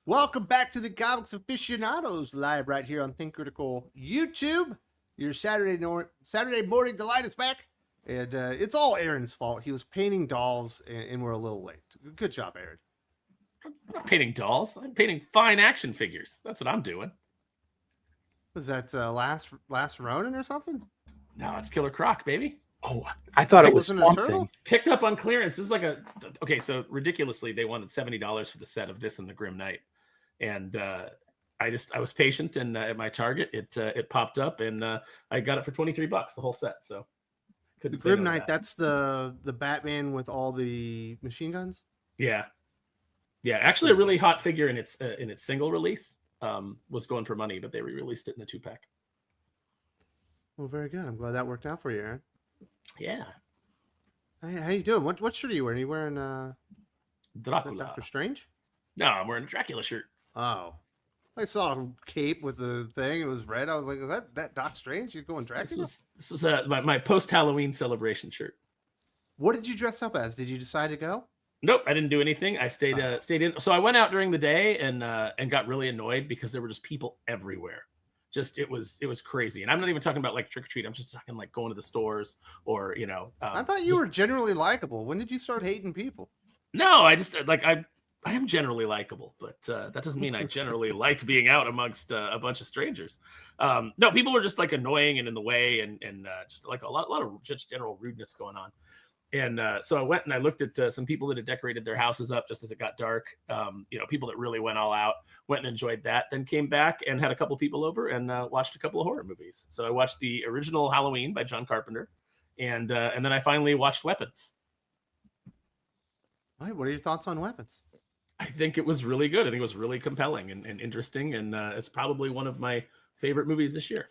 Welcome back to the Comics Aficionados, live right here on Think Critical YouTube. Your Saturday morning delight is back, and it's all Aaron's fault. He was painting dolls, and we're a little late. Good job, Aaron. I'm not painting dolls. I'm painting fine action figures. That's what I'm doing. Was that last Ronin or something? No, it's Killer Croc, baby. Oh, I thought it was Wasn't a turtle? something. Picked up on clearance. This is like okay, so ridiculously, they wanted $70 for the set of this and the Grim Knight. And I was patient, and at my Target, it popped up, and I got it for $23, the whole set. So The Grim Knight, that's the Batman with all the machine guns? Yeah. Actually, a really hot figure in its single release. Was going for money, but they re-released it in a 2-pack. Well, very good. I'm glad that worked out for you, Aaron. Yeah. Hey, how you doing? What shirt are you wearing? Are you wearing Dracula. Doctor Strange? No, I'm wearing a Dracula shirt. Oh. I saw a cape with the thing. It was red. I was like, is that Doc Strange? You're going Dracula? This was my post-Halloween celebration shirt. What did you dress up as? Did you decide to go? Nope, I didn't do anything. I stayed in. So I went out during the day and got really annoyed because there were just people everywhere. Just it was crazy. And I'm not even talking about like trick or treat. I'm just talking like going to the stores or I thought you were generally likable. When did you start hating people? No, I just I am generally likable, but that doesn't mean I generally like being out amongst a bunch of strangers. No, people were just like annoying and in the way, and just like a lot of just general rudeness going on. And so I went and I looked at some people that had decorated their houses up just as it got dark. People that really went all out, went and enjoyed that. Then came back and had a couple people over and watched a couple of horror movies. So I watched the original Halloween by John Carpenter, and then I finally watched Weapons. All right, what are your thoughts on Weapons? I think it was really good. I think it was really compelling and interesting, and it's probably one of my favorite movies this year.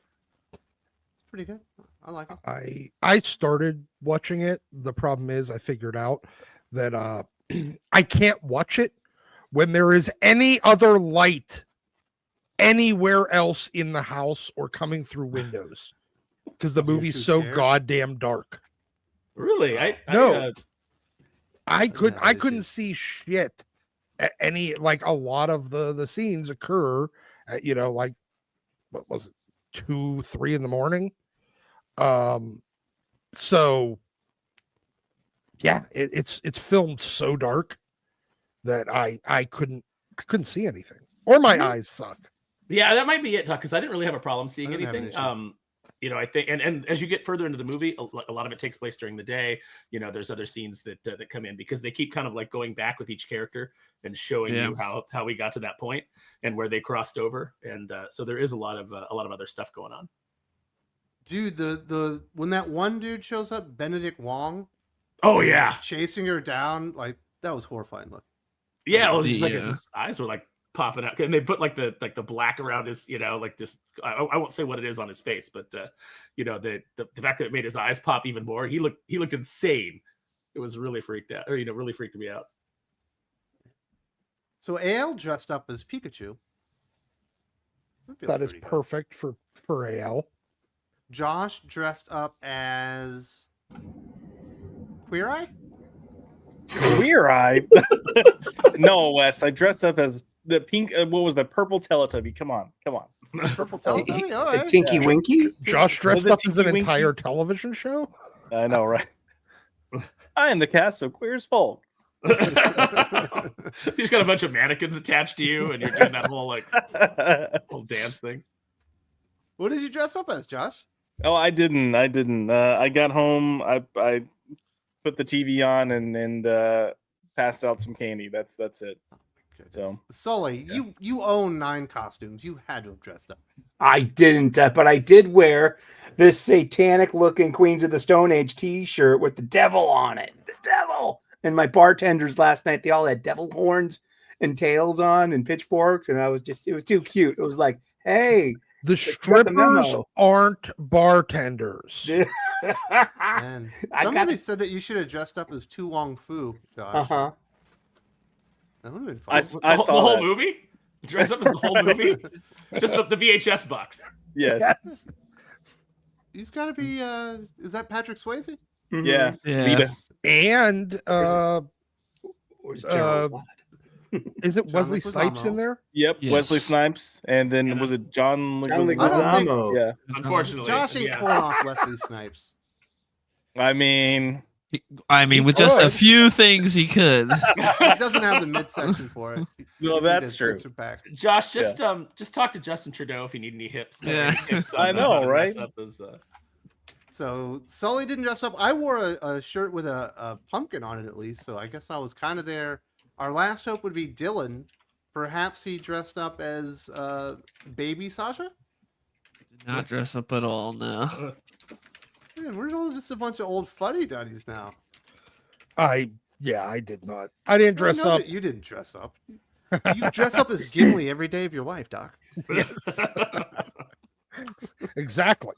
It's pretty good. I like it. I started watching it. The problem is I figured out that I can't watch it when there is any other light anywhere else in the house or coming through windows because the movie's so goddamn dark. Really? I couldn't see shit. Any like a lot of the scenes occur at, like what was it, 2-3 in the morning. So yeah, it's filmed so dark that I couldn't see anything, or my eyes suck. Yeah, that might be it, Tuck, because I didn't really have a problem seeing anything. I think, and as you get further into the movie, a lot of it takes place during the day. There's other scenes that come in because they keep kind of like going back with each character and showing you how we got to that point and where they crossed over. And so there is a lot of other stuff going on. Dude, the when that one dude shows up, Benedict Wong. Oh yeah, like chasing her down, like that was horrifying. Look. Yeah, it was just like his eyes were like popping out, and they put like the black around his, like this. I won't say what it is on his face, but the fact that it made his eyes pop even more, he looked insane. It was really freaked out, or really freaked me out. So AL dressed up as Pikachu. That is perfect for AL. Josh dressed up as Queer Eye. Queer Eye? No, Wes. I dressed up as the pink. What was the purple Teletubby? Come on. Purple Teletubby. All right. Tinky Winky. Josh dressed up as an entire television show. I know, right? I am the cast of Queer as Folk. He's got a bunch of mannequins attached to you, and you're doing that whole whole dance thing. What did you dress up as, Josh? Oh, I didn't. I got home. I put the TV on and passed out some candy. That's it. So Sully, you own 9 costumes. You had to have dressed up. I didn't, but I did wear this satanic-looking Queens of the Stone Age T-shirt with the devil on it. The devil! And my bartenders last night, they all had devil horns and tails on and pitchforks, and it was too cute. It was like, hey, the strippers aren't bartenders. Man, somebody said that you should have dressed up as Tu Wong Fu, Josh. Uh-huh. That would have been fun. I saw the whole that. movie? Dress up as the whole movie? Just the VHS box. Yeah. Yes. He's got to be, is that Patrick Swayze? Yeah. And Is it John Wesley Snipes in Leguizamo. there? Yep, Yes. Wesley Snipes, and then And was then- it John John I don't think- Leguizamo. Yeah, Unfortunately, Josh ain't yeah. pulling off Wesley Snipes. I mean, I mean, He with just a could. few things he could. He doesn't have the midsection for it. no, He that's did true. six-pack. Josh, just talk to Justin Trudeau if you need any hips. Yeah. Tips I on know, how to mess right? up his, So Sully didn't dress up. I wore a shirt with a pumpkin on it at least, so I guess I was kind of there. Our last hope would be Dylan. Perhaps he dressed up as baby Sasha? Did not dress up at all, no. Man, we're all just a bunch of old fuddy-duddies now. I did not. I didn't dress I know up. that you didn't dress up. You dress up as Gimli every day of your life, Doc. Exactly.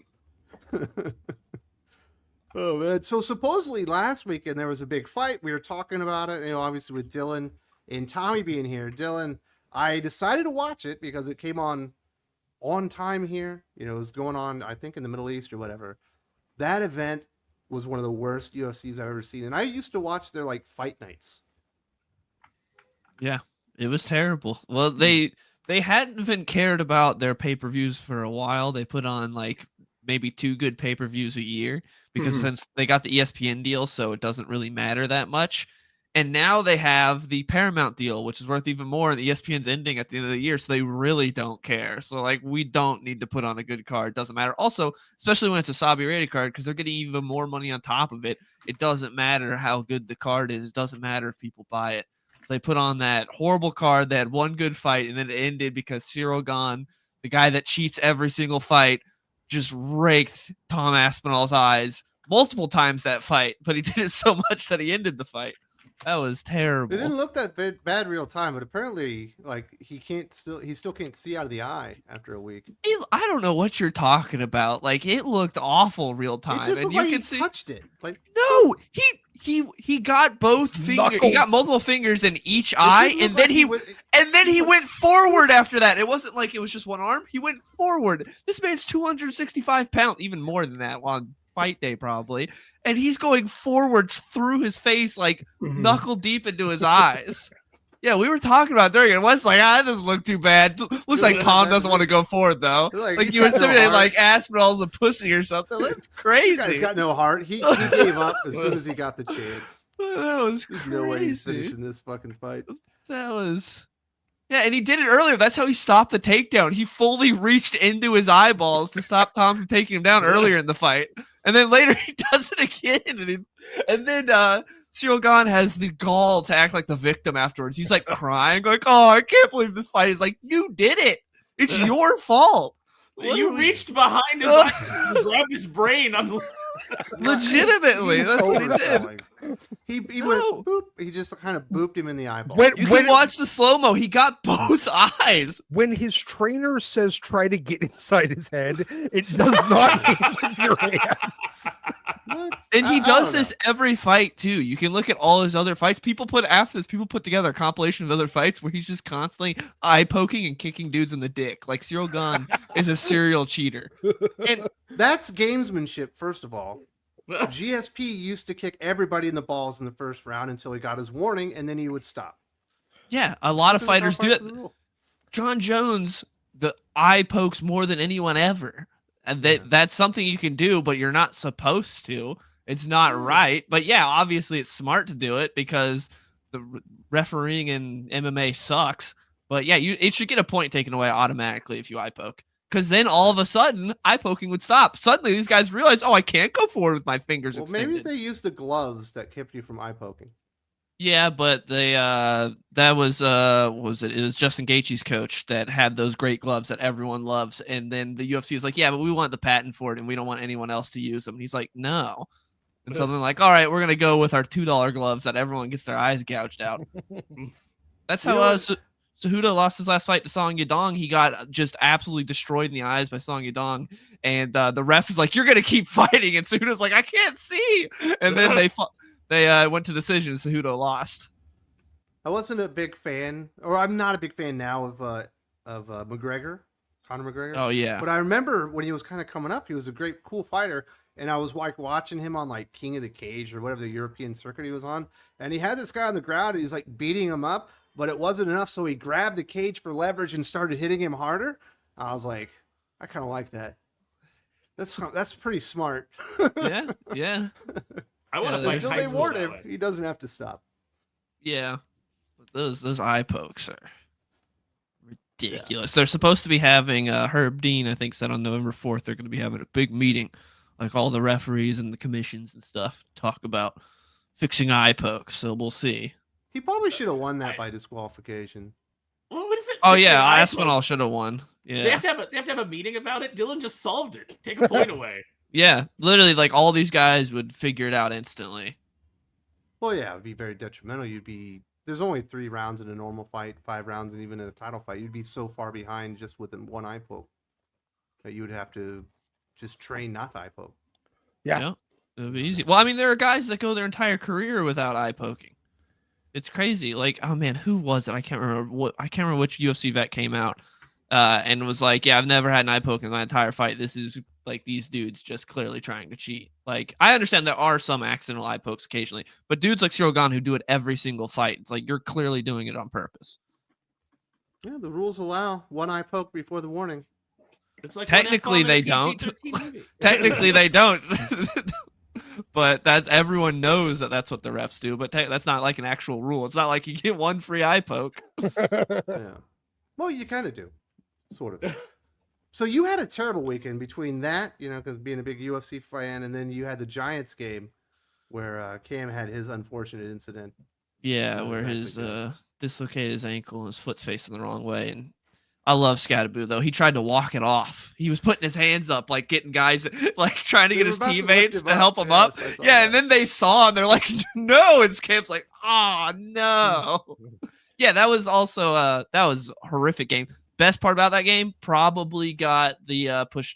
Oh man! So supposedly last weekend there was a big fight. We were talking about it, obviously with Dylan and Tommy being here. Dylan, I decided to watch it because it came on time here. It was going on, I think, in the Middle East or whatever. That event was one of the worst UFCs I've ever seen, and I used to watch their fight nights. Yeah, it was terrible. Well, they hadn't even cared about their pay-per-views for a while. They put on maybe 2 good pay-per-views a year because since they got the ESPN deal, so it doesn't really matter that much. And now they have the Paramount deal, which is worth even more, and the ESPN's ending at the end of the year, so they really don't care. So we don't need to put on a good card. Doesn't matter. Also, especially when it's a Saudi rated card, because they're getting even more money on top of it. It doesn't matter how good the card is. It doesn't matter if people buy it. So they put on that horrible card that had one good fight, and then it ended because Cyril Gahn, the guy that cheats every single fight, just raked Tom Aspinall's eyes multiple times that fight, but he did it so much that he ended the fight. That was terrible. It didn't look that bad real time, but apparently, he still can't see out of the eye after a week. I don't know what you're talking about. It looked awful real time, It just and looked you like can he see. touched it. No, he got both fingers. He got Knuckles. multiple fingers in each eye, It didn't and look then like he went forward after that. It wasn't like it was just one arm. He went forward. This man's 265 pounds, even more than that on fight day probably, and he's going forwards through his face, knuckle deep into his eyes. Yeah, we were talking about it during it. Wes that doesn't look too bad. Looks like Tom doesn't want to go forward though. He's You got no inseminated heart. Aspinall's a pussy or something. That's crazy. That guy's got no heart. He gave up as soon as he got the chance. That was There's crazy. no way he's finishing this fucking fight. That was. Yeah, and he did it earlier. That's how he stopped the takedown. He fully reached into his eyeballs to stop Tom from taking him down earlier in the fight. And then later he does it again. And then Cyril Gahn has the gall to act like the victim afterwards. He's crying, oh, I can't believe this fight. He's like, you did it. It's your fault. You reached behind his eyes and grabbed his brain. Legitimately. He's That's what he did. overselling. He No. went boop. He just kind of booped him in the eyeball. When, You when, can watch the slow-mo. He got both eyes. when his trainer says try to get inside his head, it does not mean with your hands. What? And he I does don't this every fight too. You can look at all his other fights. People put together a compilation of other fights where he's just constantly eye poking and kicking dudes in the dick. Cyril Gahn is a serial cheater. And That's gamesmanship, first of all. GSP used to kick everybody in the balls in the first round until he got his warning, and then he would stop. yeah, a lot of That's fighters do part it. of the rule. John Jones, the eye pokes more than anyone ever. And that's something you can do, but you're not supposed to. It's not right. But yeah, obviously it's smart to do it because the refereeing in MMA sucks. But yeah, it should get a point taken away automatically if you eye poke. Because then all of a sudden, eye poking would stop. Suddenly these guys realize, I can't go forward with my fingers Well, extended. maybe they used the gloves that kept you from eye poking. Yeah, but they that was what was it? It was Justin Gaethje's coach that had those great gloves that everyone loves, and then the UFC was like, yeah, but we want the patent for it, and we don't want anyone else to use them. And he's like, no. And so they're like, all right, we're gonna go with our $2 gloves that everyone gets their eyes gouged out. That's how Cejudo lost his last fight to Song Yadong. He got just absolutely destroyed in the eyes by Song Yadong, and the ref is like, you're gonna keep fighting, and Cejudo's like, I can't see, and then they went to decision. Cejudo lost. I wasn't a big fan, or I'm not a big fan now of McGregor, Conor McGregor. Oh yeah. But I remember when he was kind of coming up, he was a great, cool fighter, and I was watching him on King of the Cage or whatever the European circuit he was on, and he had this guy on the ground, and he's beating him up, but it wasn't enough. So he grabbed the cage for leverage and started hitting him harder. I was like, I kind of like that. That's pretty smart. Yeah, yeah, I want to Yeah, fight Until high they school warn that him, way. he doesn't have to stop. yeah. But those eye pokes are ridiculous. They're supposed to be having Herb Dean, I think, said on November 4th they're going to be having a big meeting, like all the referees and the commissions and stuff, to talk about fixing eye pokes. So we'll see. He probably should have won that by disqualification. Well, what is it? Oh Fixing yeah, eye Aspinall pokes? should have won. They Yeah, have to have a meeting about it. Dylan just solved it. Take a point away. yeah. Literally, like all these guys would figure it out instantly. Well, yeah, it would be very detrimental. There's only 3 rounds in a normal fight, 5 rounds, and even in a title fight, you'd be so far behind just within one eye poke that you would have to just train not to eye poke. Yeah. It would be easy. Well, I mean, there are guys that go their entire career without eye poking. It's crazy. Like, oh man, who was it? I can't remember which UFC vet came out and was like, "Yeah, I've never had an eye poke in my entire fight. This is like these dudes just clearly trying to cheat." Like, I understand there are some accidental eye pokes occasionally, but dudes like Shogun who do it every single fight, it's like you're clearly doing it on purpose. Yeah, the rules allow one eye poke before the warning. It's like Technically, one F-bomb in a they don't. PG-13 movie. Technically, they don't. But everyone knows that's what the refs do. But that's not like an actual rule. It's not like you get one free eye poke. Yeah. Well, you kind of do, sort of. So you had a terrible weekend between that, because being a big UFC fan, and then you had the Giants game where Cam had his unfortunate incident. Yeah, Yeah, where exactly, his dislocated his ankle and his foot's facing the wrong way. And I love Scatterboo though. He tried to walk it off. He was putting his hands up, like getting guys, like trying to They get were his about to lift teammates him to up. help him Yes, up. I saw Yeah, that. and then they saw and they're like, "No!" And Cam's like, "Oh no!" Yeah, that was also that was a horrific game. Best part about that game probably got the push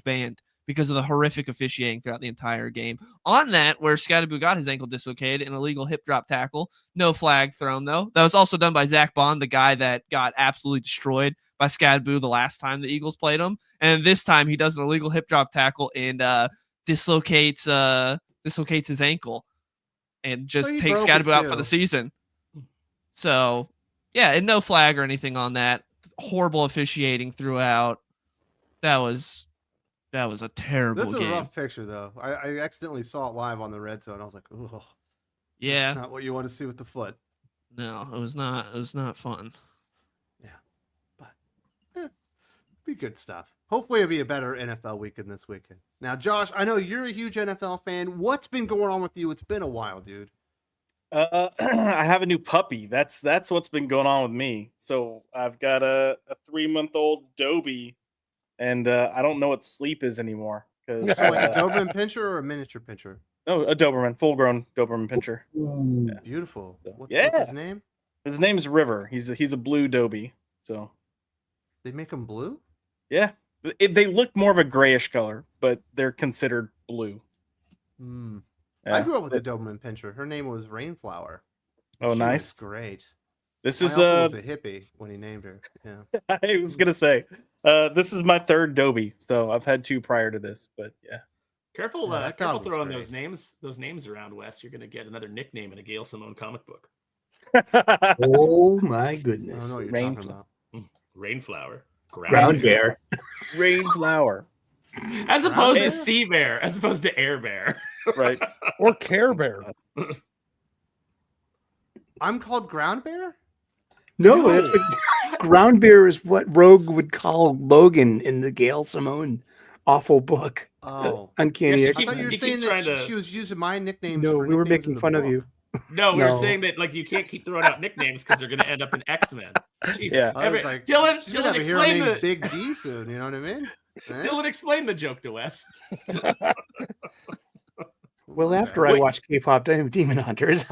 banned because of the horrific officiating throughout the entire game. On that, where Scatterboo got his ankle dislocated, an illegal hip drop tackle, no flag thrown though. That was also done by Zach Bond, the guy that got absolutely destroyed by Scatterboo the last time the Eagles played him, and this time he does an illegal hip drop tackle and dislocates his ankle and just he takes broke it Scatterboo out for too. the season. So yeah, and no flag or anything on that. Horrible officiating throughout. That was a terrible That's a game. rough picture, though. I accidentally saw it live on the red zone. I was like, "Oh, Yeah, that's not what you want to see with the foot." no, it was not. It was not fun. Be good stuff. Hopefully, it'll be a better NFL weekend this weekend. Now, Josh, I know you're a huge NFL fan. What's been going on with you? It's been a while, dude. I have a new puppy. That's what's been going on with me. So I've got a 3-month-old Dobie, and I don't know what sleep is anymore. Because So, like a Doberman Pinscher or a miniature Pinscher? no, a Doberman, full-grown Doberman Pinscher. Beautiful. What's Yeah. his name? His name's River. He's a blue Dobie. So They make him blue? yeah, they look more of a grayish color, but they're considered blue. Hmm. Yeah. I grew up with a Doberman Pinscher. Her name was Rainflower. Oh, She was nice. great. This My is uncle was a hippie when he named her. Yeah. I was gonna say, this is my 3rd Dobie, so I've had 2 prior to this, but yeah. Careful, Yeah, that careful dog was throwing great. those names around, Wes. You're gonna get another nickname in a Gail Simone comic book. Oh my I goodness. don't know what you're Rain- talking about. Rainflower. Ground bear. Rainflower, As opposed Bear? to sea bear, as opposed to air bear. right? Or Care Bear. I'm called Ground Bear? No, that's what, ground bear is what Rogue would call Logan in the Gail Simone awful book. Oh. Uncanny Yeah, I X-Men. thought you were He saying keeps that trying to- she was using my nicknames. No, for we were nicknames in making the fun of book. you. No, we were No. saying that like you can't keep throwing out nicknames because they're gonna end up in X-Men. Jeez. Yeah. I was like, Dylan, she's gonna Dylan, have a hero explain named the Big D soon. You know what I mean? Eh? Dylan, explain the joke to Wes. Well, after I watched K-pop Demon Hunters,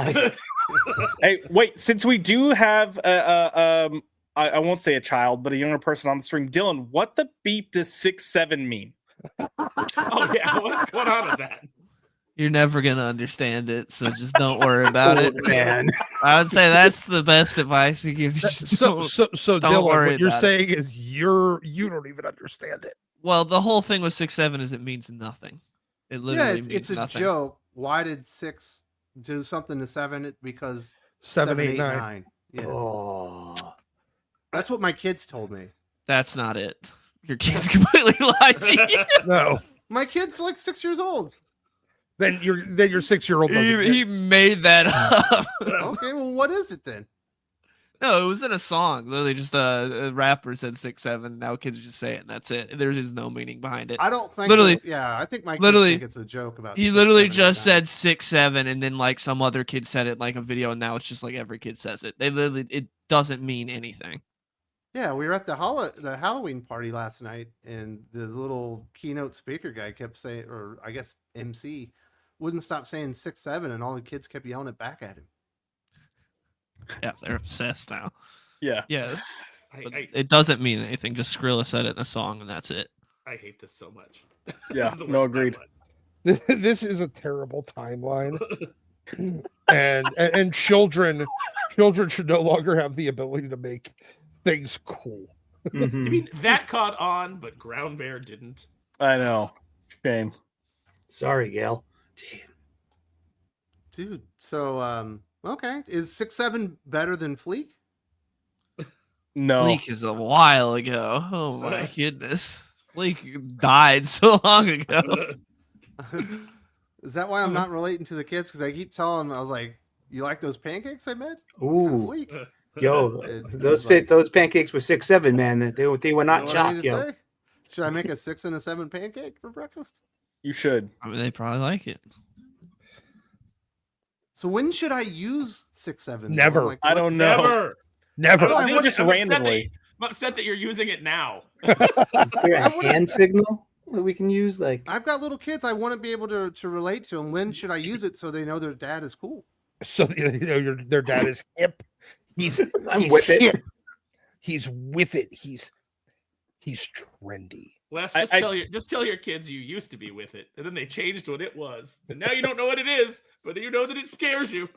Hey, wait! Since we do have I won't say a child, but a younger person on the stream, Dylan, what the beep does 6'7" mean? Oh yeah, what's going on with that? You're never gonna understand it, so just don't worry about it. man. I would say that's the best advice to give you. Just So don't Dylan, worry what you're about it. saying is you don't even understand it. Well, the whole thing with 6'7" is it means nothing. It Yeah, literally it's means a nothing. joke. Why did 6 do something to 7? Because 7, 8, 9. Yes. Oh. That's what my kids told me. That's not it. Your kids completely lied to you. No. My kid's like 6 years old. Then your 6-year-old. He made that up. Okay, well, what is it then? No, it was in a song. Literally, just a rapper said 6'7". Now kids just say it, and that's it. There is no meaning behind it. I don't think. Literally- Yeah, I think my kids literally, think it's a joke about. He 6'7" literally and just 8'9". said 6'7", and then like some other kid said it in, like a video, and now it's just like every kid says it. They literally, it doesn't mean anything. Yeah, we were at the Halloween party last night, and the little keynote speaker guy kept saying, or I guess MC, wouldn't stop saying 6'7", and all the kids kept yelling it back at him. Yeah, they're obsessed now. Yeah. Yeah, but I it doesn't mean anything. Just Skrilla said it in a song, and that's it. hate this so much. Yeah, This is the no, worst agreed. timeline. This is a terrible timeline, and children should no longer have the ability to make things cool. I Mhm. mean, that caught on, but Ground Bear didn't. I know. Shame. Sorry, Gail. Dude, so okay, is 6'7" better than Fleek? No. Fleek is a while ago. Oh my goodness. Fleek died so long ago. Is that why I'm not relating to the kids? Because I keep telling them, I was like, "You like those pancakes I made?" Ooh, Fleek. yo, It's those like- those pancakes were 6'7", man. They were You not know what I chopped, need to yo. say? Should I make a 6 and a 7 pancake for breakfast? You should. I mean, they probably like it. So when should I use 6'7"? Never. Like, I don't know. Never. Never. I I think want- just I'm upset that randomly. you- I'm upset that you're using it now. Is there I a would've- hand signal that we can use? Like, I've got little kids. I want to be able to relate to them. When should I use it so they know their dad is cool? So their dad is hip. He's with it. hip. He's with it. He's trendy. Les, I- just tell your kids you used to be with it, and then they changed what it was, and now you don't know what it is, but you know that it scares you.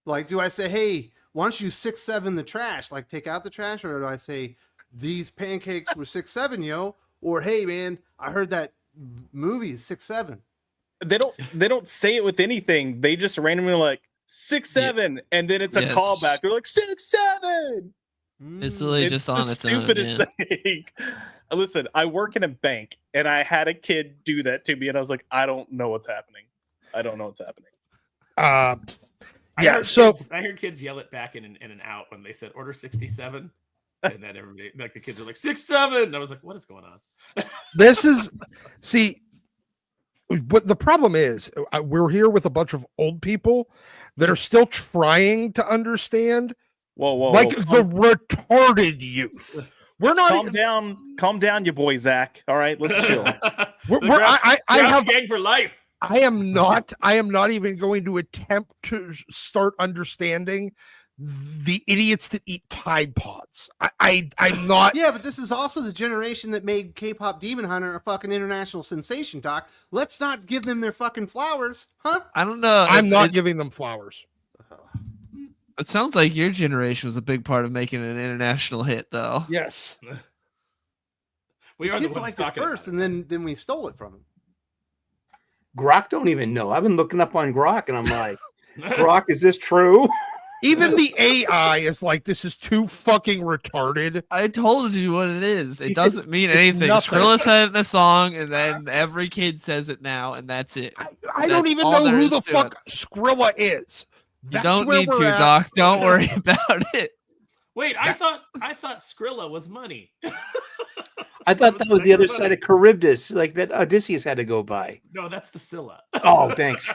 Like, do I say, "Hey, why don't you 6'7" the trash? Like, take out the trash," or do I say, "These pancakes were 6'7", yo"? Or, "Hey, man, I heard that movie is 6'7". They don't say it with anything. They just randomly like 6'7", and then it's a Yes. callback. They're like 6'7". It's literally It's just the on its own. stupidest Yeah. thing. Listen, I work in a bank, and I had a kid do that to me, and I was like, I don't know what's happening. I don't know what's happening. I Yeah. heard So I heard kids yell it back in and out when they said order 67, and then everybody, like the kids are like 67. I was like, what is going on? this is see. What the problem is, we're here with a bunch of old people that are still trying to understand, Whoa, like the retarded youth. We're not calm even. calm down, you boy Zach. All right, let's chill. I have. gang for life. I am not even going to attempt to start understanding the idiots that eat Tide Pods. I'm not. Yeah, but this is also the generation that made K-pop Demon Hunter a fucking international sensation, Doc. Let's not give them their fucking flowers, huh? I don't know. I'm not giving them flowers. It sounds like your generation was a big part of making an international hit, though. Yes. We are Kids the ones liked it talking first, about it. and then we stole it from them. Grok don't even know. I've been looking up on Grok, and I'm like, Grok, is this true? Even the AI is like, this is too fucking retarded. I told you what it is. It He said doesn't mean it's anything. nothing. Skrilla said it in a song, and then every kid says it now, and that's it. I don't That's even all know there who is the to fuck Skrilla is. You That's don't where need we're to, at. Doc. Don't worry about it. Wait, I thought Skrilla was money. I thought that was the other side of Charybdis, like that Odysseus had to go by. No, that's the Scylla. Oh, thanks.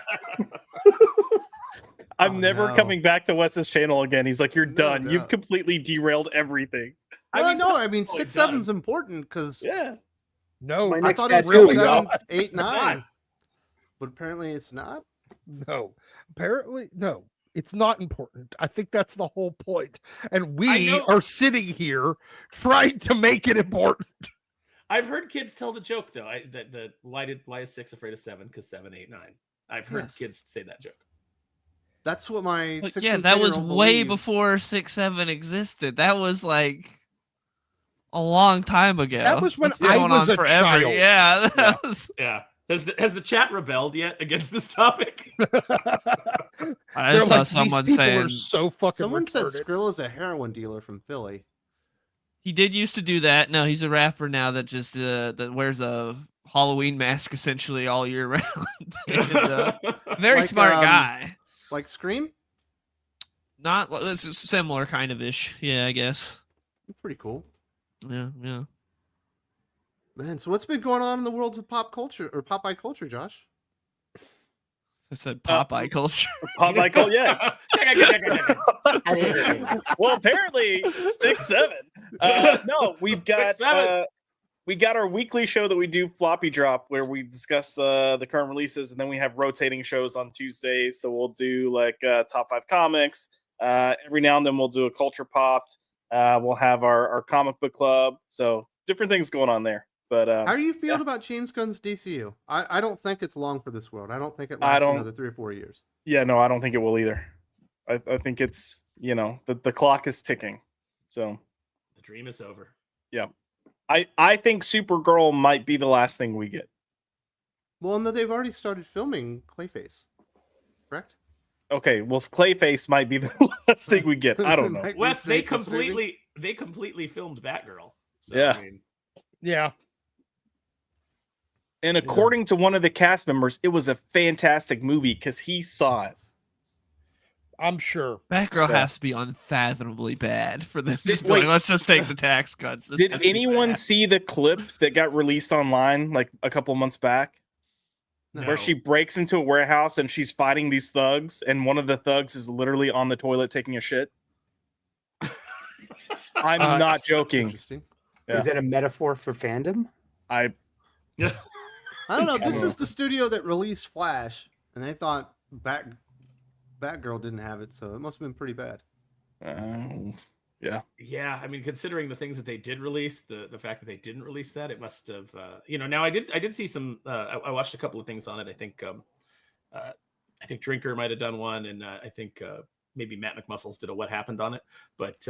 I'm Oh, never no. coming back to Wes's channel again. He's like, you're No done. doubt. You've completely derailed everything. I mean, oh, it 6'7" does. is important because Yeah. No, My I next thought it was tattoo, 6'7", y'all. 8'9", not. but apparently it's not. no. Apparently, no. It's not important. I think that's the whole point. And I we know- are sitting here trying to make it important. I've heard kids tell the joke though. Why is 6 afraid of 7? Because 7, 8, 9. I've heard Yes. kids say that joke. That's what my But 6 yeah, and that was 10-year-old way believe. before 6'7" existed. That was like a long time ago. That was when That's been I going was on a forever. child. Yeah, that Yeah. was. Yeah. Has the chat rebelled yet against this topic? I They're saw like, someone "These people saying are so fucking Someone said retarded." Skrill is a heroin dealer from Philly. he did used to do that. No, he's a rapper now that just that wears a Halloween mask essentially all year round. And, very Like, smart guy. Like Scream? Not it's similar kind of ish. Yeah, I guess. Pretty cool. Yeah, yeah. Man, so what's been going on in the worlds of pop culture or Popeye culture, Josh? I said Popeye culture. Popeye culture, yeah. Well, apparently 6-7. No, we've got 6-7. We got our weekly show that we do, Floppy Drop, where we discuss the current releases, and then we have rotating shows on Tuesdays. So we'll do like top 5 comics. Every now and then we'll do a culture popped. We'll have our comic book club. So different things going on there. But How are you feeling about James Gunn's DCU? I don't think it's long for this world. I don't think it lasts another 3 or 4 years. Yeah, no, I don't think it will either. I think it's, the clock is ticking. So The dream is over. yeah. I think Supergirl might be the last thing we get. Well, no, they've already started filming Clayface, correct? Okay, well, Clayface might be the last thing we get. I don't know. Might Wes, they restate this movie. completely filmed Batgirl. So, Yeah. I mean, Yeah. And according to one of the cast members, it was a fantastic movie because he saw it. I'm sure. Batgirl Yeah. has to be unfathomably bad for them. Did- Just going, wait. let's just take the tax cuts. This Did has to be anyone bad. see the clip that got released online like a couple months back? no. Where she breaks into a warehouse and she's fighting these thugs, and one of the thugs is literally on the toilet taking a shit? I'm not joking. Interesting. Yeah. Is that a metaphor for fandom? I don't know. This Yeah. is the studio that released Flash, and they thought Batgirl didn't have it, so it must have been pretty bad. Yeah. Yeah, I mean, considering the things that they did release, the fact that they didn't release that, it must have, Now I did see some. I watched a couple of things on it. I think Drinker might have done one, and I think maybe Matt McMuscles did a What Happened on it. But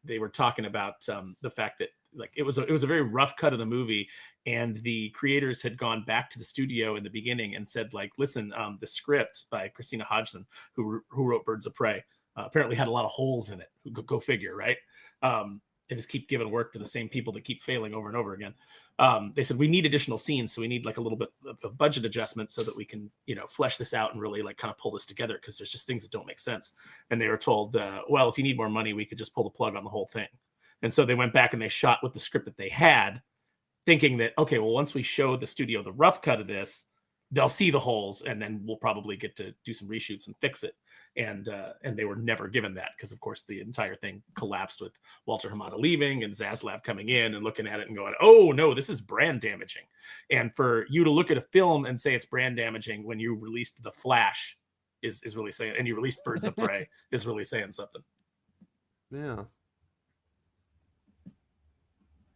they were talking about the fact that like it was a very rough cut of the movie, and the creators had gone back to the studio in the beginning and said like, listen, the script by Christina Hodgson, who wrote Birds of Prey. Apparently had a lot of holes in it. Go figure, right? They just keep giving work to the same people that keep failing over and over again. They said we need additional scenes, so we need like a little bit of a budget adjustment so that we can, flesh this out and really like kind of pull this together because there's just things that don't make sense. And they were told, well, if you need more money, we could just pull the plug on the whole thing. And so they went back and they shot with the script that they had, thinking that okay, well, once we show the studio the rough cut of this, they'll see the holes, and then we'll probably get to do some reshoots and fix it. And they were never given that because, of course, the entire thing collapsed with Walter Hamada leaving and Zaslav coming in and looking at it and going, "Oh no, this is brand damaging." And for you to look at a film and say it's brand damaging when you released The Flash is really saying, and you released Birds of Prey is really saying something. Yeah.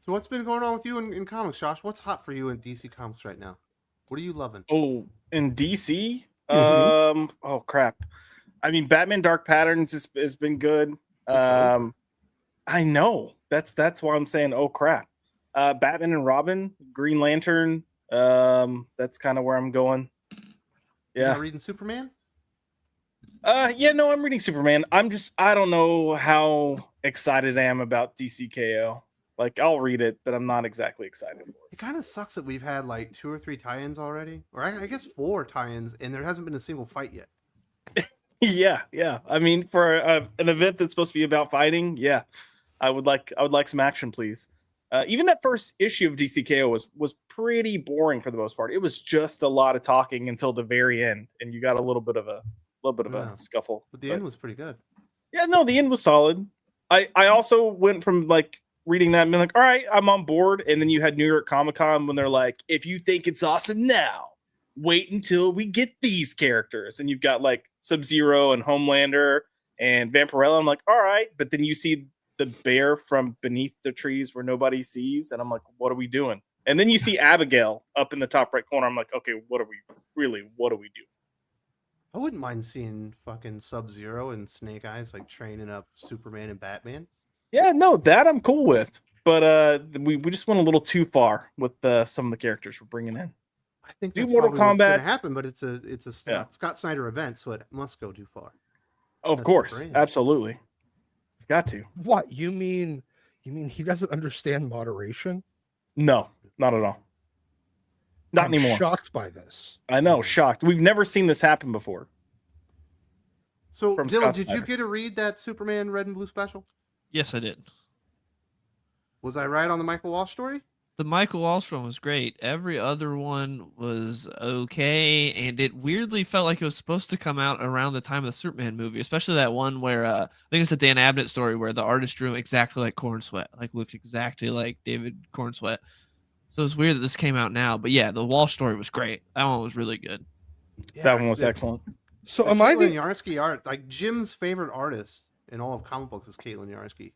So what's been going on with you in comics, Josh? What's hot for you in DC Comics right now? What are you loving? Oh, in DC? Mm-hmm. Oh crap. I mean, Batman Dark Patterns has been good. I know. That's why I'm saying oh crap. Batman and Robin, Green Lantern. That's kind of where I'm going. You're Yeah. not reading Superman? Yeah, no, I'm reading Superman. I don't know how excited I am about DCKO. Like, I'll read it, but I'm not exactly excited for it. It kind of sucks that we've had like 2 or 3 tie-ins already, or I guess 4 tie-ins, and there hasn't been a single fight yet. Yeah. I mean, for an event that's supposed to be about fighting, yeah, I would like some action, please. Even that first issue of DCKO was pretty boring for the most part. It was just a lot of talking until the very end, and you got a little bit of a Yeah. scuffle. But the end was pretty good. Yeah, no, the end was solid. I also went from like reading that and being like, all right, I'm on board. And then you had New York Comic Con when they're like, if you think it's awesome now, wait until we get these characters. And you've got like Sub-Zero and Homelander and Vampirella. I'm like, all right. But then you see the bear from beneath the trees where nobody sees. And I'm like, what are we doing? And then you see Abigail up in the top right corner. I'm like, okay, what do we do? I wouldn't mind seeing fucking Sub-Zero and Snake Eyes like training up Superman and Batman. Yeah, no, that I'm cool with. But we just went a little too far with some of the characters we're bringing in. I think Do that's Mortal probably what's going Kombat. to happen, but it's a Yeah. Scott Snyder event, so it must go too far. Of That's the course, brand. absolutely. It's got to. What you mean? You mean he doesn't understand moderation? No, not at all. Not I'm anymore. Shocked by this. I know, shocked. We've never seen this happen before. So, From Dylan, Scott did you Snyder. get to read that Superman Red and Blue special? Yes, I did. Was I right on the Michael Walsh story? The Michael Walsh one was great. Every other one was okay, and it weirdly felt like it was supposed to come out around the time of the Superman movie, especially that one where I think it's the Dan Abnett story where the artist drew him exactly like Corn Sweat, like looked exactly like David Corn Sweat. So it's weird that this came out now, but yeah, the Walsh story was great. That one was really good. That one was excellent. So am I Caitlin the Yarsky art? Like Jim's favorite artist in all of comic books is Caitlin Yarsky,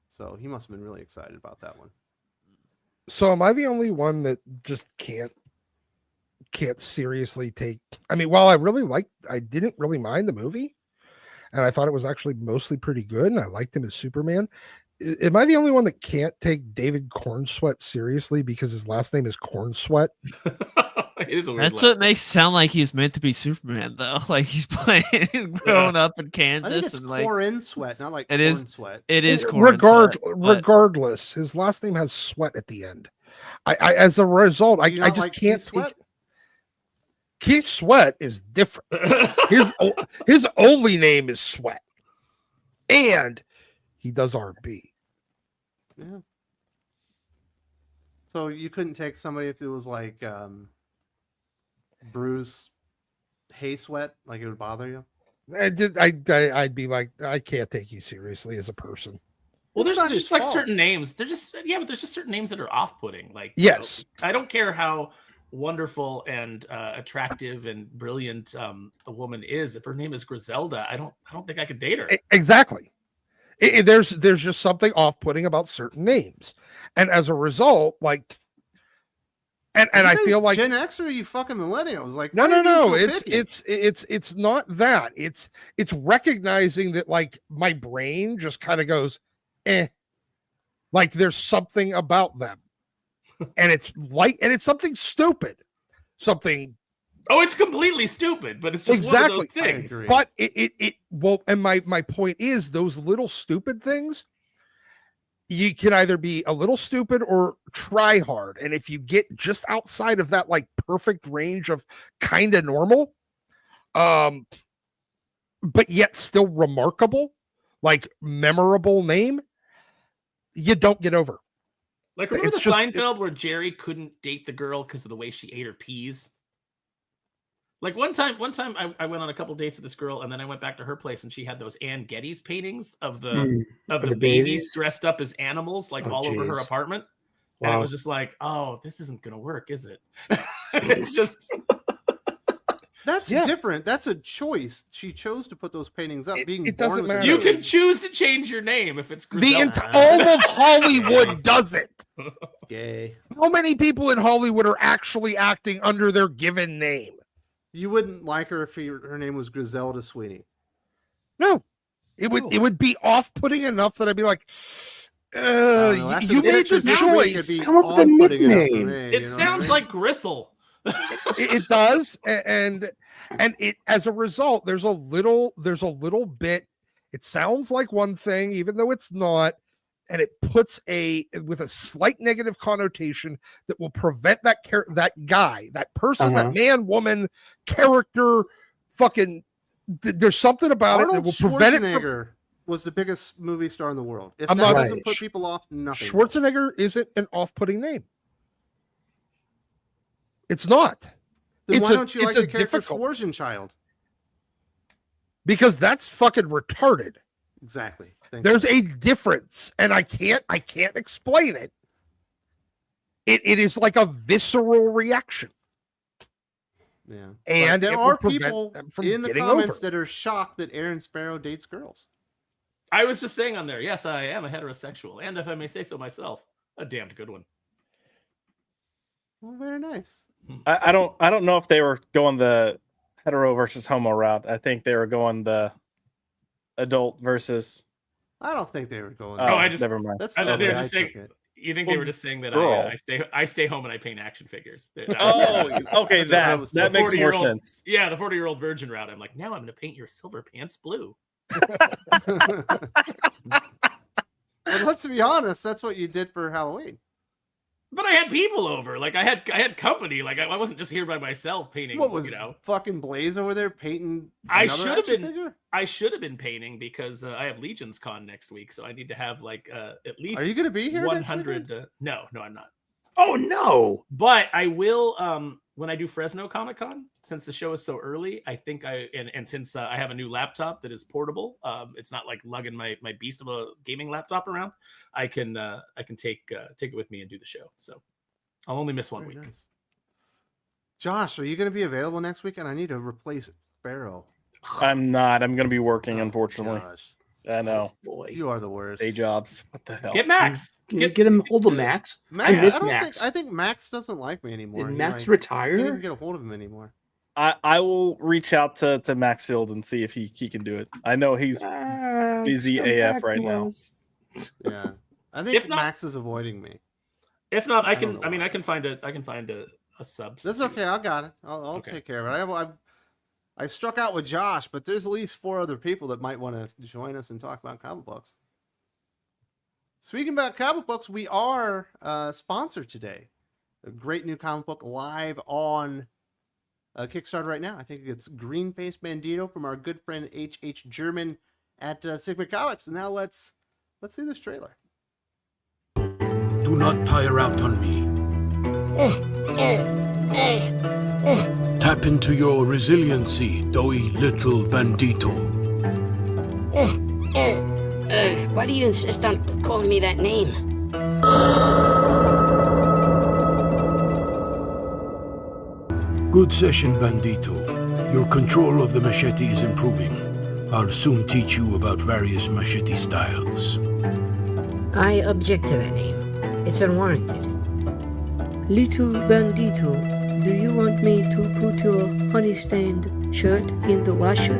so he must have been really excited about that one. So am I the only one that just can't seriously take? I mean, while I didn't really mind the movie, and I thought it was actually mostly pretty good, and I liked him as Superman. Am I the only one that can't take David Corn Sweat seriously because his last name is Corn Sweat? It is a weird That's what last name. makes it sound like he's meant to be Superman, though. Like he's playing, growing up in I think Kansas, it's and like Corin Sweat, not like It Corn is- Sweat. it is Corn Sweat, but- Regardless, his last name has sweat at the end. I as a result, I Do you not just like can't Keith Sweat? take. Keith Sweat is different. His only name is Sweat, and he does R&B. Yeah. So you couldn't take somebody if it was like Bruce Hay Sweat, like it would bother you. I'd be like, I can't take you seriously as a person. Well, It's there's not just his like fault. certain names. They're just but there's just certain names that are off-putting. Like Yes. I don't care how wonderful and attractive and brilliant a woman is. If her name is Griselda, I don't think I could date her. Exactly. There's just something off-putting about certain names, and as a result, like, and Are you I guys feel like Gen X or are you fucking millennials? Like no, why are no, you no. being so picky? It's not that. It's recognizing that like my brain just kind of goes, like there's something about them, and it's something stupid, something. Oh, it's completely stupid, but it's just Exactly. one of those I things. agree. But it well, and my point is those little stupid things. You can either be a little stupid or try hard. And if you get just outside of that like perfect range of kind of normal, but yet still remarkable, like memorable name, you don't get over. Like remember It's the just- Seinfeld where Jerry couldn't date the girl because of the way she ate her peas? Like one time I went on a couple dates with this girl, and then I went back to her place, and she had those Ann Geddes paintings of the For the the babies babies? dressed up as animals, like Oh, all over her jeez. apartment. And it Wow. was just like, oh, this isn't gonna work, is it? It's just That's Yeah. different. That's a choice. She chose to put those paintings up. It- Being it born doesn't with a matter. you nose. can choose to change your name if it's Griselda. All of Hollywood does it. Gay. How many people in Hollywood are actually acting under their given name? You wouldn't like her if her name was Griselda Sweeney. No, it would be off-putting enough that I'd be like, I don't know, after you the made the pictures this week, it'd choice. be Come up with a on-putting enough for nickname. me, It you know what I sounds mean? like Gristle. It does, and it as a result, there's a little bit. It sounds like one thing, even though it's not, and it puts with a slight negative connotation that will prevent that guy, that person, that man, woman, character, fucking. There's something about Arnold it that will prevent it from. Schwarzenegger was the biggest movie star in the world. If I'm that not- doesn't Right. put people off, nothing. Schwarzenegger isn't an off-putting name. It's not. Then why it's don't you like a the character difficult- Schwarzenchild? Because that's fucking retarded. Exactly. Thank There's a difference, and I can't explain it. It is like a visceral reaction, you. Yeah. and But there it are will prevent people them from in the getting comments over. that are shocked that Aaron Sparrow dates girls. I was just saying on there, yes, I am a heterosexual, and if I may say so myself, a damned good one. Well, very nice. I don't know if they were going the hetero versus homo route. I think they were going the adult versus. I don't think they were going. Oh, there. I just- never mind. That's I the know, way they're I just took saying- it. You think they were just saying that girl. I stay home and I paint action figures? Oh, okay, that makes more 40-year-old sense. Yeah, the 40-year-old virgin route. I'm like, now I'm going to paint your silver pants blue. But let's be honest, that's what you did for Halloween. But I had people over. Like I had company. Like I wasn't just here by myself painting. What was fucking Blaze over there painting? I should have been. Figure? I should have been painting because I have Legion's Con next week, so I need to have like at least. Are you going to be here? 100. No, I'm not. Oh no! But I will when I do Fresno Comic Con. Since the show is so early, I think and since I have a new laptop that is portable, it's not like lugging my beast of a gaming laptop around. I can take it with me and do the show. So I'll only miss 1 week. Nice. Josh, are you going to be available next week? And I need to replace Sparrow. I'm not. I'm going to be working, unfortunately. Gosh. I know. Boy, You are the worst. Day jobs. What the hell? Get Max. can you get him hold of Max? Max, I miss don't Max. I think Max doesn't like me anymore. Did He, Max like, retire? can't even get a hold of him anymore. I will reach out to Maxfield and see if he can do it. I know he's busy AF right now. Yeah, I think If not- Max is avoiding me. If not, I don't can. know I mean, why. I can find a sub. That's okay. I got it. I'll Okay. take care of it. I struck out with Josh, but there's at least 4 other people that might want to join us and talk about comic books. Speaking about comic books, we are sponsored today. A great new comic book live on Kickstarter right now. I think it's Green Face Bandito from our good friend H.H. German at Sigma Comics. And now let's see this trailer. Do not tire out on me. Tap into your resiliency, doughy little bandito. Why do you insist on calling me that name? Good session, bandito. Your control of the machete is improving. I'll soon teach you about various machete styles. I object to that name. It's unwarranted. Little Bandito, do you want me to put your honey-stained shirt in the washer?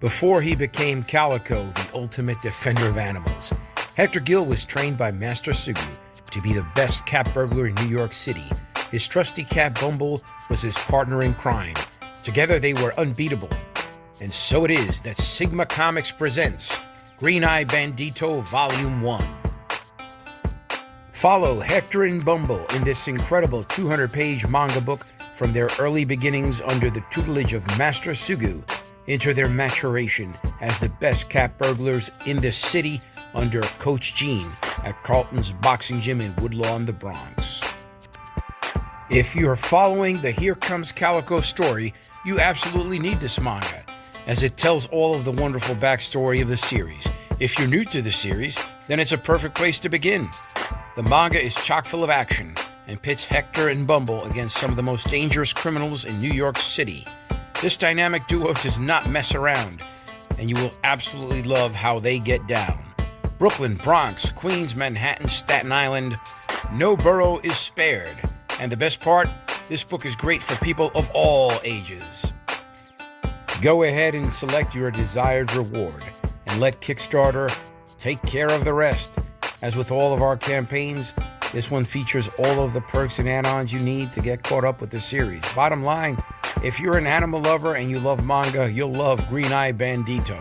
Before he became Calico, the ultimate defender of animals, Hector Gill was trained by Master Sugu to be the best cat burglar in New York City. His trusty cat Bumble was his partner in crime. Together they were unbeatable. And so it is that Sigma Comics presents Green Eye Bandito Volume 1. Follow Hector and Bumble in this incredible 200-page manga book from their early beginnings under the tutelage of Master Sugu into their maturation as the best cat burglars in the city under Coach Gene at Carlton's Boxing Gym in Woodlawn, the Bronx. If you're following the Here Comes Calico story, you absolutely need this manga, as it tells all of the wonderful backstory of the series. If you're new to the series, then it's a perfect place to begin. The manga is chock full of action and pits Hector and Bumble against some of the most dangerous criminals in New York City. This dynamic duo does not mess around, and you will absolutely love how they get down. Brooklyn, Bronx, Queens, Manhattan, Staten Island, no borough is spared. And the best part, this book is great for people of all ages. Go ahead and select your desired reward and let Kickstarter take care of the rest. As with all of our campaigns, this one features all of the perks and add-ons you need to get caught up with the series. Bottom line, if you're an animal lover and you love manga, you'll love Green Eye Bandito.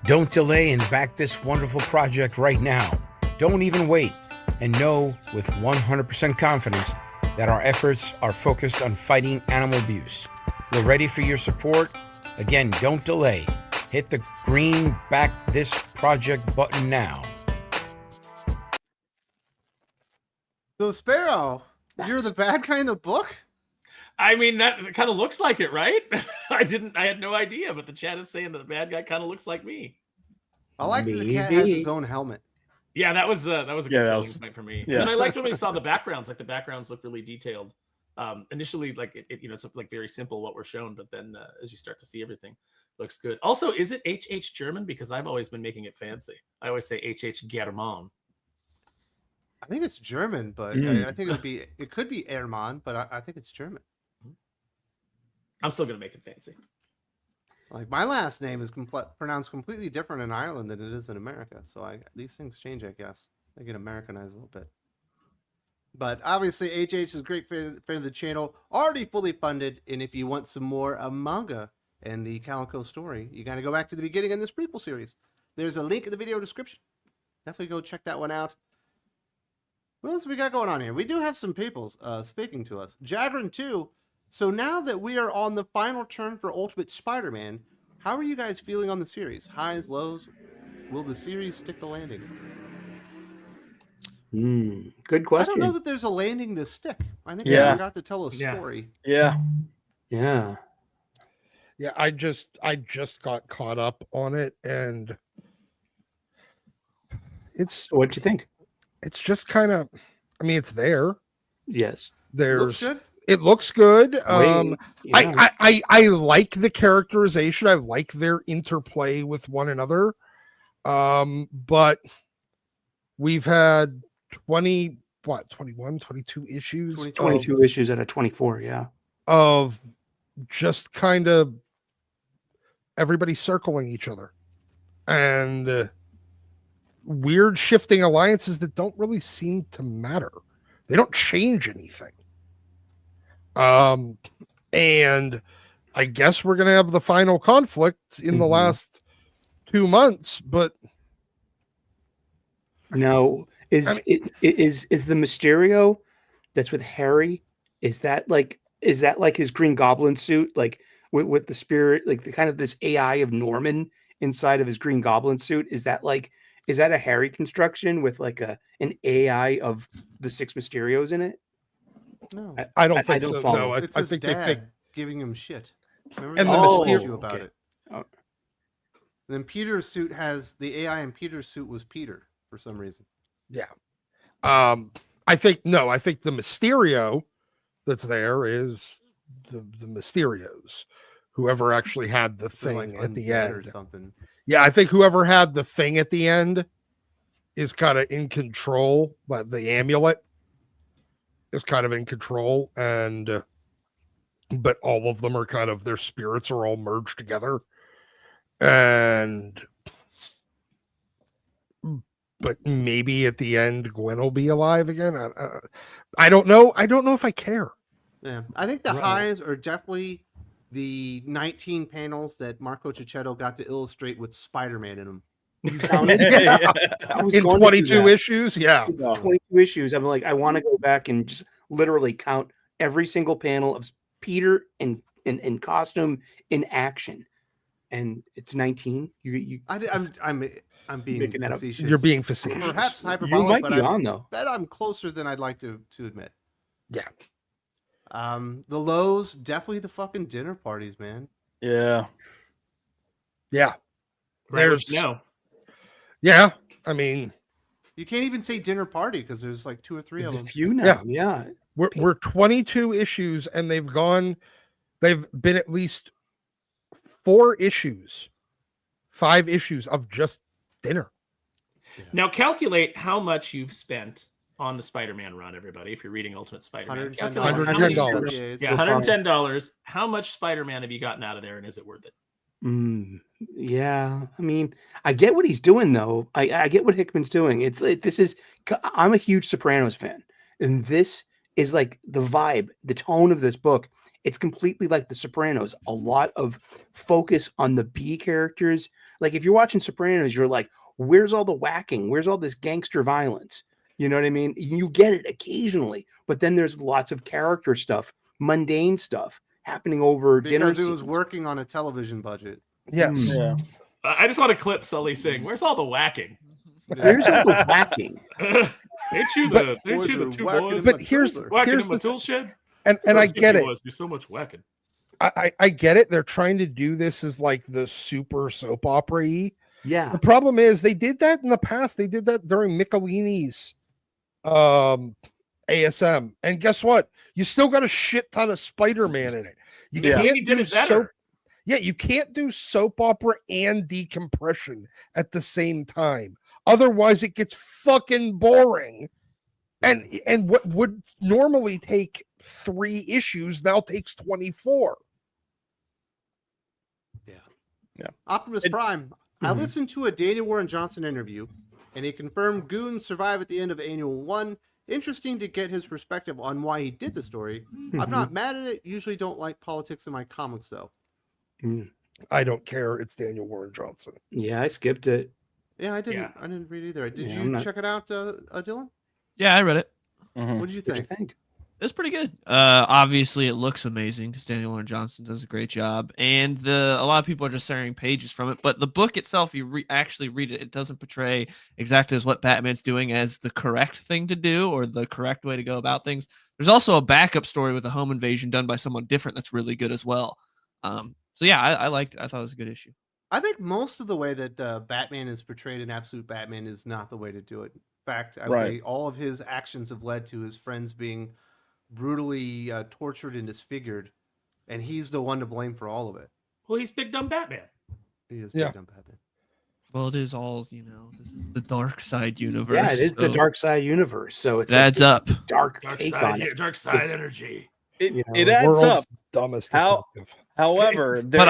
Don't delay and back this wonderful project right now. Don't even wait, and know with 100% confidence that our efforts are focused on fighting animal abuse. We're ready for your support. Again, don't delay. Hit the green back this project button now. So Sparrow, you're the bad guy in the book? I mean, that kind of looks like it, right? I had no idea, but the chat is saying that the bad guy kind of looks like me. I like that the cat has his own helmet. Yeah, that was a good selling point for me. yeah. And I liked when we saw the backgrounds. Like the backgrounds look really detailed. Initially, like it's like very simple what we're shown, but then as you start to see everything, looks good. Also, is it HH German? Because I've always been making it fancy. I always say HH German. I think it's German, but I think it could be Hermann, but I think it's German. I'm still gonna make it fancy. Like my last name is pronounced completely different in Ireland than it is in America. So these things change, I guess. They get Americanized a little bit. But obviously, HH is a great fan of the channel, already fully funded. And if you want some more manga and the Calico story, you got to go back to the beginning in this prequel series. There's a link in the video description. Definitely go check that one out. What else we got going on here? We do have some people speaking to us. Jagrin 2. So now that we are on the final turn for Ultimate Spider-Man, how are you guys feeling on the series? Highs, lows? Will the series stick the landing? Good question. I don't know that there's a landing to stick. I think they forgot to tell a story. Yeah. I just got caught up on it, and what'd you think? It's just kind of, I mean, it's there. Yes. Looks good? It looks good. Yeah. I like the characterization. I like their interplay with one another. But we've had 22 issues? 22 issues out of 24, yeah. Of just kind of everybody circling each other. And weird shifting alliances that don't really seem to matter. They don't change anything. And I guess we're gonna have the final conflict in the last 2 months, but no, is the Mysterio that's with Harry? Is that like his Green Goblin suit, like with the spirit, like the kind of this AI of Norman inside of his Green Goblin suit? Is that a Harry construction with like an AI of the 6 Mysterios in it? No, I don't think don't so. follow. No, it's I his think dad they think giving him shit. Remember And that the Mysterio- issue about it. Oh. Then Peter's suit has the AI, and Peter's suit was Peter for some reason. Yeah. I think the Mysterio that's there is the Mysterios. Whoever actually had the They're thing like at the undead or end. something. Yeah, I think whoever had the thing at the end is kind of in control, but the amulet is kind of in control, and but all of them are kind of, their spirits are all merged together. And but maybe at the end Gwen will be alive again. I don't know. I don't know if I care. Yeah, I think the Right. highs are definitely the 19 panels that Marco Cicchetto got to illustrate with Spider-Man in them. You found it? I was In going to do 22 that. issues, yeah. 22 issues. I'm like, I want to go back and just literally count every single panel of Peter in costume in action, and it's 19. I'm being Making that up. facetious. You're being facetious. Perhaps You hyperbolic, might but be on though. I'm closer than I'd like to admit. Yeah. The lows, definitely the fucking dinner parties, man. Yeah. Yeah. There's There's no. Yeah. I mean, You can't even say dinner party because there's like 2 or 3 of There's a them. few now. Yeah. we're 22 issues, and they've been at least 5 issues of just dinner. Now calculate how much you've spent on the Spider-Man run, everybody. If you're reading Ultimate Spider-Man, Calculate how much $110. you spent. Yeah, it's Yeah, $110. How much Spider-Man have you gotten out of there, and is it worth it? Yeah. I mean, I get what he's doing though. I get what Hickman's doing. I'm a huge Sopranos fan, and this is like the vibe, the tone of this book. It's completely like the Sopranos. A lot of focus on the B characters. Like if you're watching Sopranos, you're like, where's all the whacking? Where's all this gangster violence? You know what I mean? You get it occasionally, but then there's lots of character stuff, mundane stuff happening over dinner. Because it was scenes. working on a television budget. Yes. Yeah. I just want to clip Sully saying, "Where's all the whacking?" Where's all the whacking? Ain't you the two whacking boys in But here's whacking here's in my the tool shed? and I First get thing it. was, do so much whacking. I get it. They're trying to do this as like the super soap opera-y. Yeah. The problem is they did that in the past. They did that during Michelini's ASM. And guess what? You still got a shit ton of Spider-Man in it. You Yeah. can't He did do it better. soap. Yeah, you can't do soap opera and decompression at the same time. Otherwise, it gets fucking boring. And what would normally take 3 issues now takes 24. Optimus It- Prime. I listened to a Daniel Warren Johnson interview, and he confirmed goons survive at the end of Annual 1. Interesting to get his perspective on why he did the story. I'm not mad at it. Usually don't like politics in my comics, though. I don't care. It's Daniel Warren Johnson. Yeah, I skipped it. Yeah, I didn't read either. Did Yeah, you check it out, Dylan? Yeah, I read it. What did you What'd you think? think? It's pretty good. Obviously, it looks amazing because Daniel Warren Johnson does a great job, and a lot of people are just sharing pages from it. But the book itself, you actually read it, it doesn't portray exactly as what Batman's doing as the correct thing to do or the correct way to go about things. There's also a backup story with a home invasion done by someone different that's really good as well. So yeah, I liked it. I thought it was a good issue. I think most of the way that Batman is portrayed in Absolute Batman is not the way to do it. In fact, I would say all of his actions have led to his friends being brutally tortured and disfigured, and he's the one to blame for all of it. Well, he's Big Dumb Batman. He is Big Dumb Batman. Well, it is all, this is the dark side universe. Yeah, it is the dark side universe. So it's adds up. Dark take side, on it. Dark side energy. It adds world's up. Dumbest. However, But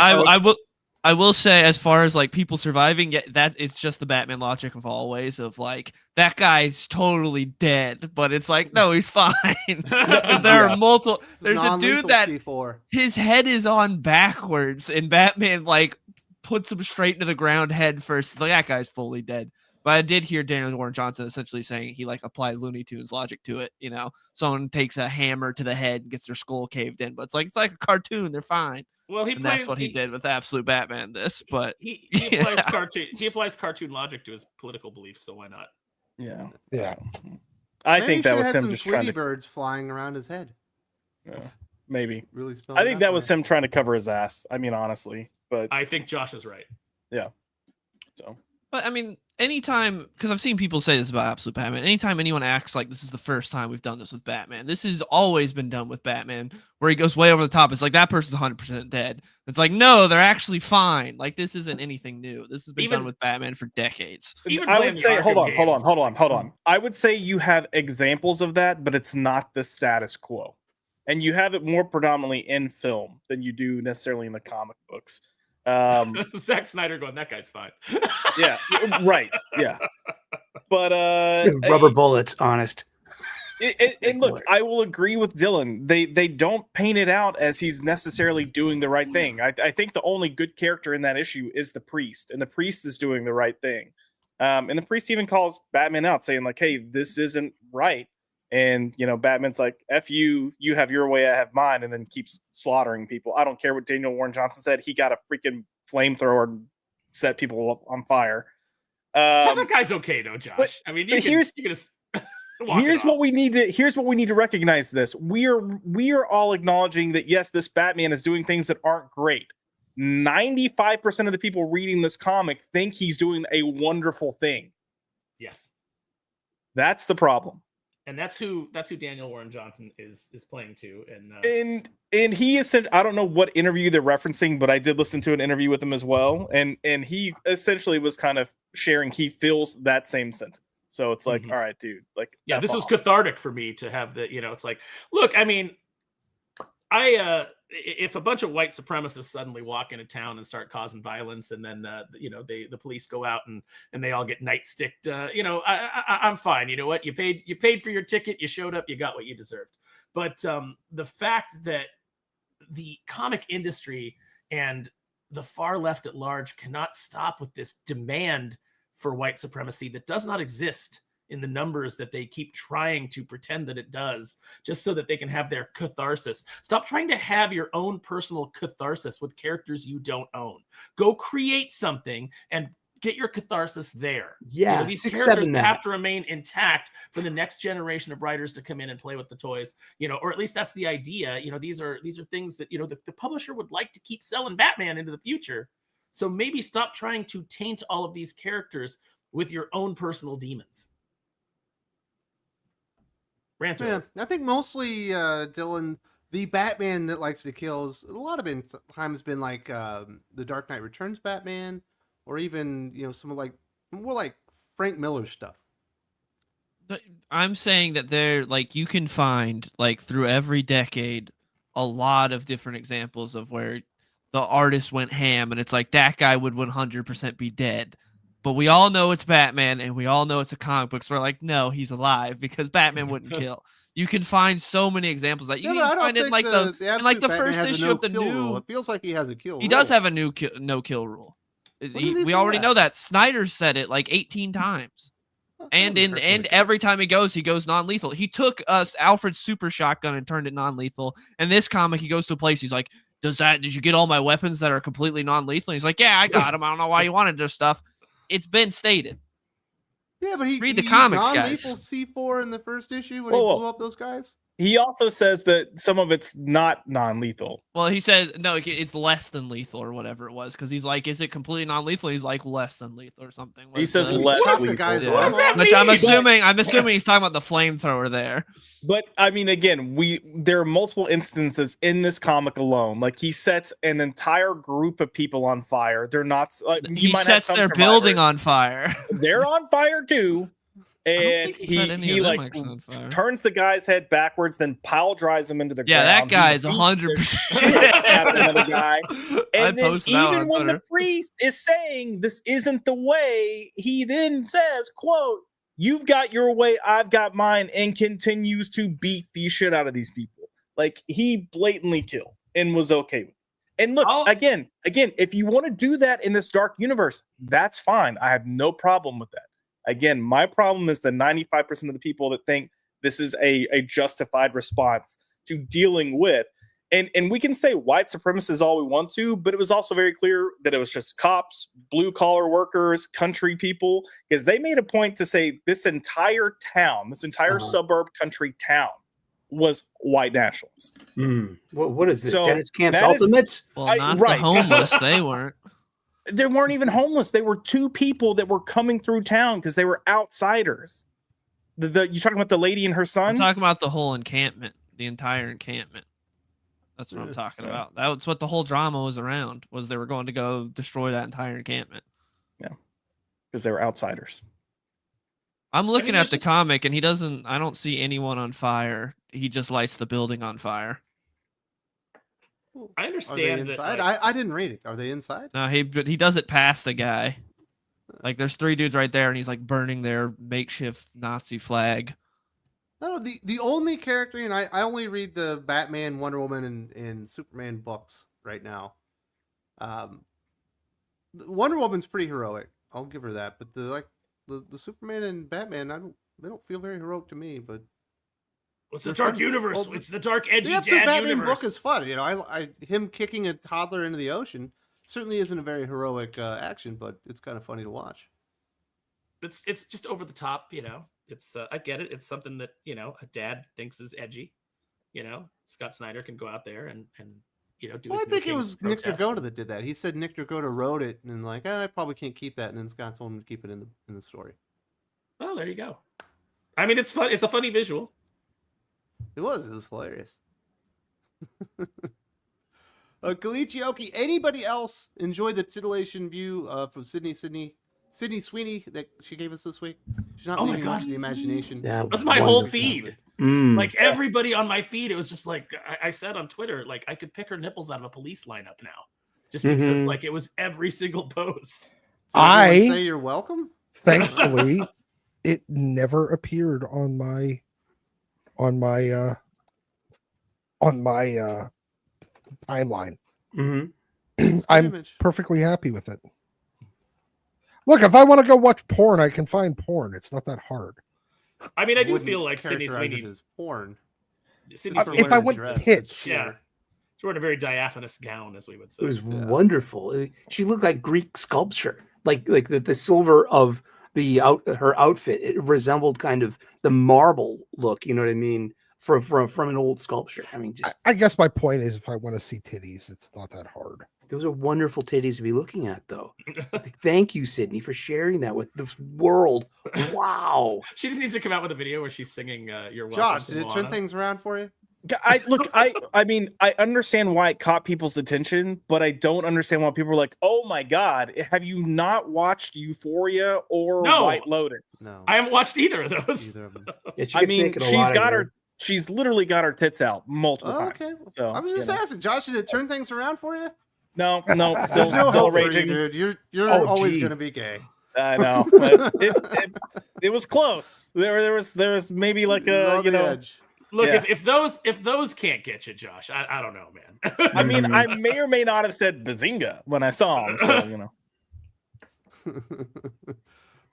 I will say, as far as like people surviving, yeah, that it's just the Batman logic of always of like that guy's totally dead, but it's like no, he's fine because there are multiple. There's a dude that C4. his head is on backwards, and Batman like puts him straight into the ground head first. Like that guy's fully dead. But I did hear Daniel Warren Johnson essentially saying he like applied Looney Tunes logic to it. Someone takes a hammer to the head and gets their skull caved in, but it's like a cartoon. They're fine. Well, that's what he did with Absolute Batman. But he applies cartoon logic to his political beliefs. So why not? Yeah. I think that was him just trying to birds flying around his head. maybe. Really spelled I it think out that for was me. him trying to cover his ass. I mean, honestly, but I think Josh is right. yeah. So. But I mean, anytime, because I've seen people say this about Absolute Batman, anytime anyone acts like this is the first time we've done this with Batman, this has always been done with Batman, where he goes way over the top. It's like that person's 100% dead. It's like, no, they're actually fine. Like, this isn't anything new. This has been done with Batman for decades. I would say, hold on. I would say you have examples of that, but it's not the status quo. And you have it more predominantly in film than you do necessarily in the comic books. Zack Snyder going, that guy's fine. Yeah, right. Yeah. But rubber bullets, honest. And look, I will agree with Dylan. They don't paint it out as he's necessarily doing the right thing. I think the only good character in that issue is the priest, and the priest is doing the right thing. And the priest even calls Batman out, saying like, "Hey, this isn't right." And Batman's like, "F you, you have your way, I have mine," and then keeps slaughtering people. I don't care what Daniel Warren Johnson said. He got a freaking flamethrower and set people on fire. That guy's okay though, Josh. I mean, here's what we need to recognize. This we are all acknowledging that yes, this Batman is doing things that aren't great. 95% of the people reading this comic think he's doing a wonderful thing. Yes, that's the problem. And that's who Daniel Warren Johnson is playing to, and he is. I don't know what interview they're referencing, but I did listen to an interview with him as well, and he essentially was kind of sharing he feels that same sentiment. So it's like, all right, dude, like, yeah, this was cathartic for me to have the, it's like, look, I mean, if a bunch of white supremacists suddenly walk into town and start causing violence, and then the police go out and they all get nightsticked, I'm fine. You know what? You paid for your ticket, you showed up, you got what you deserved. But the fact that the comic industry and the far left at large cannot stop with this demand for white supremacy that does not exist in the numbers that they keep trying to pretend that it does, just so that they can have their catharsis. Stop trying to have your own personal catharsis with characters you don't own. Go create something and get your catharsis there. Yeah, these characters have to remain intact for the next generation of writers to come in and play with the toys. Or at least that's the idea. These are things that the publisher would like to keep selling Batman into the future. So maybe stop trying to taint all of these characters with your own personal demons. Rant. Yeah, I think mostly, Dylan, the Batman that likes to kill is a lot of times been like the Dark Knight Returns Batman, or even some like more like Frank Miller stuff. I'm saying that they're like, you can find like through every decade a lot of different examples of where the artist went ham, and it's like that guy would 100% be dead. But we all know it's Batman, and we all know it's a comic book. So we're like, no, he's alive because Batman wouldn't kill. You can find so many examples that you can even find it in like the first issue of the new. Rule. It feels like he has a kill. He does have a no kill rule. We already know that. Snyder said it like 18 times. And every time he goes non-lethal. He took Alfred's super shotgun and turned it non-lethal. In this comic, he goes to a place. He's like, did you get all my weapons that are completely non-lethal? And he's like, yeah, I got them. I don't know why you wanted this stuff. It's been stated. Yeah, but he read the comics, guys. Non-lethal C4 in the first issue when he blew up those guys. He also says that some of it's not non-lethal. Well, he says no, it's less than lethal or whatever it was, because he's like, is it completely non-lethal? He's like less than lethal or something. He says less lethal. Guys, yeah. Which I'm assuming he's talking about the flamethrower there. But I mean, again, there are multiple instances in this comic alone. Like he sets an entire group of people on fire. They're not. He sets their building on fire. They're on fire too. And he like turns the guy's head backwards, then pile drives him into the ground. Yeah, that guy is 100% another guy. And then even when the priest is saying this isn't the way, he then says, "quote You've got your way, I've got mine," and continues to beat the shit out of these people. Like he blatantly killed and was okay with it. And look, again, if you want to do that in this dark universe, that's fine. I have no problem with that. Again, my problem is the 95% of the people that think this is a justified response to dealing with. And we can say white supremacists all we want to, but it was also very clear that it was just cops, blue collar workers, country people, because they made a point to say this entire town, this entire suburb country town was white nationalists. What is this? Dennis Camp's Ultimates? Well, not the homeless. They weren't. They weren't even homeless. They were two people that were coming through town because they were outsiders. You talking about the lady and her son? I'm talking about the whole encampment, the entire encampment. That's what I'm talking about. That's what the whole drama was around, was they were going to go destroy that entire encampment. Yeah, because they were outsiders. I'm looking at the comic, and I don't see anyone on fire. He just lights the building on fire. I understand inside? that. Like, I didn't read it. Are they inside? No, he does it past the guy. Like there's three dudes right there, and he's like burning their makeshift Nazi flag. No, the only character, and I only read the Batman, Wonder Woman, and Superman books right now. Wonder Woman's pretty heroic. I'll give her that. But the Superman and Batman, they don't feel very heroic to me. But it's the dark universe. Well, it's the dark, edgy the absolute Batman universe. book is fun. You know, him kicking a toddler into the ocean certainly isn't a very heroic action, but it's kind of funny to watch. It's just over the top, you know. It's I get it. It's something that, you know, a dad thinks is edgy. You know, Scott Snyder can go out there and you know do. Well, I think it was Nick Dragotta that did that. He said Nick Dragotta wrote it and like, I probably can't keep that, and then Scott told him to keep it in the story. Well, there you go. I mean, it's fun. It's a funny visual. It was hilarious. Kalichioki, anybody else enjoy the titillation view from Sydney Sweeney that she gave us this week? She's not leaving much of the imagination. That's my whole feed. Like everybody on my feed, it was just like I said on Twitter, like I could pick her nipples out of a police lineup now, just because like it was every single post. I say you're welcome. Thankfully, it never appeared on my timeline. I'm perfectly happy with it. Look, if I want to go watch porn, I can find porn. It's not that hard. I mean, I do feel like Sydney Sweeney is porn. If I went hits, yeah, she's wearing a very diaphanous gown, as we would say. It was wonderful. She looked like Greek sculpture, like the silver of her outfit. It resembled kind of the marble look. You know what I mean? From an old sculpture. I mean, I guess my point is, if I want to see titties, it's not that hard. Those are wonderful titties to be looking at, though. Thank you, Sydney, for sharing that with the world. Wow. She just needs to come out with a video where she's singing "You're Welcome." Josh, did it turn things around for you? I mean, I understand why it caught people's attention, but I don't understand why people are like, "Oh my god, have you not watched Euphoria or White Lotus?" No, I haven't watched either of those. Either of them. I mean, she's literally got her tits out multiple times. Okay. So I was just asking, Josh, did it turn things around for you? No, There's no still hope for you, raging. dude. You're Oh, always gee. gonna be gay. I know. It was close. There was maybe like He's a on the edge. Look, Yeah. if those can't get you, Josh, I don't know, man. I mean, I may or may not have said bazinga when I saw him. So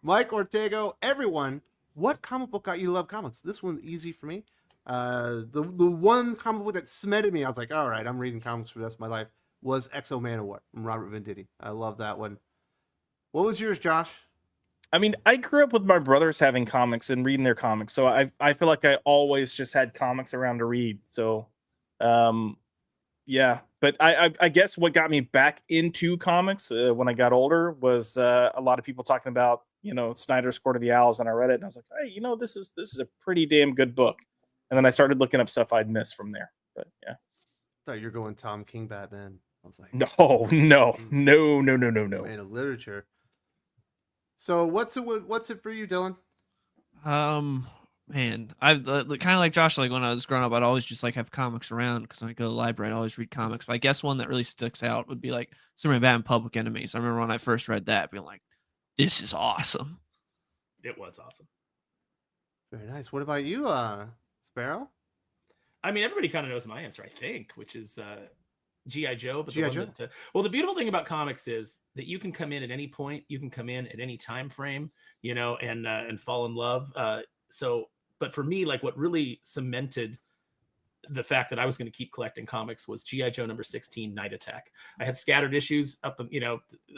Mike Ortego, everyone, what comic book got you to love comics? This one's easy for me. The one comic book that cemented me, I was like, all right, I'm reading comics for the rest of my life, was Exo Manowar from Robert Venditti. I love that one. What was yours, Josh? I mean, I grew up with my brothers having comics and reading their comics, so I feel like I always just had comics around to read. So, yeah. But I guess what got me back into comics when I got older was a lot of people talking about Snyder's Court of the Owls, and I read it and I was like, hey, this is a pretty damn good book. And then I started looking up stuff I'd missed from there. But yeah. I thought you were going Tom King Batman. I was like, No. Man of literature. So what's it for you, Dylan? Man, I've kind of like Josh. Like when I was growing up, I'd always just like have comics around because when I go to the library, I'd always read comics. But I guess one that really sticks out would be like Superman Batman Public Enemies. I remember when I first read that, being like, "This is awesome." It was awesome. Very nice. What about you, Sparrow? I mean, everybody kind of knows my answer, I think, which is G.I. Joe. But G.I. Joe? Well, the beautiful thing about comics is that you can come in at any point, you can come in at any time frame, and fall in love. But for me, like what really cemented the fact that I was going to keep collecting comics was G.I. Joe number 16, Night Attack. I had scattered issues I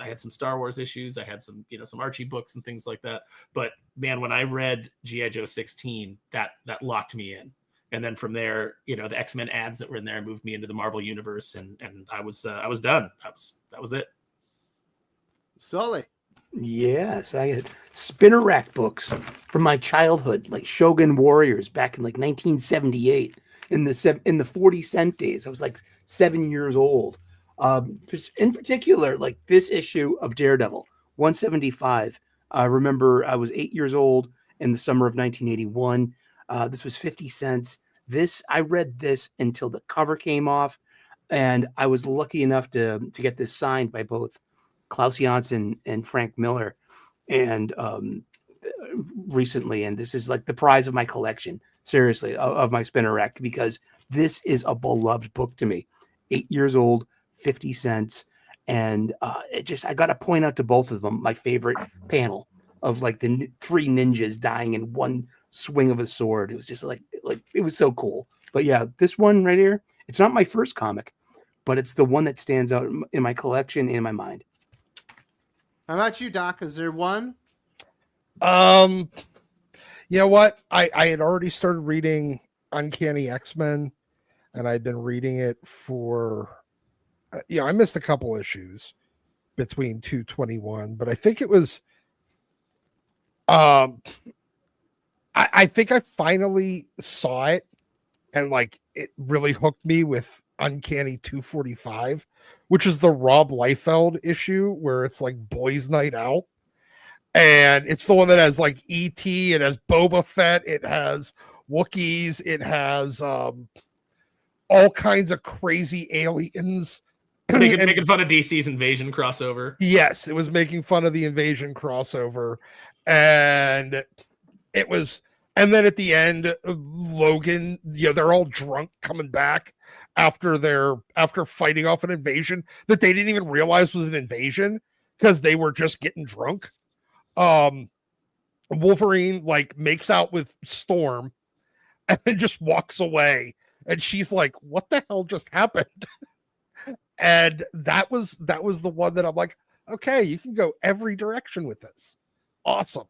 had some Star Wars issues. I had some Archie books and things like that. But man, when I read G.I. Joe 16, that locked me in. And then from there, the X-Men ads that were in there moved me into the Marvel universe, and I was done. That was it. Sully. Yes, I had spinner rack books from my childhood, like Shogun Warriors back in like 1978 in the 40-cent days. I was like 7 years old. In particular, like this issue of Daredevil, 175. I remember I was 8 years old in the summer of 1981. This was 50 cents. I read this until the cover came off, and I was lucky enough to get this signed by both Klaus Janson and Frank Miller, and recently, and this is like the prize of my collection, seriously, of my spinner rack, because this is a beloved book to me. 8 years old, 50 cents, and I got to point out to both of them my favorite panel of like the three ninjas dying in one swing of a sword. It was just like it was so cool. But yeah, this one right here, it's not my first comic, but it's the one that stands out in my collection and in my mind. How about you, Doc? Is there one? You know what? I had already started reading Uncanny X-Men, and I'd been reading it for I missed a couple issues between 221, but I think it was I think I finally saw it, and like it really hooked me with Uncanny 245, which is the Rob Liefeld issue where it's like boys' night out, and it's the one that has like E.T., it has Boba Fett, it has Wookiees, it has all kinds of crazy aliens. Making fun of DC's Invasion crossover. Yes, it was making fun of the Invasion crossover, and it was. And then at the end, Logan, they're all drunk coming back after fighting off an invasion that they didn't even realize was an invasion because they were just getting drunk. Wolverine like makes out with Storm and then just walks away, and she's like, "What the hell just happened?" And that was the one that I'm like, okay, you can go every direction with this. Awesome.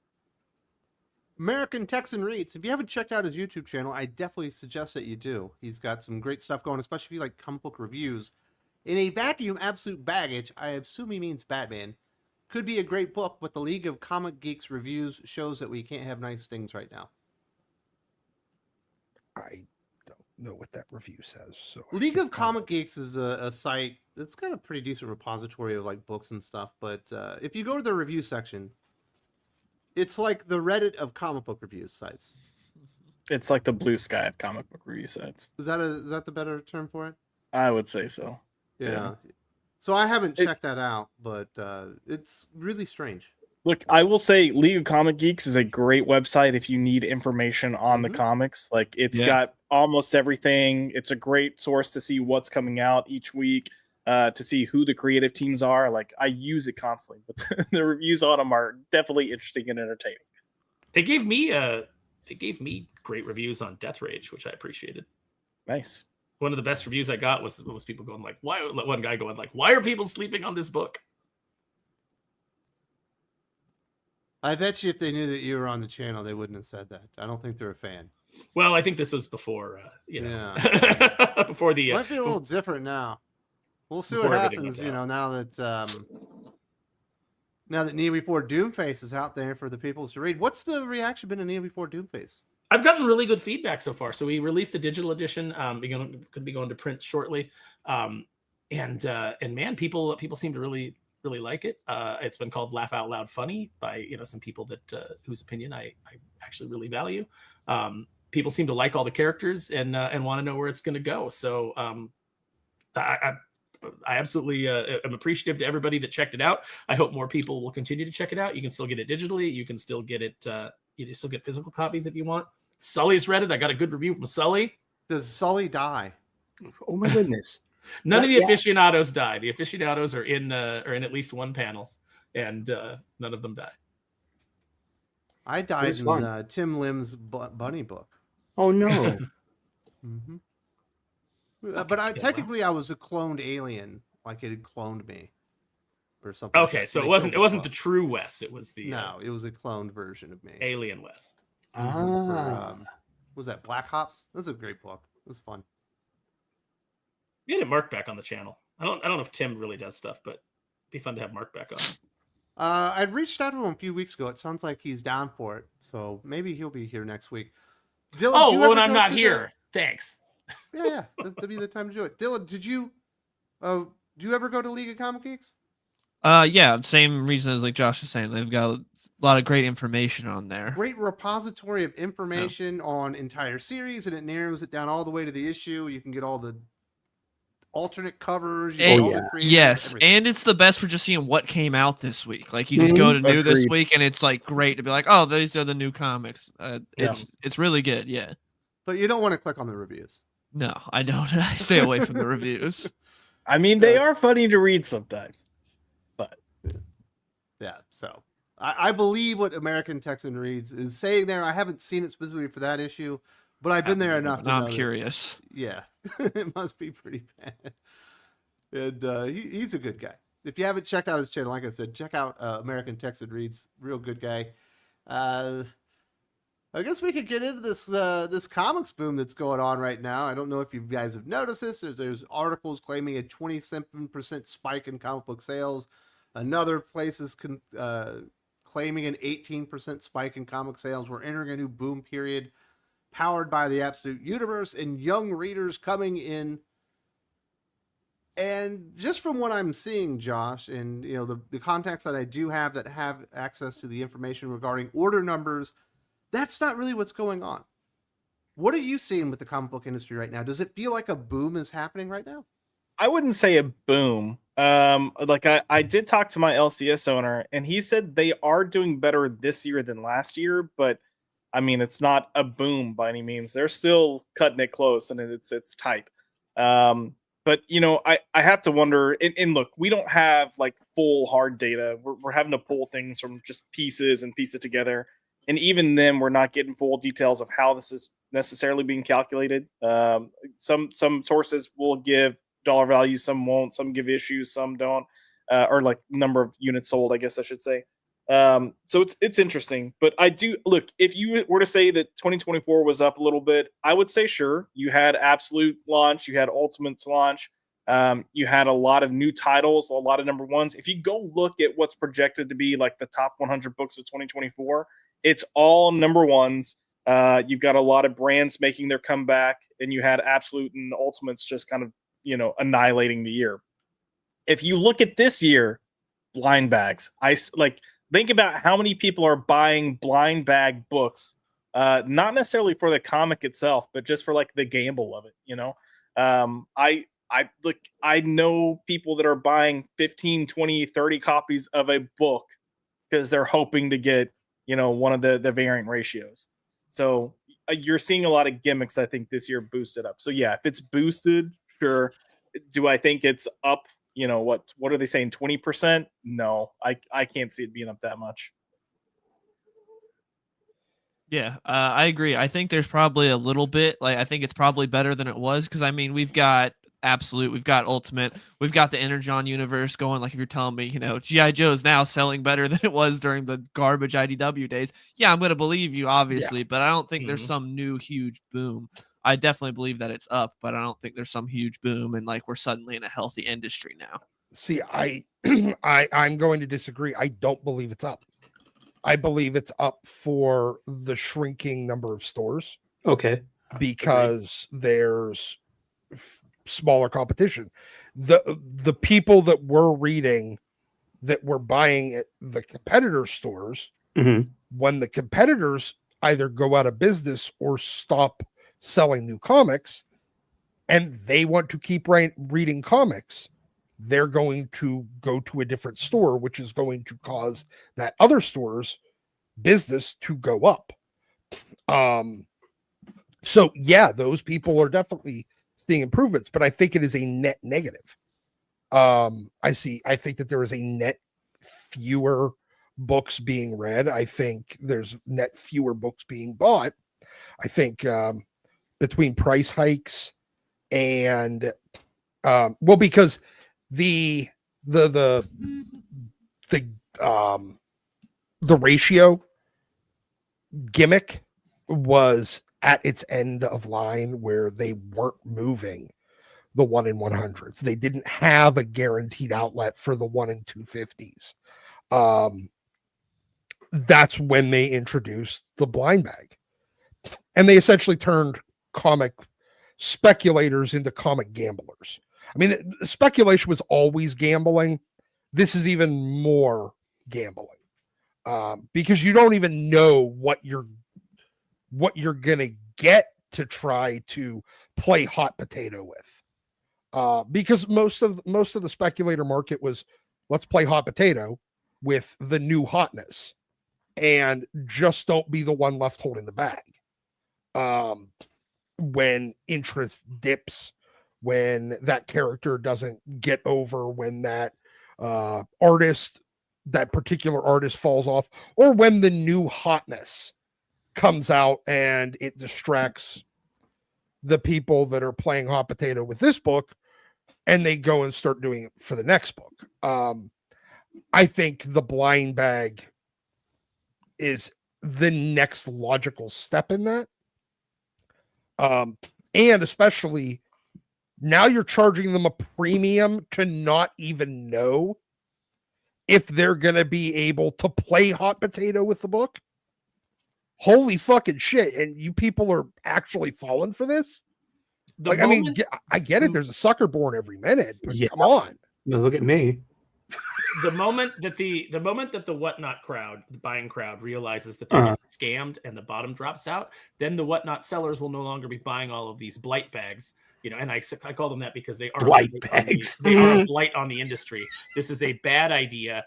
American Texan Reads. If you haven't checked out his YouTube channel, I definitely suggest that you do. He's got some great stuff going, especially if you like comic book reviews. In a vacuum, Absolute Baggage, I assume he means Batman, could be a great book, but the League of Comic Geeks reviews shows that we can't have nice things right now. I don't know what that review says. So League of Comic Geeks is a site that's got a pretty decent repository of like books and stuff, but if you go to the review section, it's like the Reddit of comic book reviews sites. It's like the blue sky of comic book review sites. Is that the better term for it? I would say so. Yeah. So I haven't checked that out, but it's really strange. Look, I will say League of Comic Geeks is a great website if you need information on the comics. Like, it's got almost everything. It's a great source to see what's coming out each week, to see who the creative teams are. Like, I use it constantly, but the reviews on them are definitely interesting and entertaining. They gave me great reviews on Death Rage, which I appreciated. Nice. One of the best reviews I got was people going like, "Why?" One guy going like, "Why are people sleeping on this book?" I bet you if they knew that you were on the channel, they wouldn't have said that. I don't think they're a fan. Well, I think this was before, before the. Might be a little different now. We'll see what before everything happens. went You know, now that Kneel Before Doomface is out there for the people to read. What's the reaction been to Kneel Before Doomface? I've gotten really good feedback so far. So we released the digital edition. Going to be going to print shortly. And man, people seem to really like it. It's been called Laugh Out Loud Funny by some people that whose opinion I actually really value. People seem to like all the characters and want to know where it's going to go. So I absolutely am appreciative to everybody that checked it out. I hope more people will continue to check it out. You can still get it digitally. You can still get it. You can still get physical copies if you want. Sully's read it. I got a good review from Sully. Does Sully die? Oh my goodness. None of the aficionados die. The aficionados are in at least one panel, and none of them die. I died in Tim Lim's bunny book. Oh no. But technically, I was a cloned alien, like it had cloned me, or something. Okay, so it wasn't the true Wes. It was the it was a cloned version of me. Alien Wes. Was that Black Hops? That was a great book. It was fun. We had Mark back on the channel. I don't know if Tim really does stuff, but it'd be fun to have Mark back on. I'd reached out to him a few weeks ago. It sounds like he's down for it, so maybe he'll be here next week. Dylan, when I'm not here, thanks. Yeah, that'd be the time to do it. Dylan, do you ever go to League of Comic Geeks? Yeah, same reason as like Josh was saying. They've got a lot of great information on there. Great repository of information on entire series, and it narrows it down all the way to the issue. You can get all the alternate covers. Yes, everything. And it's the best for just seeing what came out this week. Like you just go to new this week, and it's like great to be like, oh, these are the new comics. It's really good. Yeah, but you don't want to click on the reviews. No, I don't. I stay away from the reviews. I mean, they are funny to read sometimes. Yeah, so I believe what American Texan Reads is saying there. I haven't seen it specifically for that issue, but I've been there enough to know. I'm curious. It must be pretty bad. And he's a good guy. If you haven't checked out his channel, like I said, check out American Texan Reads. Real good guy. I guess we could get into this comics boom that's going on right now. I don't know if you guys have noticed this. There's articles claiming a 27% spike in comic book sales. Another place is claiming an 18% spike in comic sales. We're entering a new boom period powered by the Absolute Universe and young readers coming in. And just from what I'm seeing, Josh, and the contacts that I do have that have access to the information regarding order numbers, that's not really what's going on. What are you seeing with the comic book industry right now? Does it feel like a boom is happening right now? I wouldn't say a boom. I did talk to my LCS owner, and he said they are doing better this year than last year, but I mean, it's not a boom by any means. They're still cutting it close, and it's tight. But I have to wonder. And look, we don't have like full hard data. We're having to pull things from just pieces and piece it together, and even then, we're not getting full details of how this is necessarily being calculated. Some sources will give dollar value, some won't, some give issues, some don't, or like number of units sold, I guess I should say. So it's interesting, but I do look, if you were to say that 2024 was up a little bit, I would say, sure, you had Absolute launch, you had Ultimates launch, you had a lot of new titles, a lot of number ones. If you go look at what's projected to be like the top 100 books of 2024, it's all number ones. You've got a lot of brands making their comeback, and you had Absolute and Ultimates just kind of annihilating the year. If you look at this year, blind bags, think about how many people are buying blind bag books, not necessarily for the comic itself, but just for like the gamble of it. I know people that are buying 15, 20, 30 copies of a book because they're hoping to get, one of the variant ratios. So you're seeing a lot of gimmicks, I think, this year boosted up. So yeah, if it's boosted, sure. Do I think it's up, what are they saying, 20%? No, I can't see it being up that much. Yeah, I agree. I think there's probably a little bit, I think it's probably better than it was, because I mean, we've got Absolute, we've got Ultimate, we've got the Energon universe going. Like, if you're telling me, G.I. Joe is now selling better than it was during the garbage IDW days, yeah, I'm going to believe you, obviously, but I don't think there's some new huge boom. I definitely believe that it's up, but I don't think there's some huge boom and we're suddenly in a healthy industry now. See, I'm going to disagree. I don't believe it's up. I believe it's up for the shrinking number of stores. Okay. Because there's smaller competition. The people that we're reading, that were buying at the competitor stores, when the competitors either go out of business or stop selling new comics, and they want to keep reading comics, they're going to go to a different store, which is going to cause that other store's business to go up. So yeah, those people are definitely seeing improvements, but I think it is a net negative. I think that there is a net fewer books being read. I think there's net fewer books being bought. I think between price hikes and because the ratio gimmick was at its end of line, where they weren't moving the 1 in 100s. They didn't have a guaranteed outlet for the 1 in 250s. That's when they introduced the blind bag, and they essentially turned comic speculators into comic gamblers. I mean, speculation was always gambling. This is even more gambling, because you don't even know what you're gonna get to try to play hot potato with, because most of the speculator market was, let's play hot potato with the new hotness, and just don't be the one left holding the bag. When interest dips, when that character doesn't get over, when that particular artist falls off, or when the new hotness comes out and it distracts the people that are playing hot potato with this book, and they go and start doing it for the next book. I think the blind bag is the next logical step in that. And especially now you're charging them a premium to not even know if they're going to be able to play hot potato with the book. Holy fucking shit. And you people are actually falling for this? I get it. There's a sucker born every minute, but come on. No, look at me. The moment that the whatnot crowd, the buying crowd, realizes that they're getting scammed and the bottom drops out, then the whatnot sellers will no longer be buying all of these blight bags. And I call them that because they are blight bags. They are a blight on the industry. This is a bad idea.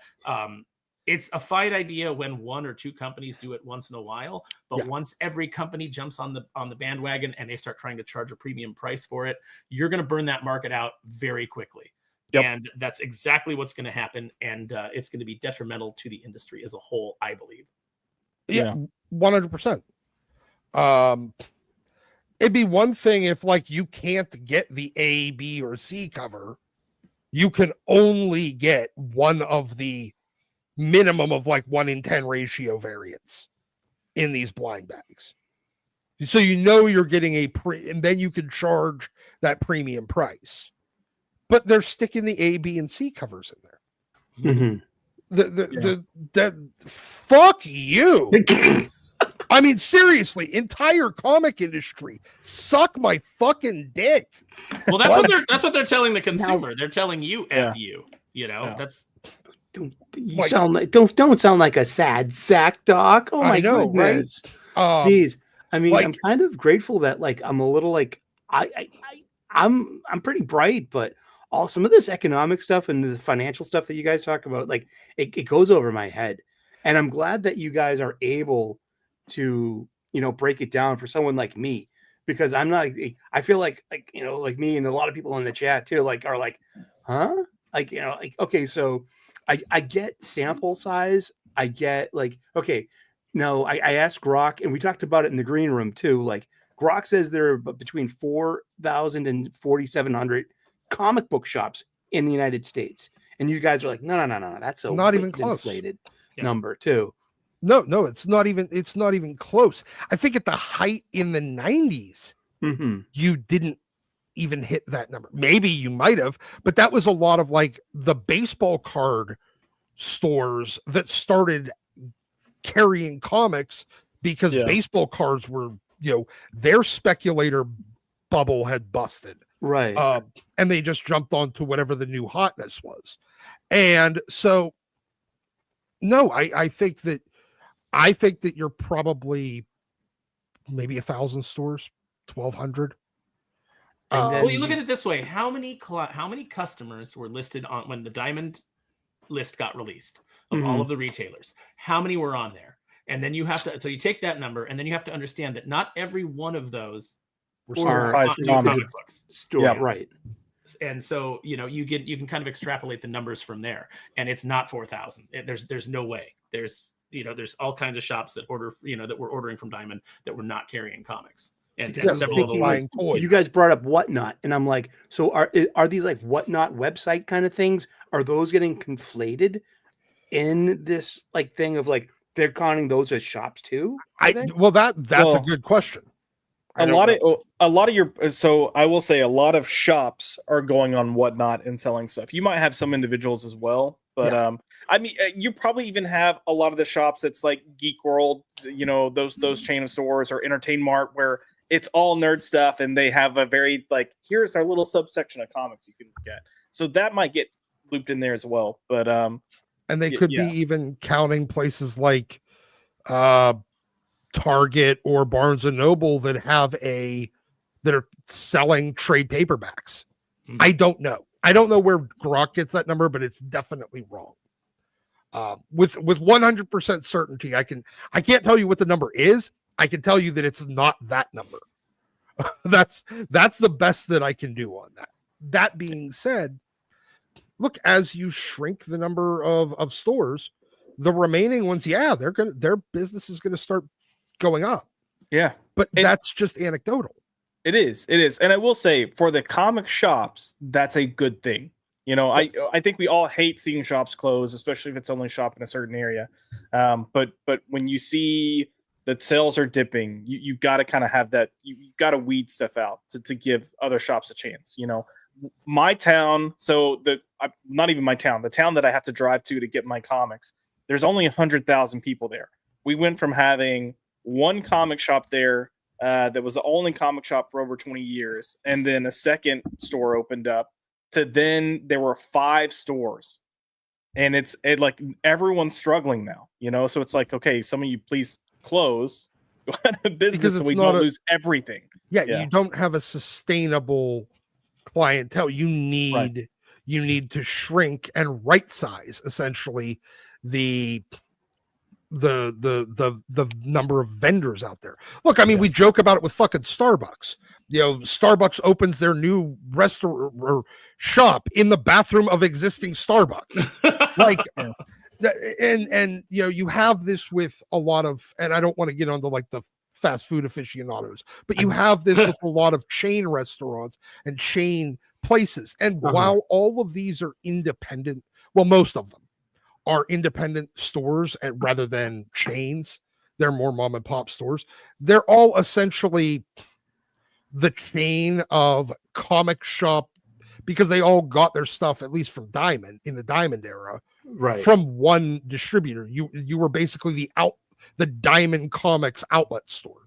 It's a fine idea when 1 or 2 companies do it once in a while, but once every company jumps on the bandwagon and they start trying to charge a premium price for it, you're going to burn that market out very quickly. Yep. And that's exactly what's going to happen, and it's going to be detrimental to the industry as a whole, I believe. Yeah, 100%. It'd be one thing if you can't get the A, B, or C cover. You can only get one of the minimum of 1 in 10 ratio variants in these blind bags. So you're getting and then you can charge that premium price. But they're sticking the A, B, and C covers in there. Fuck you. I mean, seriously, entire comic industry, suck my fucking dick. Well, that's what they're telling the consumer. They're telling you, F you. That's. Don't sound like a sad sack, Doc. Oh my goodness. Right? Jeez. I mean, I'm kind of grateful that I'm a little I'm pretty bright, but all some of this economic stuff and the financial stuff that you guys talk about, like it goes over my head. And I'm glad that you guys are able to, break it down for someone like me, because I'm not, I feel like like me and a lot of people in the chat too, are like, huh? Okay, so I get sample size. I get okay, no, I asked Grok, and we talked about it in the green room too. Like Grok says there are between 4,000 and 4,700 comic book shops in the United States. And you guys are like, no, that's a Not even close. inflated number too. No, it's not even close. I think at the height in the 90s, you didn't even hit that number. Maybe you might have, but that was a lot of like the baseball card stores that started carrying comics because baseball cards were, their speculator bubble had busted. Right. And they just jumped onto whatever the new hotness was. And so, no, I think that you're probably maybe 1,000 stores, 1,200. Well, you look at it this way: how many customers were listed on when the Diamond list got released of all of the retailers? How many were on there? And then you have to, so you take that number, and then you have to understand that not every one of those are comic books. Yeah, right. And so you can kind of extrapolate the numbers from there, and it's not 4,000. There's no way. There's all kinds of shops that order that were ordering from Diamond that were not carrying comics. And several of the you guys brought up Whatnot, and I'm like, so are these like Whatnot website kind of things? Are those getting conflated in this like thing of like they're counting those as shops too? That's a good question. A lot of your, so I will say a lot of shops are going on Whatnot and selling stuff. You might have some individuals as well, but I mean, you probably even have a lot of the shops that's like Geek World, those chain of stores, or Entertain Mart, where it's all nerd stuff, and they have a very like, here's our little subsection of comics you can get. So that might get looped in there as well. But and they could be even counting places like Target or Barnes and Noble that are selling trade paperbacks. I don't know. I don't know where Grok gets that number, but it's definitely wrong. With 100% certainty, I can't tell you what the number is. I can tell you that it's not that number. That's the best that I can do on that. That being said, look, as you shrink the number of stores, the remaining ones, their business is going to start going up. Yeah. But that's just anecdotal. It is. And I will say, for the comic shops, that's a good thing. I think we all hate seeing shops close, especially if it's only shop in a certain area. But when you see that sales are dipping, you've got to kind of have that. You've got to weed stuff out to give other shops a chance. My town, not even my town, the town that I have to drive to get my comics, there's only 100,000 people there. We went from having one comic shop there that was the only comic shop for over 20 years, and then a second store opened up, to then there were 5 stores. And it's like everyone's struggling now, so it's like, okay, some of you please close, go out of business so we don't lose everything. Yeah, you don't have a sustainable clientele. You need to shrink and right size essentially the number of vendors out there. Look, I mean, we joke about it with fucking Starbucks. Starbucks opens their new restaurant or shop in the bathroom of existing Starbucks. And you have this with a lot of, and I don't want to get onto like the fast food aficionados, but you have this with a lot of chain restaurants and chain places. And while all of these are independent, well, most of them are independent stores rather than chains. They're more mom and pop stores. They're all essentially the chain of comic shop, because they all got their stuff, at least from Diamond, in the Diamond era, from one distributor. You were basically the Diamond Comics outlet store.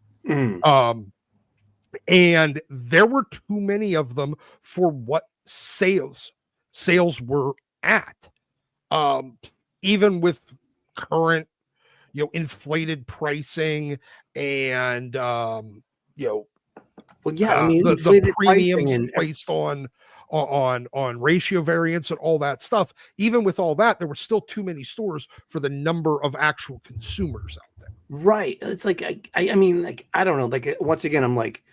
And there were too many of them for what sales were at. Even with current, inflated pricing and, Well, yeah, I mean, the inflated premiums pricing and placed on ratio variance and all that stuff. Even with all that, there were still too many stores for the number of actual consumers out there. right. It's like I mean, like I don't know. Like once again, I'm like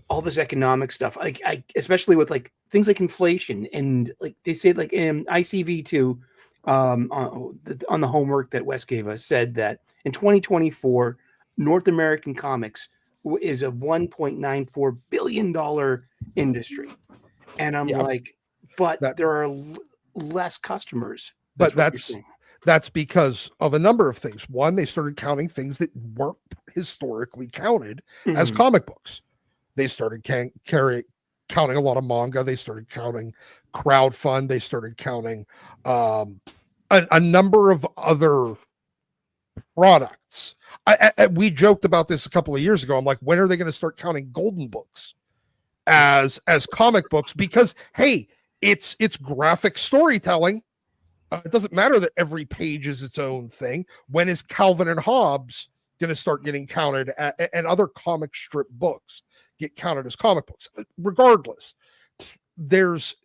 all this economic stuff. Like I especially with like things like inflation and like they say like ICV2 on the homework that Wes gave us said that in 2024 North American comics is a $1.94 billion industry, and I'm like, but there are less customers. But that's because of a number of things. One, they started counting things that weren't historically counted as comic books. They started counting a lot of manga. They started counting crowdfund. They started counting a number of other products. We joked about this a couple of years ago. I'm like, when are they going to start counting golden books as comic books? Because hey, it's graphic storytelling. It doesn't matter that every page is its own thing. When is Calvin and Hobbes going to start getting counted and other comic strip books get counted as comic books? Regardless, there's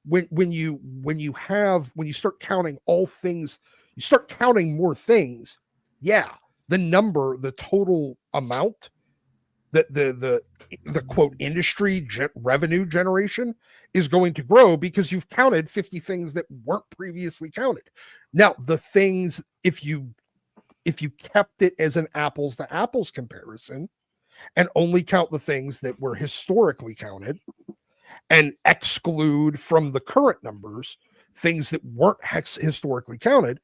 when you start counting all things, you start counting more things. Yeah, the total amount that the quote industry revenue generation is going to grow because you've counted 50 things that weren't previously counted. Now, the things, if you kept it as an apples to apples comparison and only count the things that were historically counted and exclude from the current numbers things that weren't historically counted,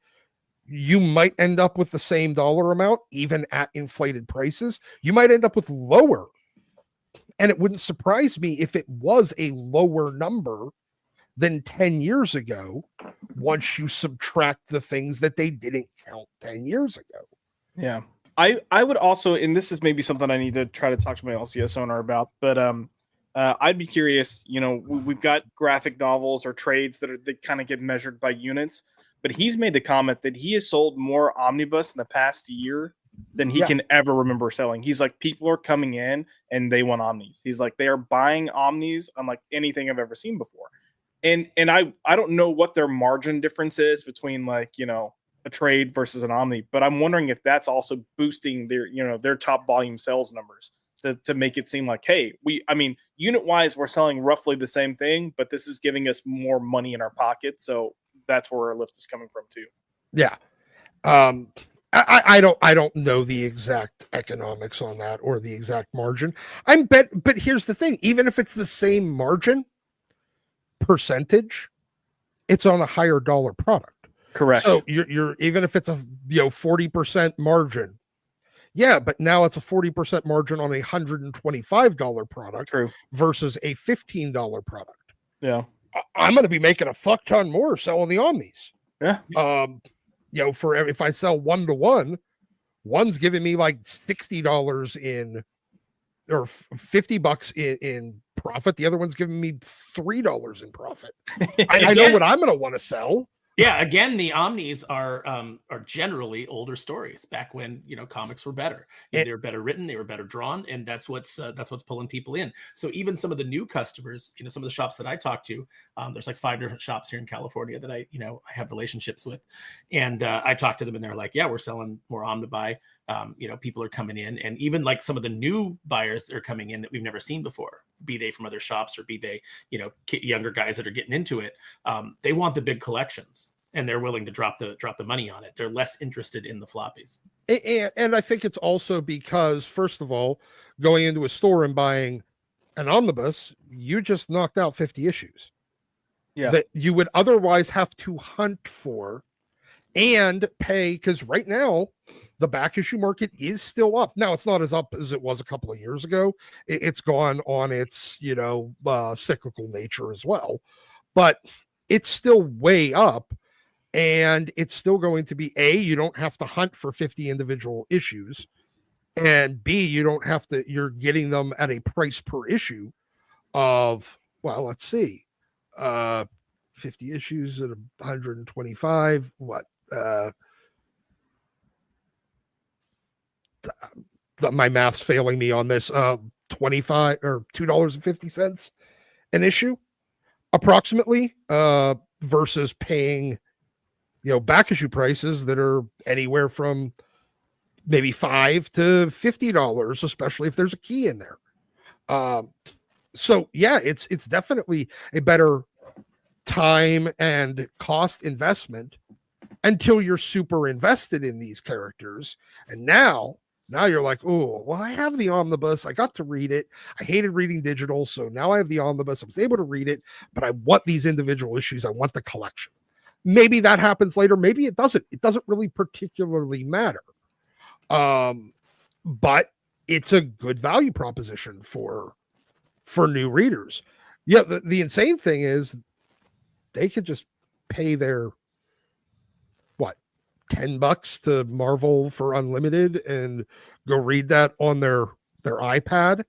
you might end up with the same dollar amount, even at inflated prices. You might end up with lower. And it wouldn't surprise me if it was a lower number than 10 years ago once you subtract the things that they didn't count 10 years ago. Yeah. I would also, and this is maybe something I need to try to talk to my LCS owner about, but I'd be curious, you know, we've got graphic novels or trades that kind of get measured by units, but he's made the comment that he has sold more omnibus in the past year than he can ever remember selling. He's like, people are coming in and they want omnis. He's like, they are buying omnis unlike anything I've ever seen before. And I don't know what their margin difference is between like, you know, a trade versus an omni, but I'm wondering if that's also boosting their, you know, their top volume sales numbers to make it seem like, hey, unit wise, we're selling roughly the same thing, but this is giving us more money in our pocket. So that's where our lift is coming from too. Yeah. I don't know the exact economics on that or the exact margin. But here's the thing, even if it's the same margin percentage, it's on a higher dollar product. Correct. So you're even if it's a 40% margin. Yeah, but now it's a 40% margin on a $125 product. True. Versus a $15 product. Yeah. I'm going to be making a fuck ton more selling the omnis. Yeah. For if I sell 1-to-1, one's giving me like $60 in or $50 in profit. The other one's giving me $3 in profit. I know what I'm going to want to sell. Yeah, again, the omnis are generally older stories. Back when comics were better, they were better written, they were better drawn, and that's what's pulling people in. So even some of the new customers, some of the shops that I talk to, there's like 5 different shops here in California that I have relationships with, and I talk to them, and they're like, yeah, we're selling more omnibuy. People are coming in, and even like some of the new buyers that are coming in that we've never seen before, be they from other shops or be they younger guys that are getting into it, they want the big collections. And they're willing to drop the money on it. They're less interested in the floppies. And I think it's also because, first of all, going into a store and buying an omnibus, you just knocked out 50 issues. Yeah. That you would otherwise have to hunt for and pay, because right now the back issue market is still up. Now it's not as up as it was a couple of years ago. It's gone on its cyclical nature as well, but it's still way up. And it's still going to be you don't have to hunt for 50 individual issues, and B, you're getting them at a price per issue of, well, let's see, 50 issues at 125. My math's failing me on this. $25 or $2.50 an issue, approximately, versus paying, back issue prices that are anywhere from maybe $5 to $50, especially if there's a key in there. So yeah, it's definitely a better time and cost investment until you're super invested in these characters. And now you're like, oh, well, I have the omnibus. I got to read it. I hated reading digital. So now I have the omnibus. I was able to read it, but I want these individual issues. I want the collection. Maybe that happens later. Maybe it doesn't. It doesn't really particularly matter. But it's a good value proposition for new readers. Yeah. The insane thing is they could just pay their $10 to Marvel for unlimited and go read that on their iPad.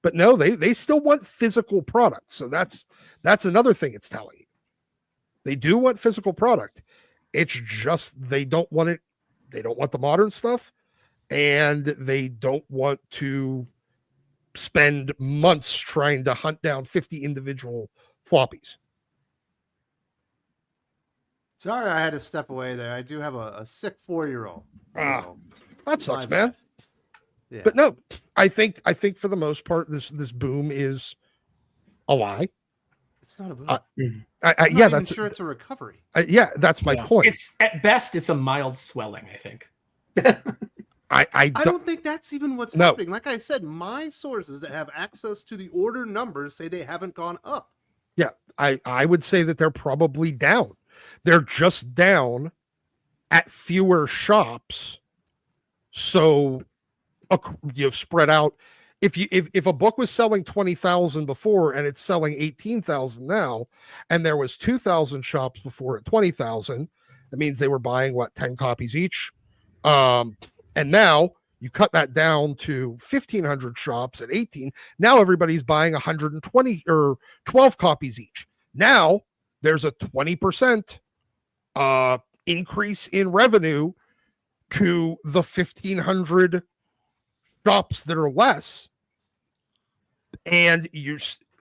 But no, they still want physical product. So that's another thing it's telling you. They do want physical product. It's just they don't want it. They don't want the modern stuff, and they don't want to spend months trying to hunt down 50 individual floppies. Sorry, I had to step away there. I do have a sick 4-year-old. So That sucks, man. yeah. But no, I think for the most part, this boom is a lie. It's not a boom. I'm yeah, that's sure it's a recovery. That's my point. It's at best, it's a mild swelling, I think. I don't think that's even what's happening. Like I said, my sources that have access to the order numbers say they haven't gone up. Yeah, I would say that they're probably down. They're just down at fewer shops. So you've spread out. If a book was selling 20,000 before and it's selling 18,000 now, and there was 2,000 shops before at 20,000, that means they were buying 10 copies each. And now you cut that down to 1,500 shops at 18. Now everybody's buying 120 or 12 copies each. Now there's a 20% increase in revenue to the 1,500 shops that are less. And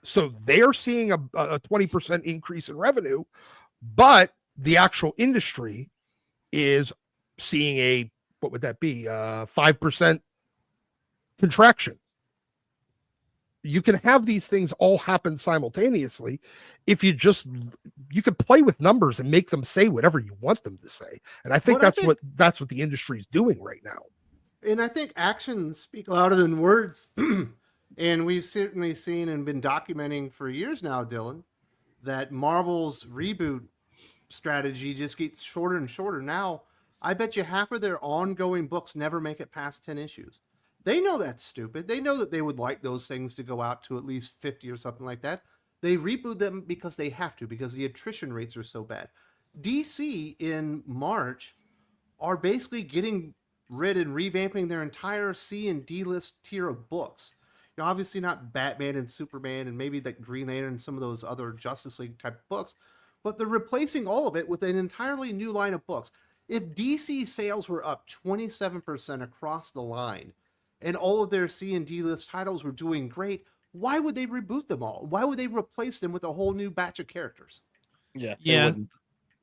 so they're seeing a 20% increase in revenue, but the actual industry is seeing a, what would that be? 5% contraction. You can have these things all happen simultaneously if you could play with numbers and make them say whatever you want them to say. And I think that's what the industry is doing right now. And I think actions speak louder than words. And we've certainly seen and been documenting for years now, Dylan, that Marvel's reboot strategy just gets shorter and shorter. Now, I bet you half of their ongoing books never make it past 10 issues. They know that's stupid. They know that they would like those things to go out to at least 50 or something like that. They reboot them because they have to, because the attrition rates are so bad. DC in March are basically getting rid and revamping their entire C and D list tier of books. Obviously not Batman and Superman and maybe like Green Lantern and some of those other Justice League type books, but they're replacing all of it with an entirely new line of books. If DC sales were up 27% across the line and all of their C and D list titles were doing great, why would they reboot them all? Why would they replace them with a whole new batch of characters? Yeah,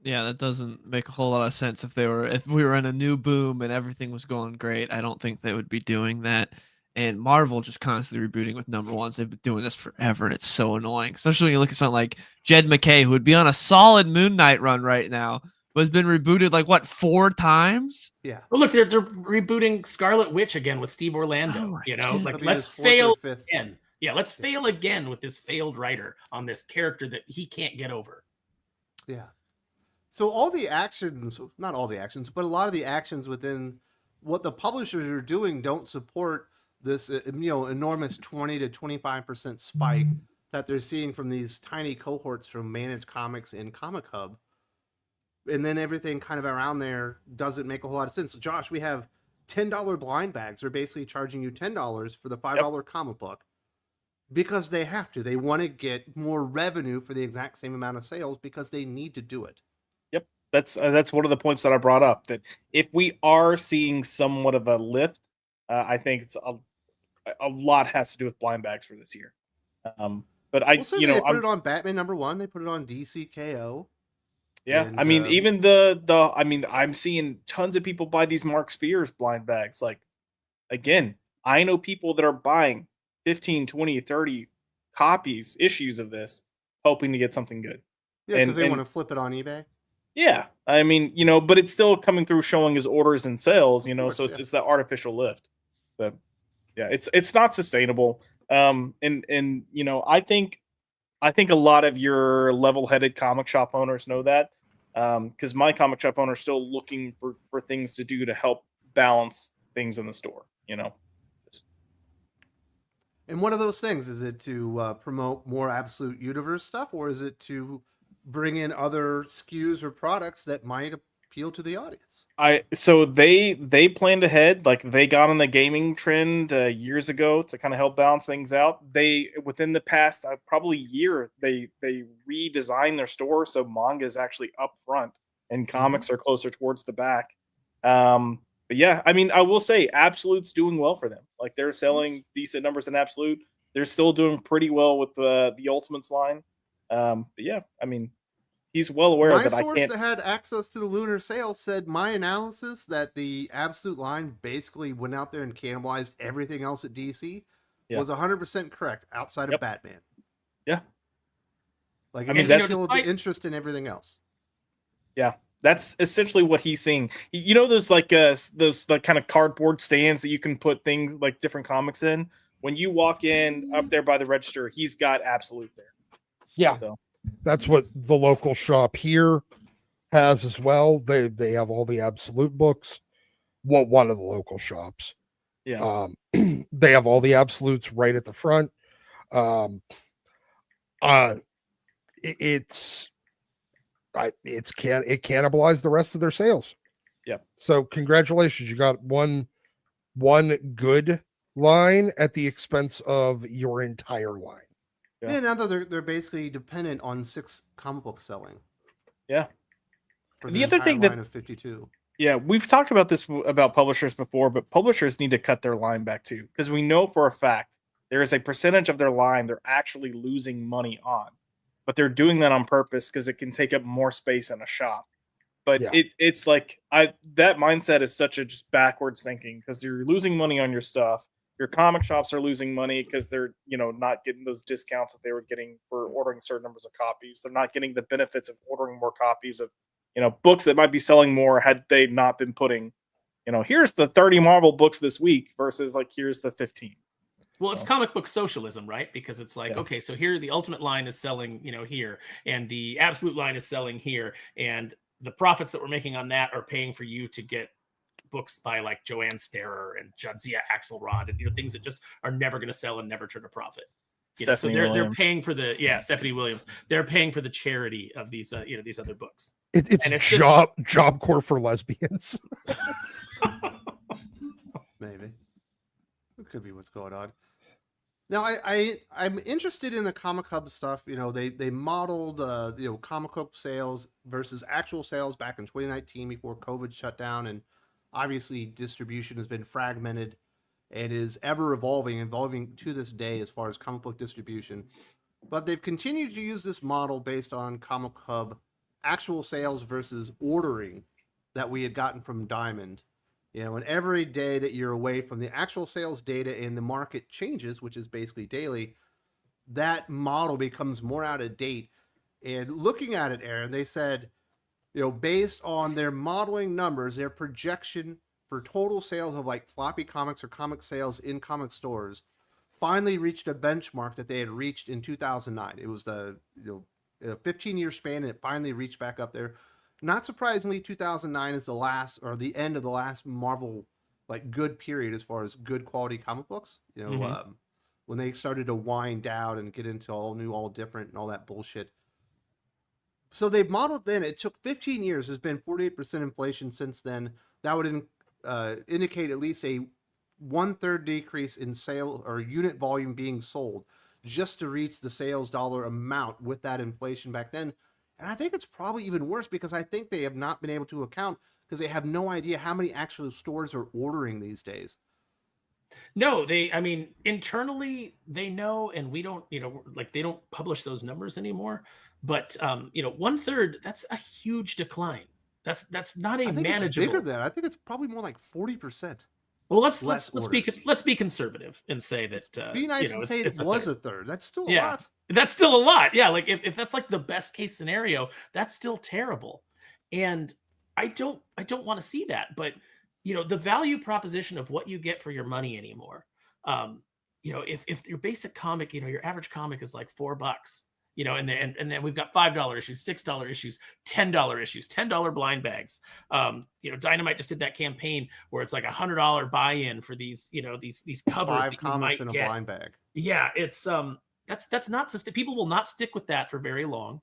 that doesn't make a whole lot of sense. If we were in a new boom and everything was going great, I don't think they would be doing that. And Marvel just constantly rebooting with number ones. They've been doing this forever, and it's so annoying. Especially when you look at something like Jed MacKay, who would be on a solid Moon Knight run right now, but has been rebooted 4 times. Yeah. Well, look, they're rebooting Scarlet Witch again with Steve Orlando. Let's fail again. Yeah, let's fail again with this failed writer on this character that he can't get over. Yeah. So all the actions, not all the actions, but a lot of the actions within what the publishers are doing don't support this enormous 20 to 25% spike that they're seeing from these tiny cohorts from Managed Comics and Comic Hub. And then everything kind of around there doesn't make a whole lot of sense. Josh, we have $10 blind bags. They're basically charging you $10 for the $5 comic book because they have to. They want to get more revenue for the exact same amount of sales because they need to do it. Yep. That's one of the points that I brought up, that if we are seeing somewhat of a lift, I think it's a lot has to do with blind bags for this year. But I, Well, so you they know, put I'm, it on Batman #1. They put it on DCKO. yeah. And, I mean, even I mean, I'm seeing tons of people buy these Mark Spears blind bags. Like, again, I know people that are buying 15, 20, 30 copies, issues of this, hoping to get something good. yeah, because they and- want to flip it on eBay. Yeah, I mean, you know, but it's still coming through showing as orders and sales, you know, course, so yeah. it's that artificial lift. But yeah, it's not sustainable. And you know, I think a lot of your level-headed comic shop owners know that. Because my comic shop owner is still looking for things to do to help balance things in the store, you know. And one of those things, is it to promote more Absolute Universe stuff, or is it to bring in other SKUs or products that might appeal to the audience? So they planned ahead, like they got on the gaming trend years ago to kind of help balance things out. They within the past probably year they redesigned their store so manga is actually up front and comics are closer towards the back. But yeah, I mean, I will say Absolute's doing well for them. Like they're selling decent numbers in Absolute. They're still doing pretty well with the Ultimates line. But yeah, I mean, he's well aware My that I source can't. that had access to the lunar sales said my analysis that the Absolute line basically went out there and cannibalized everything else at DC was 100% correct outside of Batman. Yeah. Like, I I mean, mean, that's- killed the interest in everything else. Yeah, that's essentially what he's seeing. You know, those like kind of cardboard stands that you can put things like different comics in. When you walk in up there by the register, he's got Absolute there. Yeah. So, That's what the local shop here has as well. They have all the Absolute books. Well, one of the local shops. yeah. They have all the Absolutes right at the front. It cannibalized the rest of their sales. Yep. So congratulations, you got one good line at the expense of your entire line. Yeah. Yeah, now that they're basically dependent on 6 comic books selling. Yeah. For The other entire thing that- line of 52. Yeah, we've talked about this about publishers before, but publishers need to cut their line back too, because we know for a fact there is a percentage of their line they're actually losing money on, but they're doing that on purpose because it can take up more space in a shop. But Yeah. it's like that mindset is such a just backwards thinking because you're losing money on your stuff. Your comic shops are losing money because they're not getting those discounts that they were getting for ordering certain numbers of copies. They're not getting the benefits of ordering more copies of books that might be selling more had they not been putting, here's the 30 Marvel books this week versus like here's the 15. Well, it's comic book socialism, right? Because it's like, Yeah. okay, so here the Ultimate line is selling, here, and the Absolute line is selling here, and the profits that we're making on that are paying for you to get books by like Joanne Sterer and Jadzia Axelrod and things that just are never going to sell and never turn a profit. So they're paying for Stephanie Williams. They're paying for the charity of these these other books. It's Job Corps for lesbians. Maybe. It could be what's going on. Now, I'm interested in the Comic Hub stuff. They modeled Comic Hub sales versus actual sales back in 2019 before COVID shut down, and obviously distribution has been fragmented and is ever evolving to this day as far as comic book distribution. But they've continued to use this model based on Comic Hub actual sales versus ordering that we had gotten from Diamond. And every day that you're away from the actual sales data and the market changes, which is basically daily, that model becomes more out of date. And looking at it, Aaron, they said, based on their modeling numbers, their projection for total sales of like floppy comics or comic sales in comic stores finally reached a benchmark that they had reached in 2009. It was the 15-year span, and it finally reached back up there. Not surprisingly, 2009 is the end of the last Marvel like good period as far as good quality comic books. When they started to wind down and get into all new, all different, and all that bullshit. So they've modeled then. It took 15 years. There's been 48% inflation since then. That would indicate at least a 1/3 decrease in sale or unit volume being sold just to reach the sales dollar amount with that inflation back then. And I think it's probably even worse because I think they have not been able to account because they have no idea how many actual stores are ordering these days. No, I mean, internally they know, and we don't, like they don't publish those numbers anymore. But 1/3, that's a huge decline. That's not a I think it's bigger manageable. than that. I think it's probably more like 40%. Well, let's less orders. let's be conservative and say that Be nice and say it it's a was third. a third. That's still a Yeah. lot. That's still a lot. Yeah, like if that's like the best case scenario, that's still terrible. And I don't want to see that. But the value proposition of what you get for your money anymore. If your basic comic, your average comic is like $4, and then we've got $5 issues, $6 issues, $10 issues, $10 blind bags. Dynamite just did that campaign where it's like $100 buy-in for these, these covers 5 that you comics might in a get. blind bag. Yeah, it's that's not people will not stick with that for very long.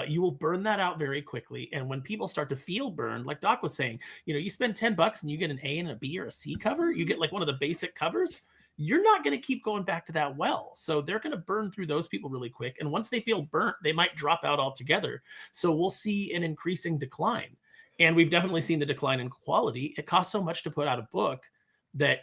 You will burn that out very quickly, and when people start to feel burned, like Doc was saying, you spend $10 and you get an A and a B or a C cover, you get like one of the basic covers. You're not going to keep going back to that well. So they're going to burn through those people really quick. And once they feel burnt, they might drop out altogether. So we'll see an increasing decline. And we've definitely seen the decline in quality. It costs so much to put out a book that,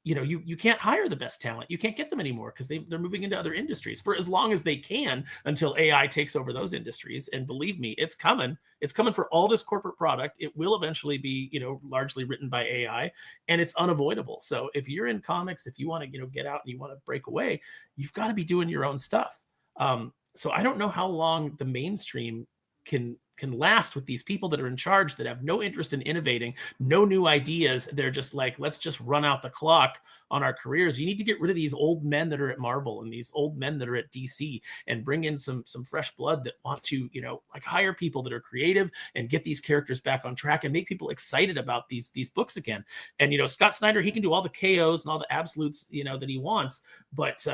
you can't hire the best talent. You can't get them anymore because they're moving into other industries for as long as they can until AI takes over those industries. And believe me, it's coming. It's coming for all this corporate product. It will eventually be, largely written by AI, and it's unavoidable. So if you're in comics, if you want to, get out and you want to break away, you've got to be doing your own stuff. So I don't know how long the mainstream can last with these people that are in charge that have no interest in innovating, no new ideas. They're just like, let's just run out the clock on our careers. You need to get rid of these old men that are at Marvel and these old men that are at DC and bring in some fresh blood that want to, like hire people that are creative and get these characters back on track and make people excited about these books again. And, Scott Snyder, he can do all the KOs and all the absolutes, that he wants, but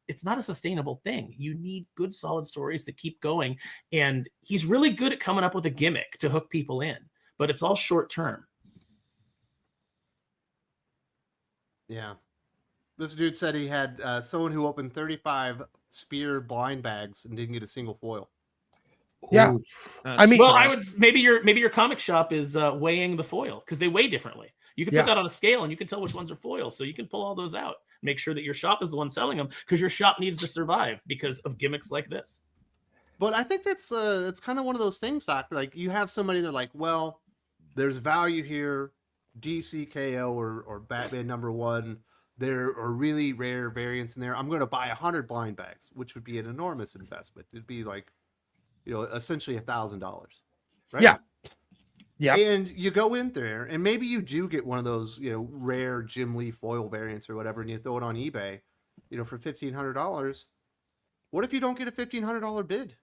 it's not a sustainable thing. You need good, solid stories that keep going. And he's really good at coming up with a gimmick to hook people in, but it's all short term. Yeah. This dude said he had someone who opened 35 spear blind bags and didn't get a single foil. Yeah. I mean, well, I would maybe your comic shop is weighing the foil because they weigh differently. You can put that on a scale and you can tell which ones are foils. So you can pull all those out. Make sure that your shop is the one selling them because your shop needs to survive because of gimmicks like this. But I think that's it's kind of one of those things, Doc. Like you have somebody they're like, well, there's value here. DC KO or Batman #1. There are really rare variants in there. I'm going to buy 100 blind bags, which would be an enormous investment. It'd be like, essentially $1,000, right? Yeah. Yeah. And you go in there, and maybe you do get one of those, rare Jim Lee foil variants or whatever, and you throw it on eBay, for $1,500. What if you don't get a $1,500 bid?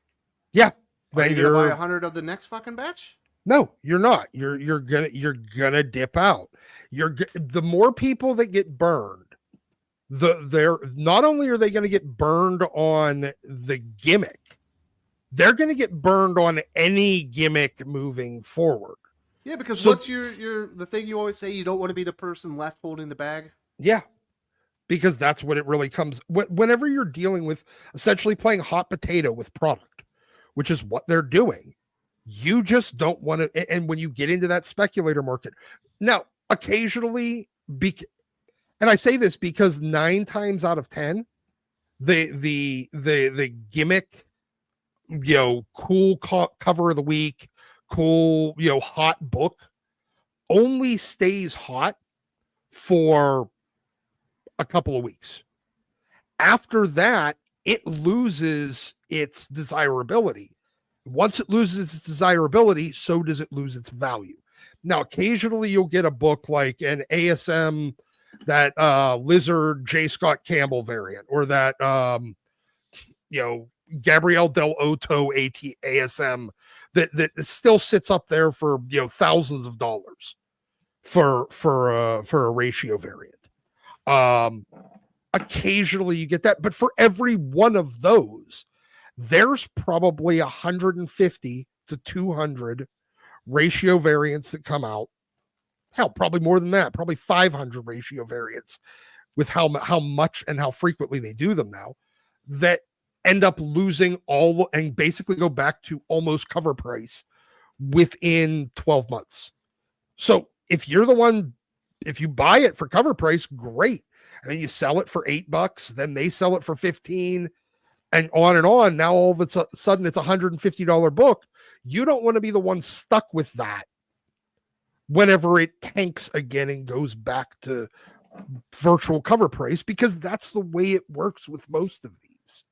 Yeah. Are you gonna buy 100 of the next fucking batch? No, you're not. You're gonna dip out. The more people that get burned, they're not only are they going to get burned on the gimmick, they're going to get burned on any gimmick moving forward. Yeah, because what's the thing you always say? You don't want to be the person left holding the bag. Yeah, because that's what it really comes. Whenever you're dealing with essentially playing hot potato with product, which is what they're doing, you just don't want to. And when you get into that speculator market, now occasionally, and I say this because 9 times out of 10, the gimmick, cool cover of the week, cool, hot book only stays hot for a couple of weeks. After that, it loses its desirability. Once it loses its desirability, so does it lose its value. Now, occasionally you'll get a book like an ASM, that Lizard J. Scott Campbell variant, or that Gabrielle Del Otto ASM that still sits up there for thousands of dollars for a ratio variant. Occasionally you get that, but for every one of those, there's probably 150 to 200 ratio variants that come out. Hell, probably more than that, probably 500 ratio variants with how much and how frequently they do them now, that end up losing all and basically go back to almost cover price within 12 months. So if you're the one if you buy it for cover price, great. And then you sell it for $8, then they sell it for 15, and on and on. Now all of a sudden it's $150 book. You don't want to be the one stuck with that whenever it tanks again and goes back to virtual cover price, because that's the way it works with most of these.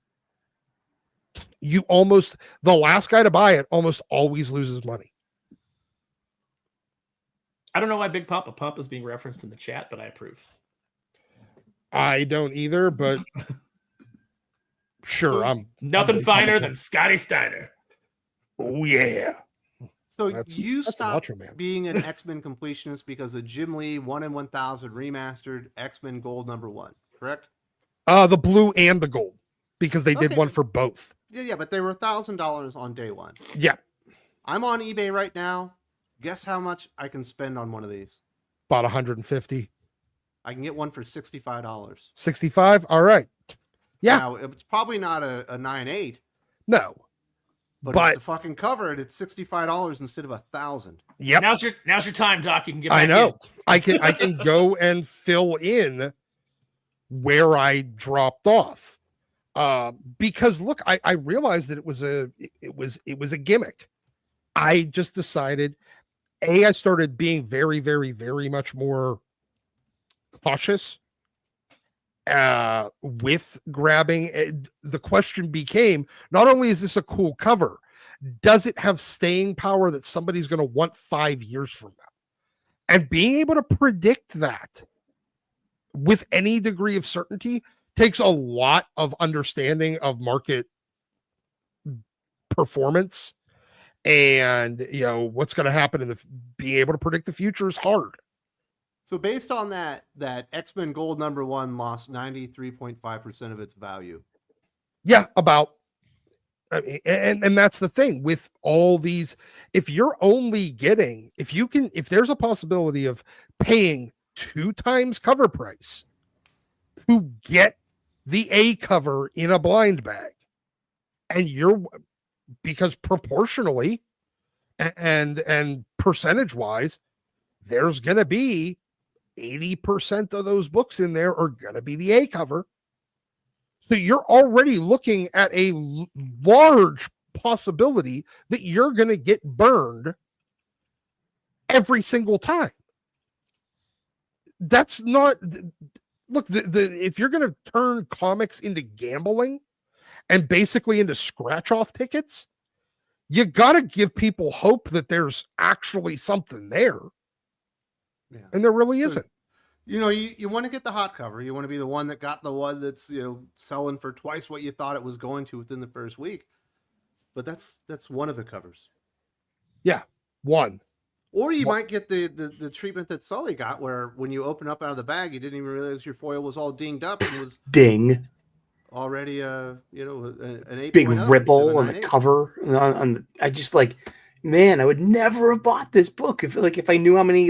The last guy to buy it almost always loses money. I don't know why Big Papa Pump is being referenced in the chat, but I approve. I don't either, but sure, I'm nothing finer than Scotty Steiner. Oh yeah. So That's stopped Ultraman. being an X-Men completionist because of Jim Lee 1 in 1000 remastered X-Men Gold #1, correct? The blue and the gold, because they did Okay. one for both. Yeah, but they were $1,000 on day one. Yeah, I'm on eBay right now. Guess how much I can spend on one of these? about 150, I can get one for $65. 65. All right. Yeah. Now, it's probably not a 9.8, No. but But- it's the fucking cover and it's $65 instead of $1,000. Yep. Now's your time, Doc. You can get back I know. in. I can go and fill in where I dropped off. Because look, I realized that it was a gimmick. I just decided, I started being very, very, very much more cautious with grabbing. The question became, not only is this a cool cover, does it have staying power that somebody's going to want 5 years from now? And being able to predict that with any degree of certainty takes a lot of understanding of market performance, and what's going to happen being able to predict the future is hard. So based on that X-Men Gold #1 lost 93.5% of its value. Yeah, about. I mean, and that's the thing with all these. If you're only getting, if there's a possibility of paying 2 times cover price to get the A cover in a blind bag, and because proportionally and percentage wise, there's going to be 80% of those books in there are going to be the A cover. So you're already looking at a large possibility that you're going to get burned every single time. That's not, look, if you're going to turn comics into gambling and basically into scratch off tickets, you got to give people hope that there's actually something there. Yeah. And there really isn't. You want to get the hot cover. You want to be the one that got the one that's selling for twice what you thought it was going to within the first week. But that's one of the covers. Yeah, one. Or you might get the treatment that Sully got, where when you open up out of the bag, you didn't even realize your foil was all dinged up and was Ding. already an 8.0 Big instead of ripple a on the 9.8. cover. I just man, I would never have bought this book if I knew how many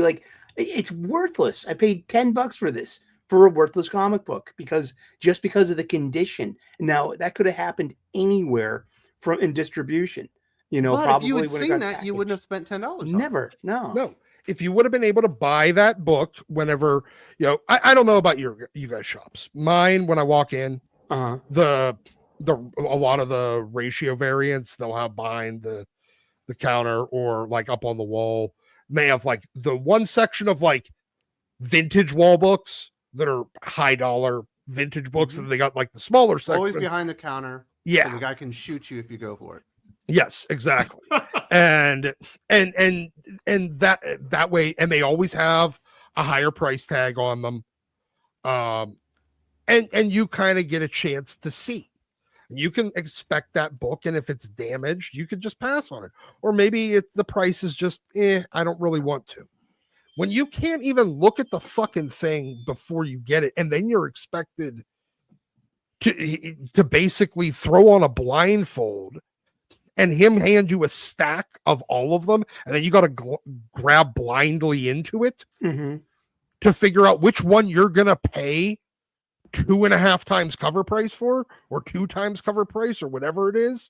it's worthless. I paid $10 for this, for a worthless comic book, because of the condition. Now that could have happened anywhere in distribution. But if you had seen that, you wouldn't have spent $10. Never. No. If you would have been able to buy that book whenever, I don't know about you guys' shops. Mine, when I walk in, a lot of the ratio variants they'll have behind the counter or up on the wall. They have the one section of vintage wall books that are high dollar vintage books, and they got the smaller section Always behind the counter. Yeah, so the guy can shoot you if you go for it. Yes, exactly. and that way, and they always have a higher price tag on them. And you kind of get a chance to see. You can expect that book, and if it's damaged, you could just pass on it. Or maybe the price is just, I don't really want to. When you can't even look at the fucking thing before you get it, and then you're expected to basically throw on a blindfold and him hand you a stack of all of them, and then you got to grab blindly into it to figure out which one you're going to pay 2.5 times cover price for, or 2 times cover price, or whatever it is.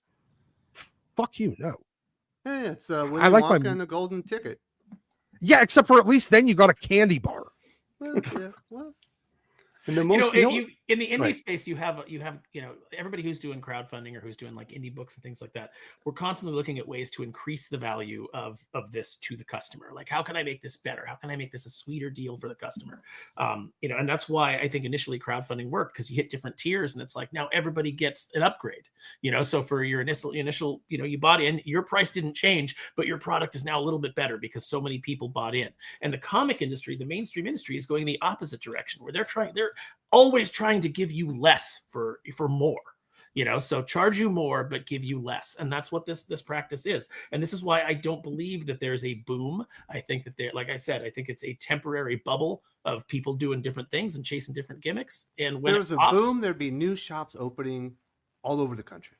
Fuck you, no. Hey, it's Willy I like Wonka and the Golden Ticket. Yeah, except for at least then you got a candy bar. Well, yeah, well, And the You most, know, in the indie Right. space, you have everybody who's doing crowdfunding or who's doing like indie books and things like that. We're constantly looking at ways to increase the value of this to the customer. Like, how can I make this better? How can I make this a sweeter deal for the customer? And that's why I think initially crowdfunding worked, because you hit different tiers, and it's like now everybody gets an upgrade. So for your initial, you bought in, your price didn't change, but your product is now a little bit better because so many people bought in. And the comic industry, the mainstream industry, is going the opposite direction, where they're always trying to give you less for more, so charge you more but give you less. And that's what this practice is. And this is why I don't believe that there's a boom. I think that like I said, I think it's a temporary bubble of people doing different things and chasing different gimmicks. And when there was a boom, there'd be new shops opening all over the country.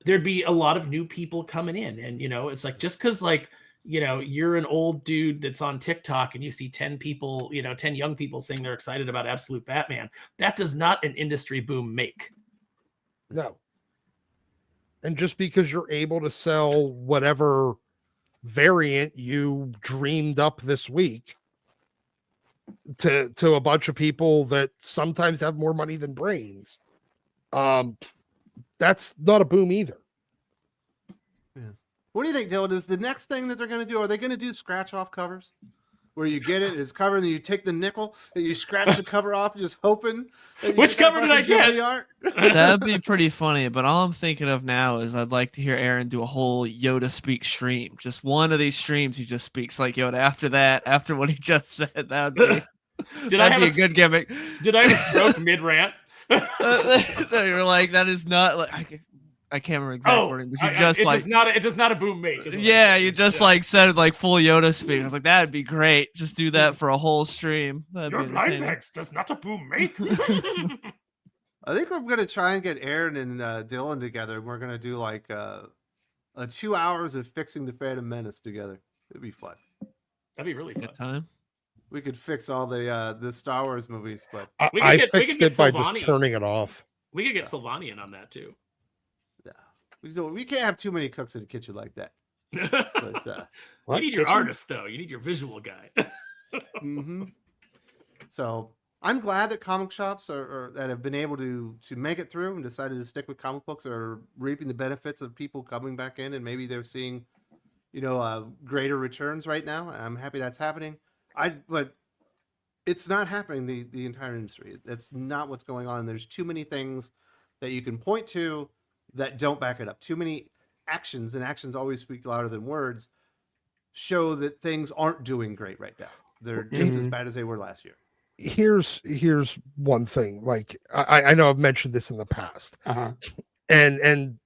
There'd be a lot of new people coming in. And it's like, just because you're an old dude that's on TikTok and you see 10 people, 10 young people saying they're excited about Absolute Batman, that does not an industry boom make. No. And just because you're able to sell whatever variant you dreamed up this week to a bunch of people that sometimes have more money than brains, that's not a boom either. What do you think, Dylan? Is the next thing that they're going to do, are they going to do scratch off covers? Where you get it's covered and you take the nickel and you scratch the cover off, just hoping. Which cover did I get? That'd be pretty funny. But all I'm thinking of now is I'd like to hear Aaron do a whole Yoda speak stream. Just one of these streams, he just speaks like Yoda. After what he just said, that'd be a good gimmick. Did I have a stroke mid rant? You're like, that is not like. I can't remember exact wording, but it does not a boom make. Yeah, you just said it like full Yoda speak. I was like, that'd be great. Just do that for a whole stream. Your blind Max does not a boom make. I think we're going to try and get Aaron and Dylan together. We're going to do like a 2 hours of fixing the Phantom Menace together. It'd be fun. That'd be really fun. Good time. We could fix all the Star Wars movies, but I fixed it by just turning it off. We could get Sylvanian on that too. We can't have too many cooks in the kitchen like that. But, you need your artist, though. You need your visual guy. Mm-hmm. So I'm glad that comic shops are that have been able to make it through and decided to stick with comic books, are reaping the benefits of people coming back in, and maybe they're seeing, greater returns right now. I'm happy that's happening. But it's not happening the entire industry. That's not what's going on. There's too many things that you can point to that don't back it up. Too many actions, and actions always speak louder than words, show that things aren't doing great right now. They're just as bad as they were last year. Here's one thing. Like I know I've mentioned this in the past, and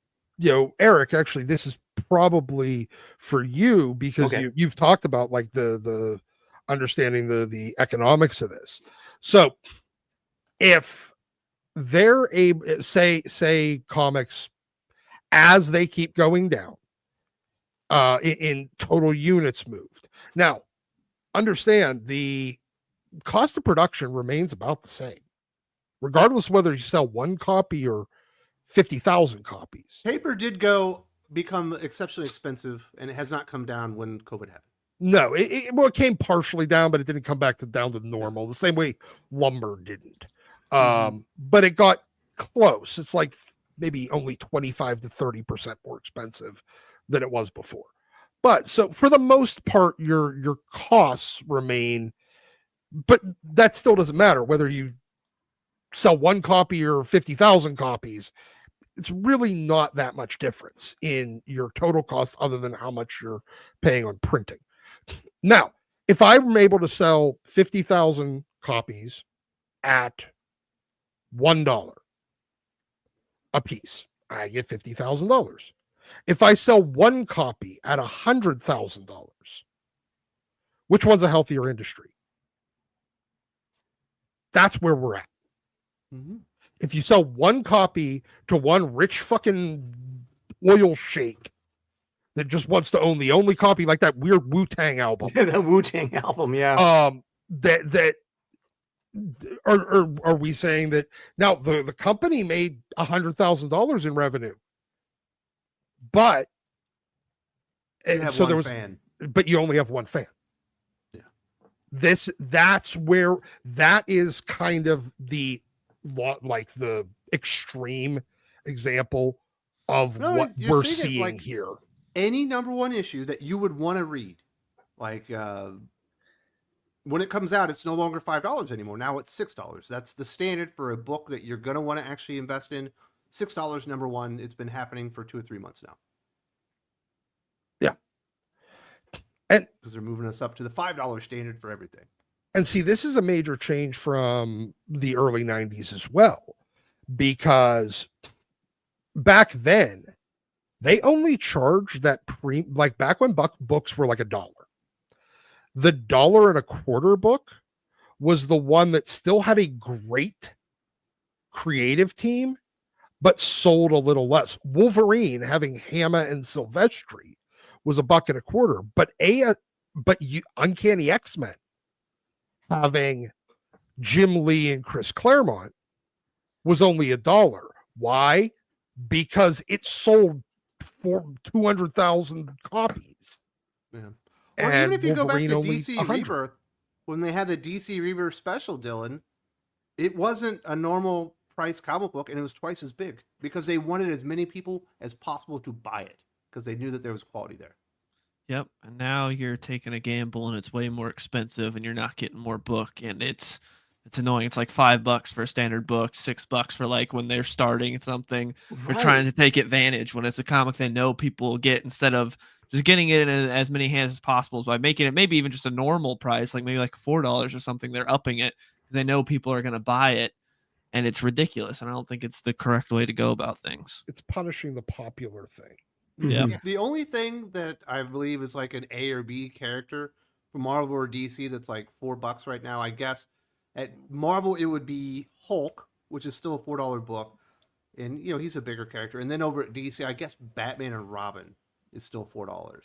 Eric, actually, this is probably for you because you've talked about like the understanding the economics of this. So if they're able, say comics, as they keep going down in total units moved. Now, understand the cost of production remains about the same, regardless whether you sell one copy or 50,000 copies. Paper did become exceptionally expensive, and it has not come down when COVID happened. No, it came partially down, but it didn't come back down to normal. The same way lumber didn't. But it got close. It's like maybe only 25 to 30% more expensive than it was before. But so for the most part, your costs remain, but that still doesn't matter whether you sell one copy or 50,000 copies. It's really not that much difference in your total cost other than how much you're paying on printing. Now, if I'm able to sell 50,000 copies at $1 a piece, I get $50,000. If I sell one copy at $100,000, which one's a healthier industry? That's where we're at. If you sell one copy to one rich fucking oil sheik that just wants to own the only copy, like that weird Wu-Tang album. The Wu-Tang album, yeah. Are we saying that now the company made $100,000 in revenue, but you have one fan. But you only have one fan. Yeah. That's where that is kind of the extreme example of what you're we're seeing it, seeing like, here. Any number one issue that you would want to read, like when it comes out, it's no longer $5 anymore. Now it's $6. That's the standard for a book that you're going to want to actually invest in. $6, number one. It's been happening for 2 or 3 months now. Yeah. And because they're moving us up to the $5 standard for everything. And see, this is a major change from the early 90s as well, because back then they only charged that like back when books were like $1. The $1.25 book was the one that still had a great creative team, but sold a little less. Wolverine, having Hama and Silvestri, was $1.25, but Uncanny X-Men, having Jim Lee and Chris Claremont, was only $1. Why? Because it sold for 200,000 copies. Yeah. Well, even if you Wolverine go back to only DC 100. Rebirth, when they had the DC Rebirth special, Dylan, it wasn't a normal price comic book, and it was twice as big because they wanted as many people as possible to buy it because they knew that there was quality there. Yep. And now you're taking a gamble and it's way more expensive and you're not getting more book, and it's annoying. It's like $5 for a standard book, $6 for like when they're starting something. They're trying to take advantage when it's a comic they know people will get, instead of just getting it in as many hands as possible by making it maybe even just a normal price, like maybe like $4 or something. They're upping it because they know people are going to buy it, and it's ridiculous. And I don't think it's the correct way to go about things. It's punishing the popular thing. Yeah. The only thing that I believe is like an A or B character for Marvel or DC that's like $4 right now, I guess. At Marvel, it would be Hulk, which is still a $4 book, and he's a bigger character. And then over at DC, I guess Batman and Robin is still $4.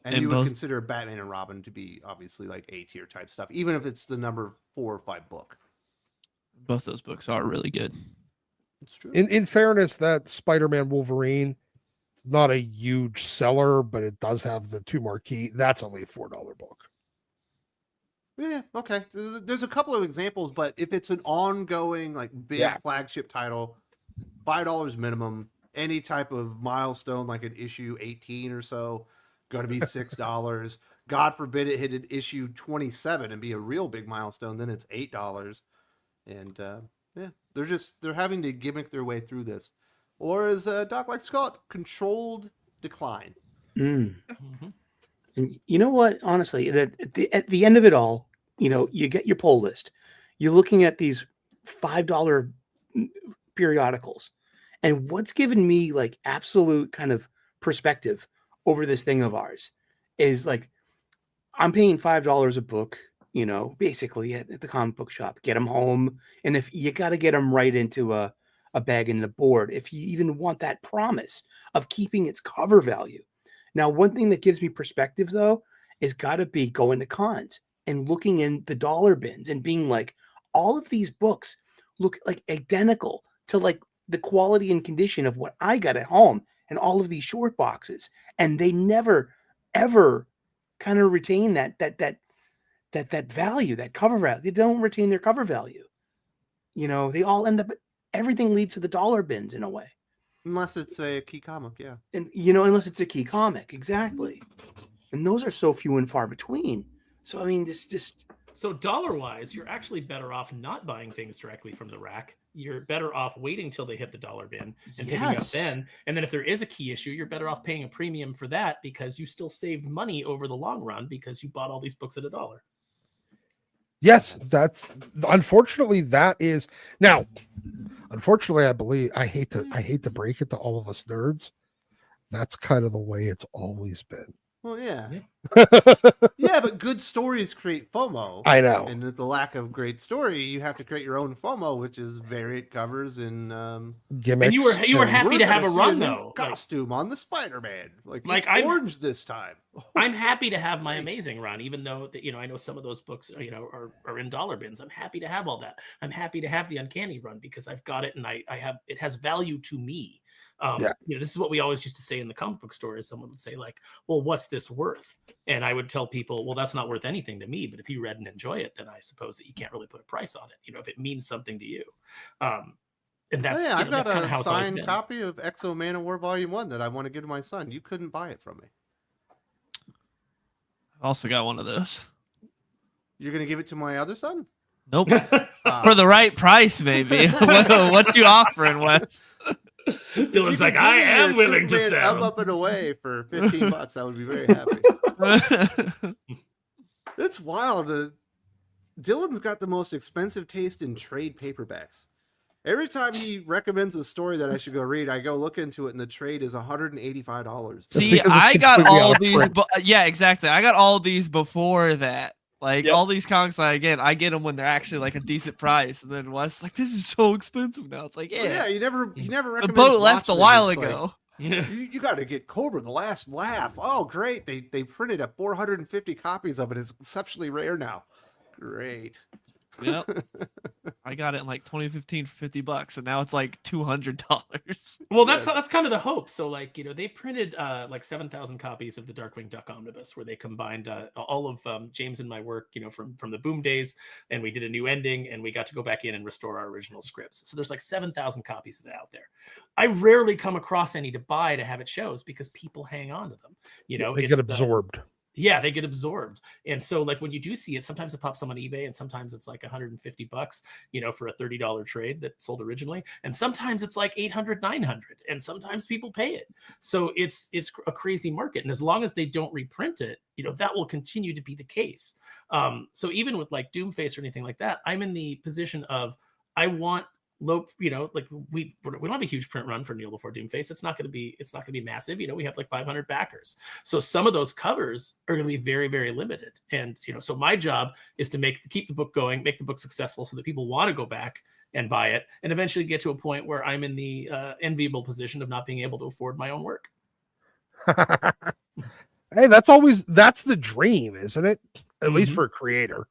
And you would consider Batman and Robin to be obviously like A tier type stuff, even if it's the number 4 or 5 book. Both those books are really good. It's true. In fairness, that Spider-Man Wolverine, not a huge seller, but it does have the 2 marquee. That's only a $4 book. Yeah, okay. There's a couple of examples, but if it's an ongoing, like big flagship title, $5 minimum, any type of milestone like an issue 18 or so, going to be $6. God forbid it hit an issue 27 and be a real big milestone, then it's $8. And they're having to gimmick their way through this, or as Doc likes to call it, controlled decline. Mm-hmm. And you know what? Honestly, at the end of it all, you get your poll list. You're looking at these $5 periodicals, and what's given me like absolute kind of perspective over this thing of ours is like, I'm paying $5 a book, basically at the comic book shop. Get them home, and if you got to get them right into a bag in the board, if you even want that promise of keeping its cover value. Now, one thing that gives me perspective, though, is got to be going to cons and looking in the dollar bins and being like, all of these books look like identical to like the quality and condition of what I got at home and all of these short boxes. And they never, ever kind of retain that value, that cover value. They don't retain their cover value. They all end up, everything leads to the dollar bins in a way. Unless it's a key comic, yeah. And, unless it's a key comic, exactly. And those are so few and far between. So, I mean, this just... So dollar-wise, you're actually better off not buying things directly from the rack. You're better off waiting till they hit the dollar bin and picking up then. And then if there is a key issue, you're better off paying a premium for that because you still saved money over the long run because you bought all these books at $1. Yes, that's unfortunately that is now. Unfortunately, I hate to break it to all of us nerds. That's kind of the way it's always been. Well, yeah. Yeah, but good stories create FOMO. I know. And with the lack of great story, you have to create your own FOMO, which is variant covers and gimmicks. And you were happy to have a run though. Costume on the Spider-Man, like it's orange this time. I'm happy to have my Amazing run, even though I know some of those books are in dollar bins. I'm happy to have all that. I'm happy to have the Uncanny run because I've got it and I have it has value to me. This is what we always used to say in the comic book store. Is someone would say like, "Well, what's this worth?" And I would tell people, well, that's not worth anything to me, but if you read and enjoy it, then I suppose that you can't really put a price on it, if it means something to you. And that's, yeah, I've got that's kind of a how it's always signed been. copy of Exo Man of War Volume 1 that I want to give to my son. You couldn't buy it from me. I also got one of those. You're going to give it to my other son? Nope. For the right price, maybe. What you offering, Wes? Dylan's like, I am willing to sell. Up and away for $15. I would be very happy. It's wild. Dylan's got the most expensive taste in trade paperbacks. Every time he recommends a story that I should go read, I go look into it, and the trade is $185. See, I got all these. Yeah, exactly. I got all these before that. Like all these comics, I get them when they're actually like a decent price, and then Wes like, this is so expensive now. It's like, yeah, you never the recommend boat left a Watchmen. while It's ago. Like, you got to get Cobra, The Last Laugh. Oh, great! They printed up 450 copies of it. It's exceptionally rare now. Great. Yep. I got it in like 2015 for $50, and now it's like $200. Well, that's kind of the hope. So, like, they printed like 7,000 copies of the Darkwing Duck omnibus, where they combined all of James and my work, from the Boom days, and we did a new ending, and we got to go back in and restore our original scripts. So there's like 7,000 copies of that out there. I rarely come across any to buy to have at shows because people hang on to them. They get absorbed. Yeah, they get absorbed. And so like when you do see it, sometimes it pops up on eBay, and sometimes it's like $150, for a $30 trade that sold originally. And sometimes it's like $800, $900, and sometimes people pay it. So it's a crazy market. And as long as they don't reprint it, that will continue to be the case. So even with like Doomface or anything like that, I'm in the position of, I want low, like we don't have a huge print run for Kneel Before Doomface. It's not going to be massive. We have like 500 backers. So some of those covers are going to be very, very limited. And, so my job is to keep the book going, make the book successful so that people want to go back and buy it, and eventually get to a point where I'm in the enviable position of not being able to afford my own work. Hey, that's the dream, isn't it? At least for a creator.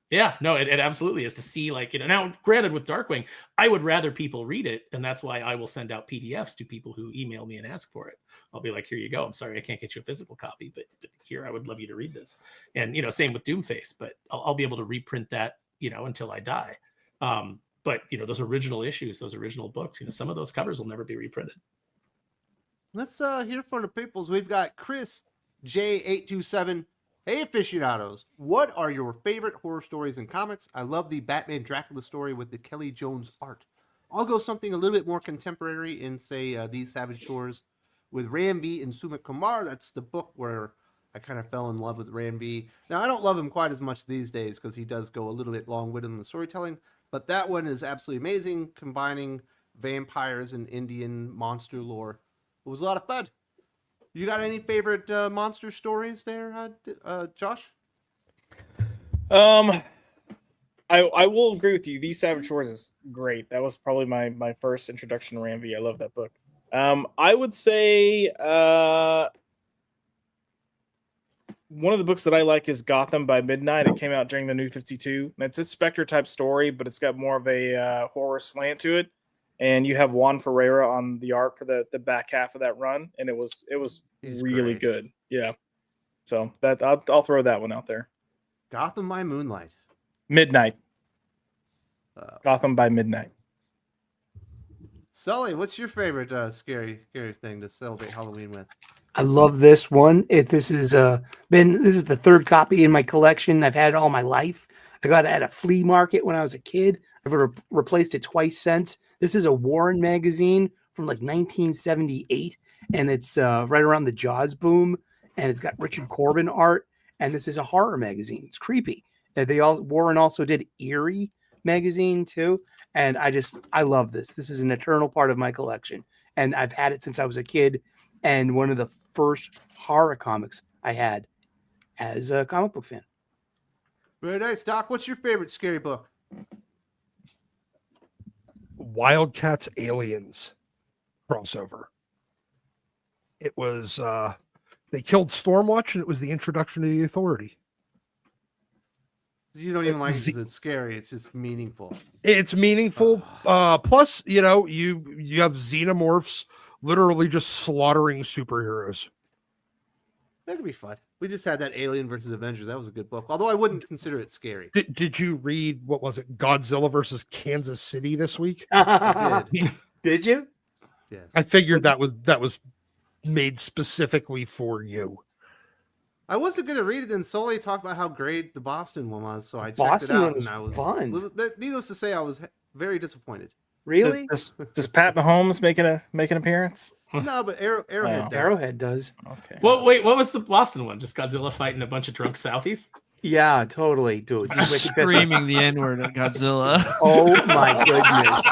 Yeah, no, it absolutely is, to see, like, now granted with Darkwing, I would rather people read it. And that's why I will send out PDFs to people who email me and ask for it. I'll be like, here you go. I'm sorry, I can't get you a physical copy, but here, I would love you to read this. And, same with Doomface, but I'll be able to reprint that, until I die. But, those original issues, those original books, some of those covers will never be reprinted. Let's hear from the peoples. We've got Chris J827. Hey, aficionados, what are your favorite horror stories in comics? I love the Batman Dracula story with the Kelly Jones art. I'll go something a little bit more contemporary in, say, These Savage Shores with Rambi and Sumit Kumar. That's the book where I kind of fell in love with Rambi. Now, I don't love him quite as much these days because he does go a little bit long-winded in the storytelling, but that one is absolutely amazing, combining vampires and Indian monster lore. It was a lot of fun. You got any favorite monster stories there, Josh? I will agree with you. These Savage Shores is great. That was probably my first introduction to Rambi. I love that book. I would say one of the books that I like is Gotham by Midnight. It came out during the New 52. And it's a Spectre type story, but it's got more of a horror slant to it. And you have Juan Ferreira on the art for the back half of that run, and it was He's really great. good. Yeah, so that I'll throw that one out there. Gotham by Moonlight. Midnight. Gotham by Midnight. Sully, what's your favorite scary thing to celebrate Halloween with? I love this one. This is the third copy in my collection. I've had it all my life. I got it at a flea market when I was a kid. I've replaced it twice since. This is a Warren magazine from like 1978, and it's right around the Jaws boom, and it's got Richard Corbin art, and this is a horror magazine. It's creepy. Warren also did Eerie magazine too, and I love this. This is an eternal part of my collection, and I've had it since I was a kid, and one of the first horror comics I had as a comic book fan. Very nice, Doc. What's your favorite scary book? Wildcats Aliens crossover. It was they killed Stormwatch, and it was the introduction to the Authority. You don't even like it because it's scary. It's just meaningful. It's meaningful. Plus, you have xenomorphs literally just slaughtering superheroes. That'd be fun. We just had that Alien versus Avengers. That was a good book, although I wouldn't consider it scary. Did you read, what was it, Godzilla versus Kansas City this week? I did. Did you? Yes. I figured that was made specifically for you. I wasn't going to read it, then Sully talked about how great the Boston one was, so I checked Boston it one out, was and I was fun. Needless to say, I was very disappointed. Really? Does Pat Mahomes make an appearance? No, but Arrowhead Wow. does. Arrowhead does. Okay. Well, wait, what was the Boston one? Just Godzilla fighting a bunch of drunk Southies? Yeah, totally, dude. He's wicked pissed off. Screaming the N-word at Godzilla. Oh my goodness.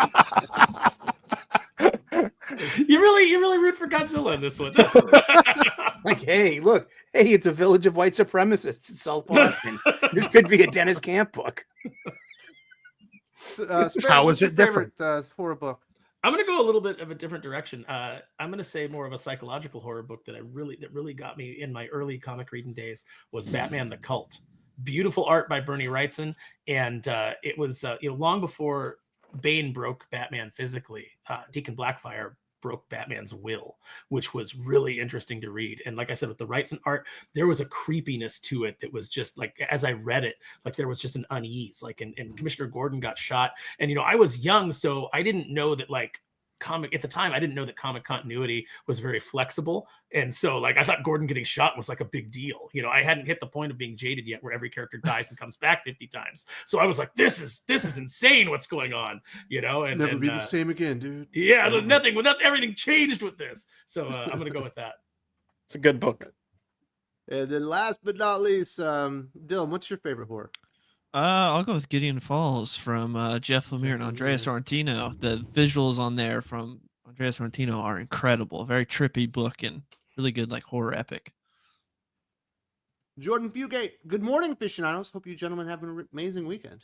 You really root for Godzilla in this one. Like, hey, look, hey, it's a village of white supremacists in South Boston. This could be a Dennis Camp book. How is it different? Horror book. I'm gonna go a little bit of a different direction. I'm gonna say more of a psychological horror book that really got me in my early comic reading days was Batman the Cult. Beautiful art by Bernie Wrightson, and it was long before Bane broke Batman physically. Deacon Blackfire broke Batman's will, which was really interesting to read. And like I said, with the Wrightson art, there was a creepiness to it that was just like, as I read it, like there was just an unease. Like, and Commissioner Gordon got shot, and I was young, so I didn't know that comic at the time. I didn't know that comic continuity was very flexible, and so like I thought Gordon getting shot was like a big deal. I hadn't hit the point of being jaded yet, where every character dies and comes back 50 times. So I was like, this is insane. What's going on? And Never be the same again, dude. Yeah, everything changed with this. So I'm gonna go with that. It's a good book. And then last but not least, Dylan, what's your favorite horror? I'll go with Gideon Falls from Jeff Lemire and Andreas Sorrentino. The visuals on there from Andreas Sorrentino are incredible. Very trippy book and really good, like horror epic. Jordan Fugate. Good morning, aficionados. Hope you gentlemen have an amazing weekend.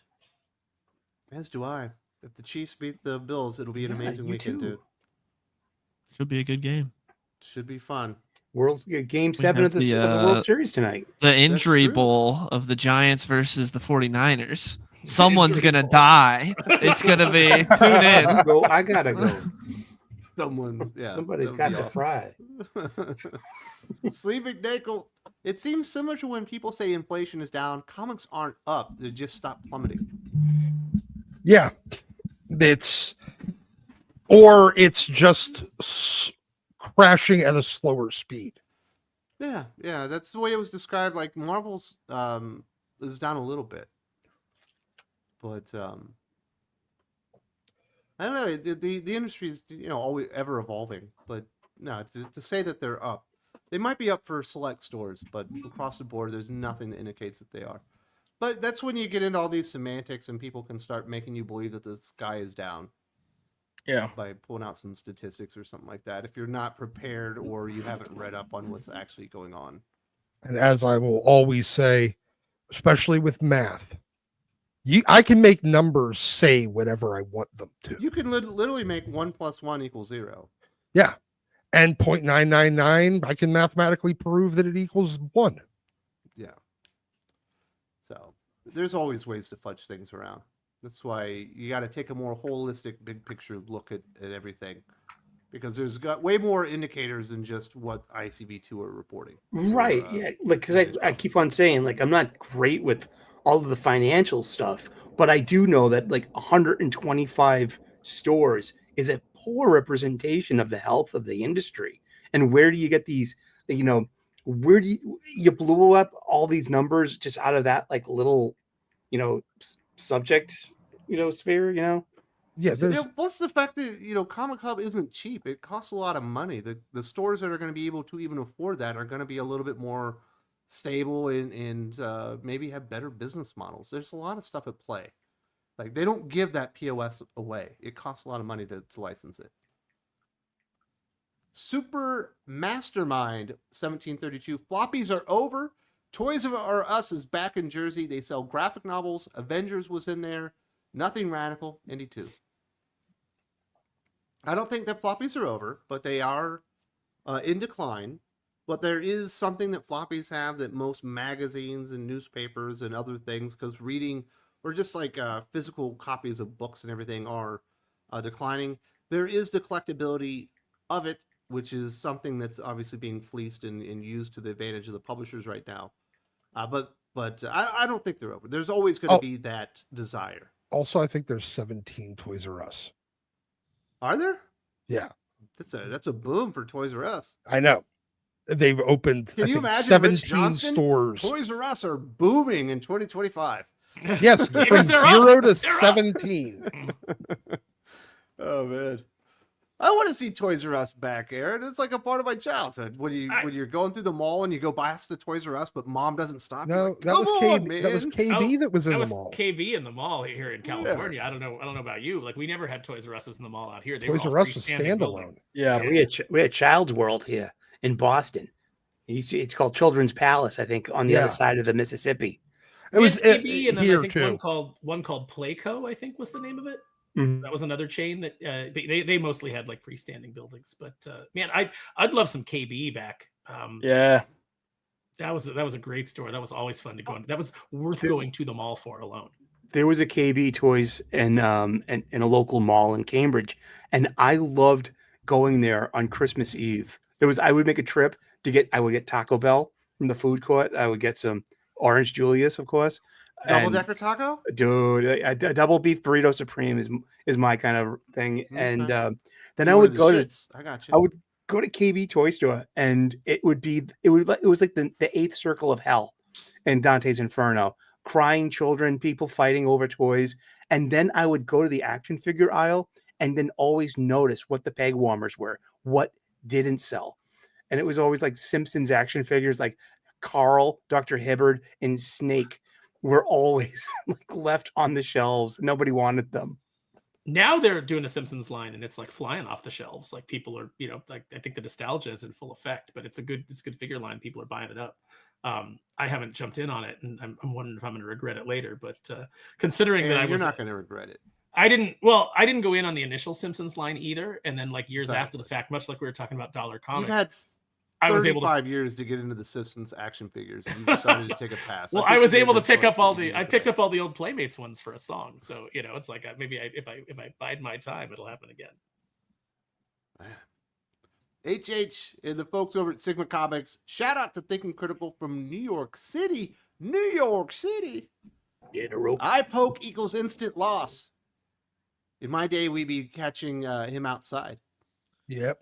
As do I. If the Chiefs beat the Bills, it'll be an amazing weekend, dude. Should be a good game. Should be fun. Game 7 of the World Series tonight. The injury bowl of the Giants versus the 49ers. Someone's going to die. It's going to be tune in. I got to go. Somebody's got to fry. Sleeping Nickel. It seems similar to when people say inflation is down. Comics aren't up. They just stop plummeting. Yeah. It's just crashing at a slower speed. Yeah, that's the way it was described. Like Marvel's is down a little bit, but I don't know. The industry's always ever evolving, but no, to say that they're up, they might be up for select stores, but across the board, there's nothing that indicates that they are. But that's when you get into all these semantics and people can start making you believe that the sky is down. Yeah. By pulling out some statistics or something like that, if you're not prepared or you haven't read up on what's actually going on. And as I will always say, especially with math, I can make numbers say whatever I want them to. You can literally make 1 + 1 = 0. Yeah. And 0.999, I can mathematically prove that it equals 1. Yeah. So there's always ways to fudge things around. That's why you got to take a more holistic, big picture look at everything, because there's got way more indicators than just what ICB2 are reporting. Right. Yeah. Like, because I keep on saying, like, I'm not great with all of the financial stuff, but I do know that like 125 stores is a poor representation of the health of the industry. And where do you get these, where do you blew up all these numbers just out of that like little, subject, sphere, Yeah. Plus the fact that, Comic Hub isn't cheap. It costs a lot of money. The stores that are going to be able to even afford that are going to be a little bit more stable and maybe have better business models. There's a lot of stuff at play. Like, they don't give that POS away. It costs a lot of money to license it. Super Mastermind 1732. Floppies are over. Toys R Us is back in Jersey. They sell graphic novels. Avengers was in there. Nothing Radical. Indy 2. I don't think that floppies are over, but they are in decline. But there is something that floppies have that most magazines and newspapers and other things, because reading or just like physical copies of books and everything are declining. There is the collectability of it, which is something that's obviously being fleeced and used to the advantage of the publishers right now. But I don't think they're over. There's always going to be that desire. Also, I think there's 17 Toys R Us. Are there? Yeah. That's a boom for Toys R Us. I know. They've opened Can you imagine 17 stores. Toys R Us are booming in 2025. Yes, from 0 to 17. Oh man. I want to see Toys R Us back, Aaron. It's like a part of my childhood. When you're going through the mall and you go past the Toys R Us, but mom doesn't stop. No, like, that was KB. That was KB that was in the mall. KB in the mall here in California. Yeah. I don't know about you. Like we never had Toys R Us in the mall out here. Toys R Us was standalone. Yeah, we had Child's World here in Boston. It's called Children's Palace, I think, on the other side of the Mississippi. It was KB, and then here I think too. one called Playco, I think was the name of it. Mm-hmm. That was another chain that they mostly had like freestanding buildings. But man, I'd love some KB back. Yeah, that was a great store. That was always fun to go in. That was worth going to the mall for alone. There was a KB Toys in a local mall in Cambridge, and I loved going there on Christmas Eve. I would make a trip I would get Taco Bell from the food court. I would get some Orange Julius, of course. Double-decker taco? Dude, a double beef burrito supreme is my kind of thing. Okay. And then I would go to I got you. I would go to KB Toy Store, and it was like the eighth circle of hell in Dante's Inferno. Crying children, people fighting over toys. And then I would go to the action figure aisle and then always notice what the peg warmers were, what didn't sell. And it was always like Simpsons action figures like Carl, Dr. Hibbard, and Snake were always like left on the shelves. Nobody wanted them. Now they're doing a Simpsons line and it's like flying off the shelves. Like people are, like I think the nostalgia is in full effect, but it's a good figure line. People are buying it up. I haven't jumped in on it, and I'm wondering if I'm going to regret it later. But considering that you're not going to regret it. I didn't go in on the initial Simpsons line either, and then like years after the fact, much like we were talking about Dollar Comics. You've had I was able to 5 years to get into the Simpsons action figures, and you decided to take a pass. Well, I was able to pick up I picked up all the old Playmates ones for a song, so it's like if I bide my time, it'll happen again. HH and the folks over at Sigma Comics, shout out to Thinking Critical from New York City. New York City. Get a rope. Eye poke equals instant loss. In my day, we'd be catching him outside. Yep.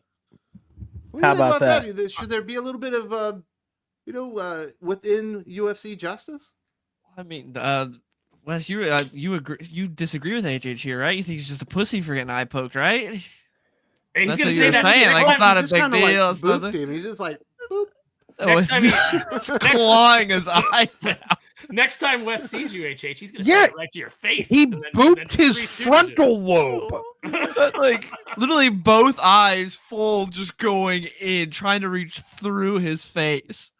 What do How you think about that? Should there be a little bit of, within UFC justice? I mean, Wes, you disagree with HH here, right? You think he's just a pussy for getting eye poked, right? Hey, he's That's gonna what say you're that saying. Like, it's not a Just big kinda, like, deal. It's booped nothing. him. He just like boop. Next time He's clawing his eyes out. Next time Wes sees you, HH, he's gonna Yeah. say it right to your face. He and then booped his freeze you. frontal lobe. Like literally both eyes full, just going in, trying to reach through his face.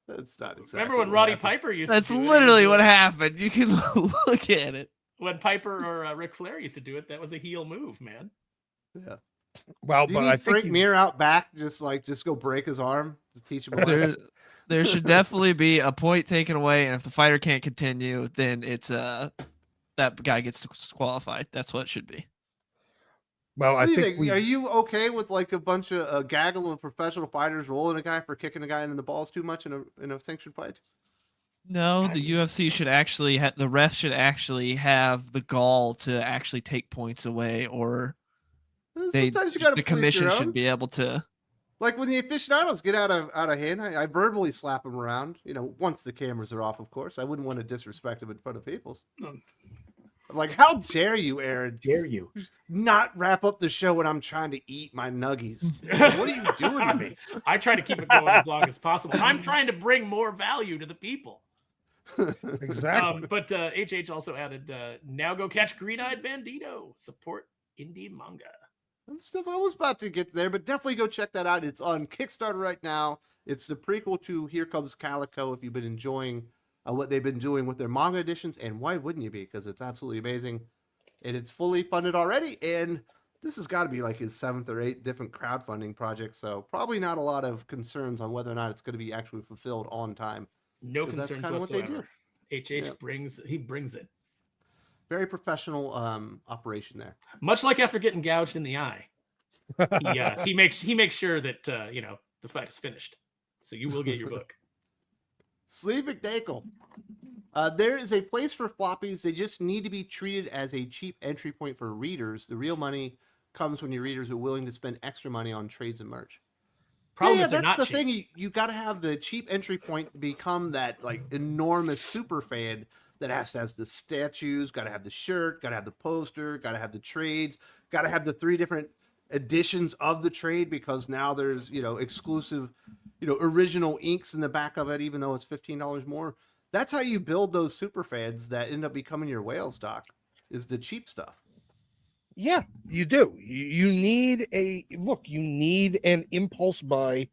That's not exactly. Remember when what Roddy happened. Piper used That's to do it? literally what happened. You can look at it. When Piper or Ric Flair used to do it, that was a heel move, man. Yeah. Well, Do you but need I think Frank Mir out back, just go break his arm, to teach him a lesson? There should definitely be a point taken away, and if the fighter can't continue, then it's that guy gets disqualified. That's what it should be. Well, What I do you think think? Are you okay with like a bunch of a gaggle of professional fighters rolling a guy for kicking a guy in the balls too much in a sanctioned fight? No, the UFC should actually the ref should actually have the gall to actually take points away, or Sometimes you got to the commission should be able to. Like when the aficionados get out of hand, I verbally slap them around. Once the cameras are off, of course. I wouldn't want to disrespect them in front of people. I'm like, how dare you, Aaron? Dare you? Not wrap up the show when I'm trying to eat my nuggies. What are you doing to me? I try to keep it going as long as possible. I'm trying to bring more value to the people. exactly. But HH also added, now go catch Green-Eyed Bandito. Support indie manga. I was about to get there, but definitely go check that out. It's on Kickstarter right now. It's the prequel to Here Comes Calico. If you've been enjoying what they've been doing with their manga editions, and why wouldn't you be? Because it's absolutely amazing, and it's fully funded already. And this has got to be like his 7th or 8th different crowdfunding project, so probably not a lot of concerns on whether or not it's going to be actually fulfilled on time. No 'Cause that's concerns kinda what they whatsoever. HH brings it. Very professional operation there. Much like after getting gouged in the eye. He makes sure that the fight is finished, so you will get your book. Sleeve McDakel. There is a place for floppies. They just need to be treated as a cheap entry point for readers. The real money comes when your readers are willing to spend extra money on trades and merch. Problem yeah, is they're that's not the cheap. thing. You got to have the cheap entry point become that like enormous super fan that has to have the statues, got to have the shirt, got to have the poster, got to have the trades, got to have the 3 different editions of the trade because now there's exclusive, original inks in the back of it, even though it's $15 more. That's how you build those super fans that end up becoming your whale stock. Is the cheap stuff. Yeah, you do. You need you need an impulse buy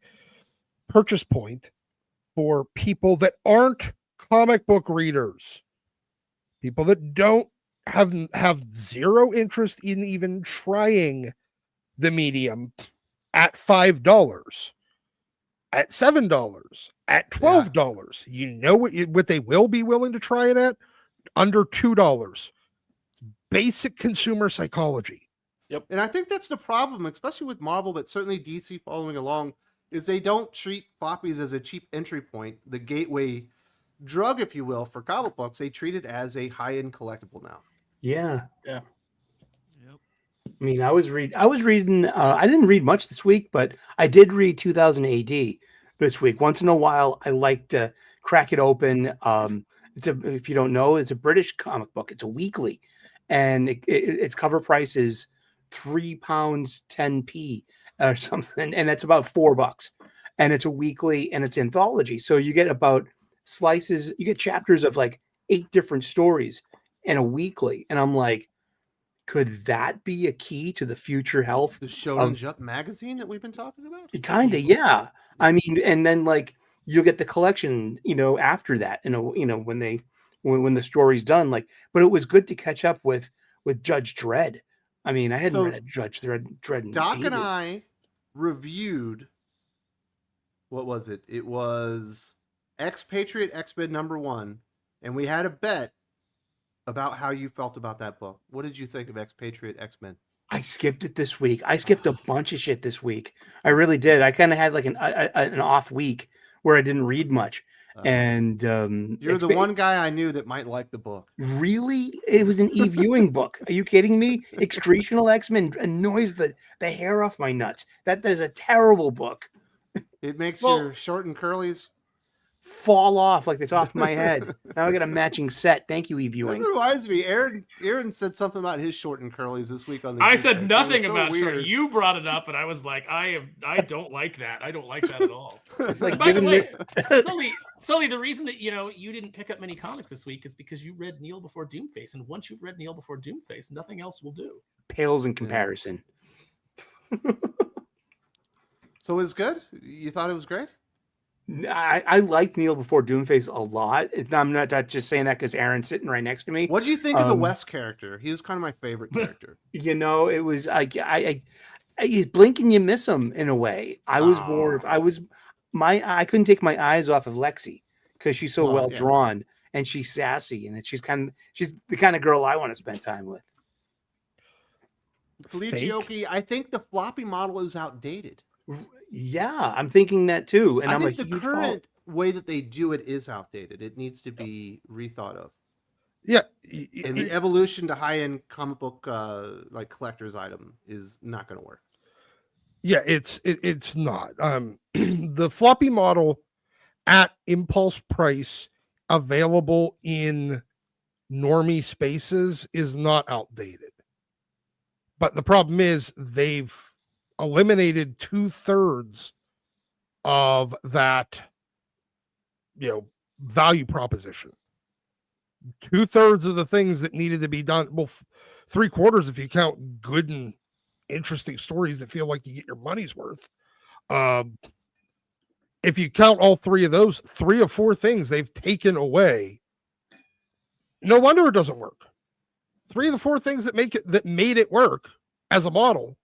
purchase point for people that aren't comic book readers, people that don't have zero interest in even trying the medium at $5, at $7, at $12. You know what they will be willing to try it at? Under $2. Basic consumer psychology. Yep. And I think that's the problem, especially with Marvel, but certainly DC following along, is they don't treat floppies as a cheap entry point, the gateway drug, if you will, for comic books. They treat it as a high-end collectible now. Yeah. Yeah. Yep. I mean, I was reading, I didn't read much this week, but I did read 2000 AD this week. Once in a while, I like to crack it open. If you don't know, it's a British comic book. It's a weekly. And its cover price is £3.10 or something, and that's about $4. And it's a weekly, and it's anthology. So you get about slices, you get chapters of like 8 different stories in a weekly. And I'm like, could that be a key to the future health? The Shonen Jump magazine that we've been talking about? Kind of, yeah. I mean, and then like you'll get the collection, after that, when the story's done, like, but it was good to catch up with Judge Dredd. I mean, I hadn't read Judge Dredd in Doc ages. and I reviewed, what was it? It was Expatriate X-Men #1, and we had a bet about how you felt about that book. What did you think of Expatriate X-Men? I skipped it this week. I skipped a bunch of shit this week. I really did. I kind of had like an off week where I didn't read much. And you're the one guy I knew that might like the book. Really? It was an e-viewing book. Are you kidding me? Excretional X-Men annoys the hair off my nuts. That is a terrible book. It makes your short and curlies fall off like the top of my head. Now I got a matching set. Thank you, e-viewing. That reminds me, Aaron said something about his short and curlies this week on the I said nothing so about weird. short. You brought it up, and I was like, I don't like that. I don't like that at all. It's like By the way, Sully, the reason that you didn't pick up many comics this week is because you read Kneel Before Doomface, and once you've read Kneel Before Doomface, nothing else will do. Pales in comparison. So it was good? You thought it was great? I like Kneel Before Doomface a lot. I'm not just saying that because Aaron's sitting right next to me. What do you think of the West character? He was kind of my favorite character. It was you blink and you miss him in a way. I couldn't take my eyes off of Lexi because she's so well drawn and she's sassy and she's the kind of girl I want to spend time with. Felicioki, I think the floppy model is outdated. Yeah, I'm thinking that too. And I I'm think like, the current way that they do it is outdated. It needs to be rethought of. Yeah. And the evolution to high-end comic book like collector's item is not going to work. Yeah, it's not. The floppy model at impulse price available in normie spaces is not outdated. But the problem is they've eliminated 2/3 of that, value proposition. 2/3 of the things that needed to be done. Well, 3/4 if you count good and interesting stories that feel like you get your money's worth. If you count all 3 of those, 3 or 4 things they've taken away. No wonder it doesn't work. 3 of the 4 things that made it work as a model,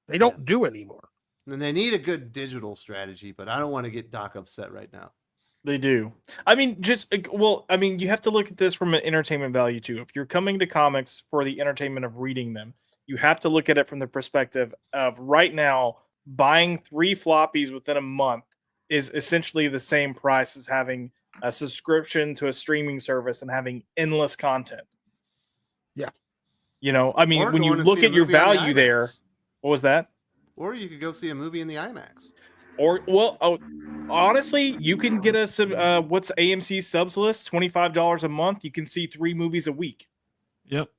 they don't do anymore. And they need a good digital strategy, but I don't want to get Doc upset right now. They do. I mean, you have to look at this from an entertainment value too. If you're coming to comics for the entertainment of reading them, You have to look at it from the perspective of right now, buying 3 floppies within a month is essentially the same price as having a subscription to a streaming service and having endless content. Yeah. You know, I mean, Or when you going to look see a at your movie on the value there, IMAX. what was that? Or you could go see a movie in the IMAX. Or, well, honestly, you can get a what's AMC's subs list, $25 a month. You can see 3 movies a week. Yep.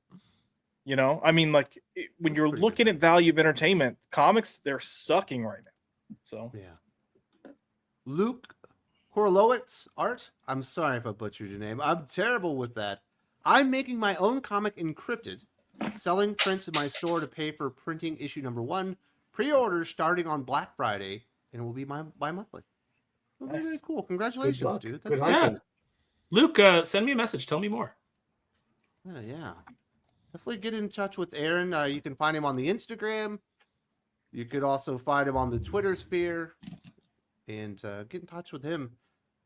You know, I mean, like when you're Pretty looking good. at value of entertainment, comics, they're sucking right now. So Yeah. Luke Horlowitz art. I'm sorry if I butchered your name. I'm terrible with that. I'm making my own comic encrypted, selling prints in my store to pay for printing issue number 1. Pre-orders starting on Black Friday, and it will be bi-monthly. It'll be Nice. really cool. Congratulations, luck. dude. Good That's hunting. awesome. Luke, send me a message. Tell me more. Yeah. Definitely get in touch with Aaron. You can find him on the Instagram. You could also find him on the Twitter sphere, and get in touch with him.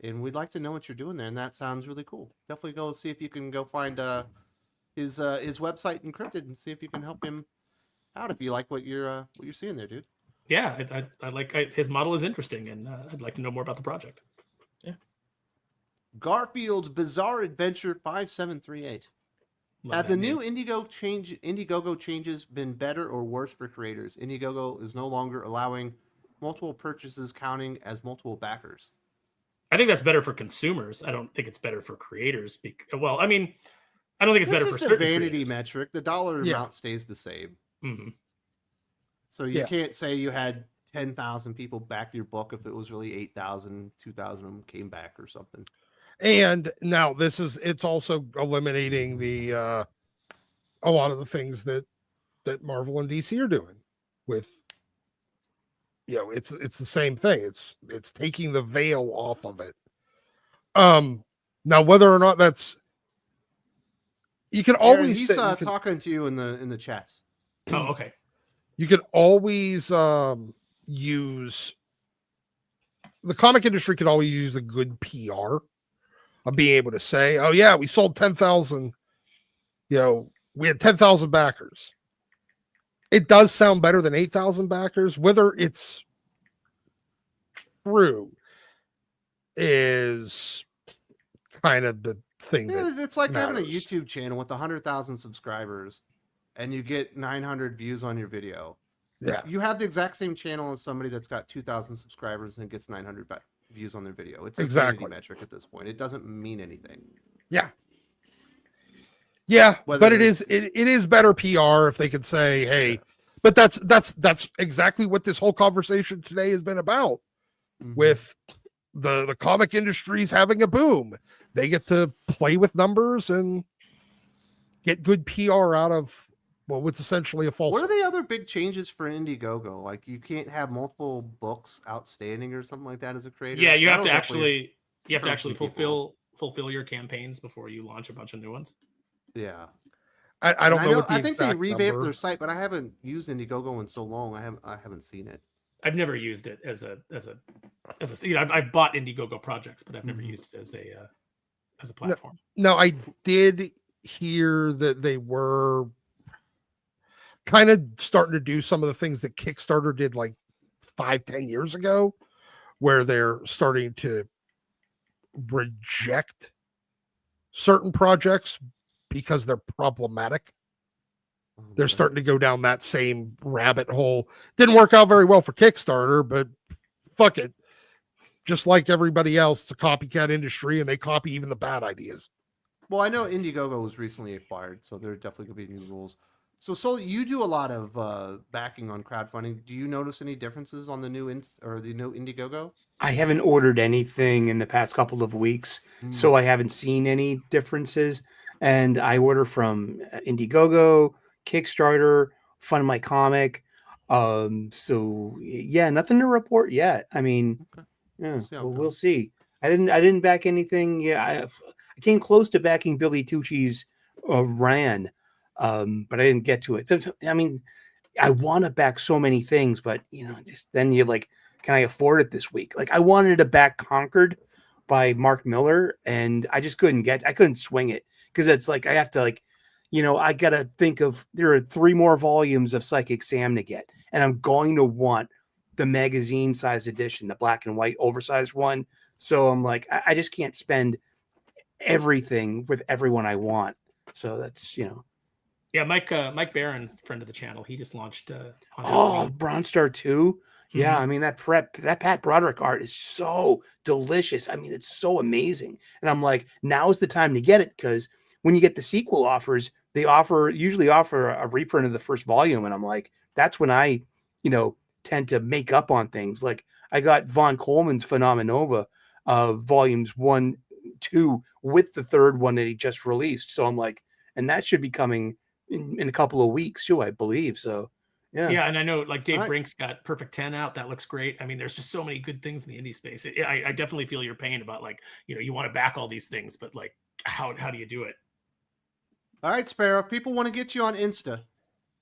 And we'd like to know what you're doing there, and that sounds really cool. Definitely go see if you can go find his website encrypted and see if you can help him out if you like what you're seeing there, dude. Yeah, I like his model is interesting, and I'd like to know more about the project. Garfield's Bizarre Adventure 5738. Love Have that the new name. Indiegogo changes been better or worse for creators? Indiegogo is no longer allowing multiple purchases counting as multiple backers. I think that's better for consumers. I don't think it's better for creators. Well, I mean, I don't think it's It's better for just a certain vanity creators. metric. The dollar Yeah. amount stays the same. Mhm. So you Yeah. can't say you had 10,000 people back your book if it was really 8,000, 2,000 of them came back or something. And now it's also eliminating the a lot of the things that Marvel and DC are doing with, it's the same thing. It's taking the veil off of it. Now whether or not that's, you can Aaron, always he's say, you can, talking to you in the chats. Oh, okay. you can always use, the comic industry could always use a good PR of being able to say, oh yeah, we sold 10,000, we had 10,000 backers. It does sound better than 8,000 backers. Whether it's true is kind of the thing Yeah, that it's like having a matters. YouTube channel with 100,000 subscribers and you get 900 views on your video. Yeah. You have the exact same channel as somebody that's got 2,000 subscribers and gets 900 views on their video. It's a vanity Exactly. metric at this point. It doesn't mean anything. Yeah, Whether but it it's- is better PR if they could say, hey, but that's exactly what this whole conversation today has been about. Mhm. With the comic industry's having a boom. They get to play with numbers and get good PR out of what's essentially a false. What are the other big changes for Indiegogo? Like you can't have multiple books outstanding or something like that as a creator. Yeah, you have to That'll definitely actually hurt some people. fulfill your campaigns before you launch a bunch of new ones. Yeah. I don't And know. What the I think they exact revamped number. their site, but I haven't used Indiegogo in so long. I haven't seen it. I've never used it as a I've bought Indiegogo projects, but I've never Mhm. used it as a platform. No, I did hear that they were kind of starting to do some of the things that Kickstarter did like 5-10 years ago, where they're starting to reject certain projects because they're problematic. They're starting to go down that same rabbit hole. Didn't work out very well for Kickstarter, but fuck it. Just like everybody else, it's a copycat industry and they copy even the bad ideas. Well, I know Indiegogo was recently acquired, so there are definitely going to be new rules. So you do a lot of backing on crowdfunding. Do you notice any differences on the new new Indiegogo? I haven't ordered anything in the past couple of weeks, so I haven't seen any differences. And I order from Indiegogo, Kickstarter, Fund My Comic. So yeah, nothing to report yet. I mean, yeah, See how it we'll goes. see. I didn't back anything. Yeah, I came close to backing Billy Tucci's Rant, but I didn't get to it. So, I mean, I want to back so many things, but just then you're like, can I afford it this week? Like I wanted to back Conquered by Mark Miller, and I just couldn't swing it because it's like I have to I got to think of, there are 3 more volumes of Psychic Sam to get, and I'm going to want the magazine sized edition, the black and white oversized one. So I'm like, I just can't spend everything with everyone I want. So that's, Yeah, Mike Barron, friend of the channel, he just launched on Bronze 2. Yeah, I mean that Pat Broderick art is so delicious. I mean, it's so amazing. And I'm like, now's the time to get it, because when you get the sequel offers, they usually offer a reprint of the first volume. And I'm like, that's when I, tend to make up on things. Like I got Von Coleman's Phenomenova volumes 1, 2 with the third one that he just released. So I'm like, and that should be coming in a couple of weeks too, I believe. So yeah, and I know like Dave Brink's got Perfect 10 out. That looks great. I mean, there's just so many good things in the indie space. I definitely feel your pain about like, you want to back all these things, but like, how do you do it? All right, Sparrow. People want to get you on Insta.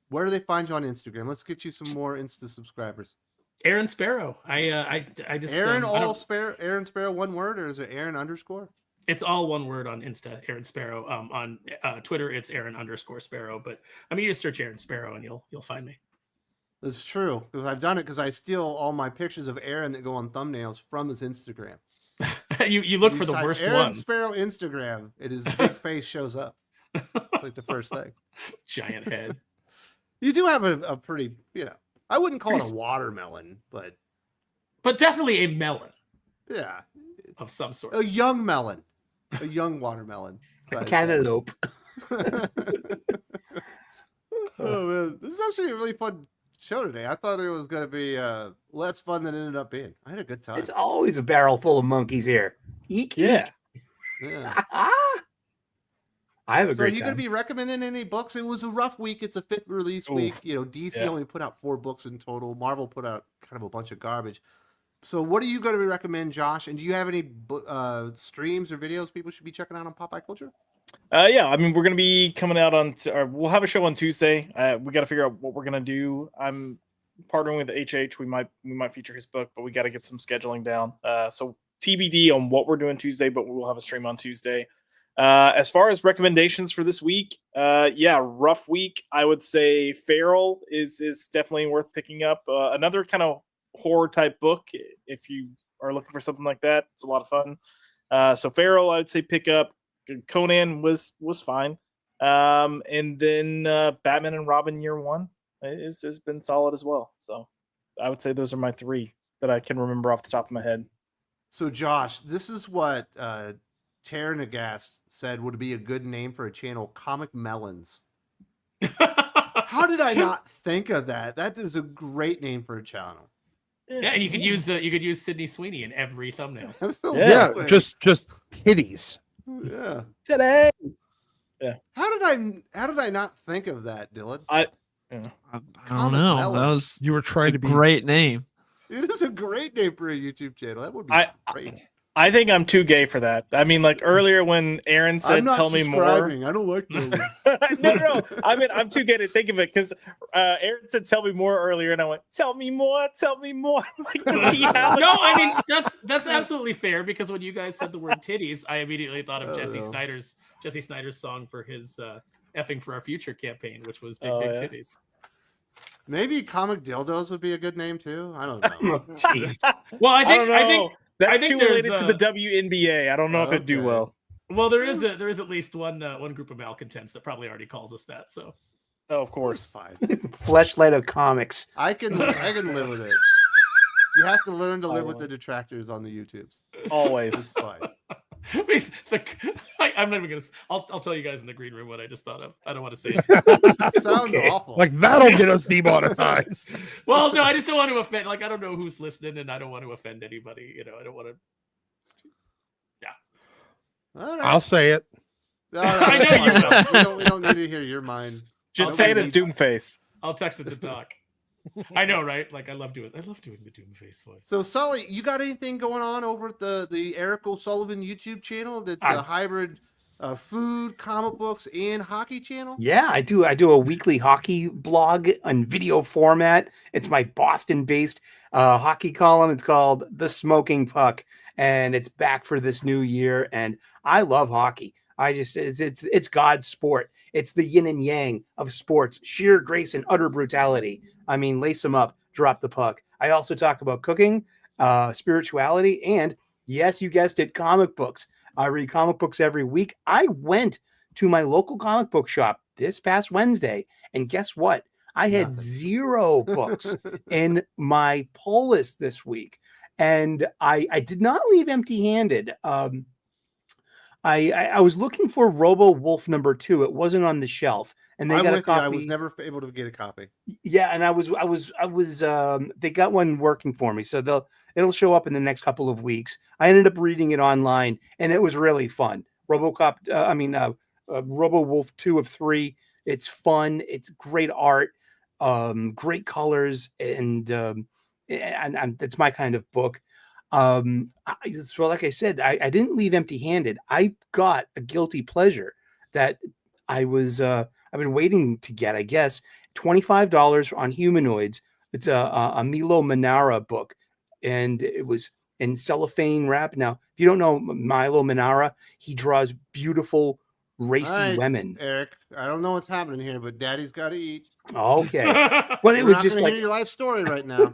Where do they find you on Instagram? Let's get you some more Insta subscribers. Aaron Sparrow. I just Aaron Sparrow. Aaron Sparrow, one word, or is it Aaron _? It's all one word on Insta, Aaron Sparrow. On Twitter, it's Aaron _Sparrow. But I mean, you just search Aaron Sparrow and you'll find me. That's true, because I've done it because I steal all my pictures of Aaron that go on thumbnails from his Instagram. you look for the worst Aaron one. Sparrow Instagram, and his big face shows up. It's like the first thing. Giant head. You do have a pretty, I wouldn't call it a watermelon, but definitely a melon. Yeah, of some sort. A young melon, a young watermelon. A cantaloupe. Oh man, this is actually a really fun show today. I thought it was going to be less fun than it ended up being. I had a good time. It's always a barrel full of monkeys here. Eek, yeah. Eek. Yeah. I have a so great are you time. going to be recommending any books? It was a rough week. It's a 5th release week. DC only put out 4 books in total. Marvel put out kind of a bunch of garbage. So what are you going to recommend, Josh? And do you have any streams or videos people should be checking out on Popeye Culture? Yeah, I mean, we're going to be coming out on, we'll have a show on Tuesday. We got to figure out what we're going to do. I'm partnering with HH. We might feature his book, but we got to get some scheduling down. So TBD on what we're doing Tuesday, but we'll have a stream on Tuesday. As far as recommendations for this week, rough week. I would say Feral is definitely worth picking up. Another kind of horror type book, if you are looking for something like that. It's a lot of fun. So Feral, I would say pick up. Conan was fine. And then Batman and Robin Year One has been solid as well. So I would say those are my 3 that I can remember off the top of my head. So Josh, this is what Tara Nagast said would be a good name for a channel, Comic Melons. How did I not think of that? That is a great name for a channel. Yeah, and you could use Sydney Sweeney in every thumbnail. Absolutely. Yeah, just titties. Yeah. Today. Yeah. How did I not think of that, Dylan? I don't know. Melons. That was You were trying to be great name. It is a great name for a YouTube channel. That would be great. I think I'm too gay for that. I mean, like earlier when Aaron said, "Tell me more." I don't like those. No. I mean, I'm too gay to think of it because Aaron said, "Tell me more" earlier, and I went, "Tell me more, tell me more." Like the No, I mean that's absolutely fair because when you guys said the word titties, I immediately thought of Jesse Snyder's song for his "Effing for Our Future" campaign, which was Big Titties. Maybe Comic Dildos would be a good name too. I don't know. Well, I think that's too related to the WNBA. I don't know if it'd do well. Well, there is at least one group of malcontents that probably already calls us that. So, of course, fine. Fleshlight of comics. I can live with it. You have to learn to live with the detractors on the YouTubes. Always, it's fine. I'm not even gonna. I'll tell you guys in the green room what I just thought of. I don't want to say it. Sounds awful. Like that'll get us demonetized. Well, no, I just don't want to offend. Like I don't know who's listening, and I don't want to offend anybody. I don't want to. Yeah. All right. I'll say it. No, I know you will. We don't need to hear your mind. Just say it as Doomface. I'll text it to Doc. I know, right? Like I love doing the Doomface voice. So Sully, you got anything going on over at the Eric O'Sullivan YouTube channel that's a hybrid food, comic books, and hockey channel? Yeah, I do. I do a weekly hockey blog on video format. It's my Boston-based hockey column. It's called The Smoking Puck, and it's back for this new year. And I love hockey. It's God's sport. It's the yin and yang of sports, sheer grace and utter brutality. I mean, lace them up, drop the puck. I also talk about cooking, spirituality, and yes, you guessed it, comic books. I read comic books every week. I went to my local comic book shop this past Wednesday, and guess what? I had 0 books in my pull list this week, and I did not leave empty-handed. I was looking for Robo Wolf #2. It wasn't on the shelf, and they got a copy. I was never able to get a copy. Yeah, and I was they got one working for me, so it'll show up in the next couple of weeks. I ended up reading it online, and it was really fun. Robo Wolf 2 of 3. It's fun. It's great art, great colors, and it's my kind of book. So like I said, I didn't leave empty-handed. I got a guilty pleasure that I've been waiting to get, I guess. $25 on Humanoids. It's a Milo Manara book, and it was in cellophane wrap. Now, if you don't know Milo Manara, he draws beautiful, racy women. Eric, I don't know what's happening here, but Daddy's got to eat. Okay, well, it was just like hear your life story right now.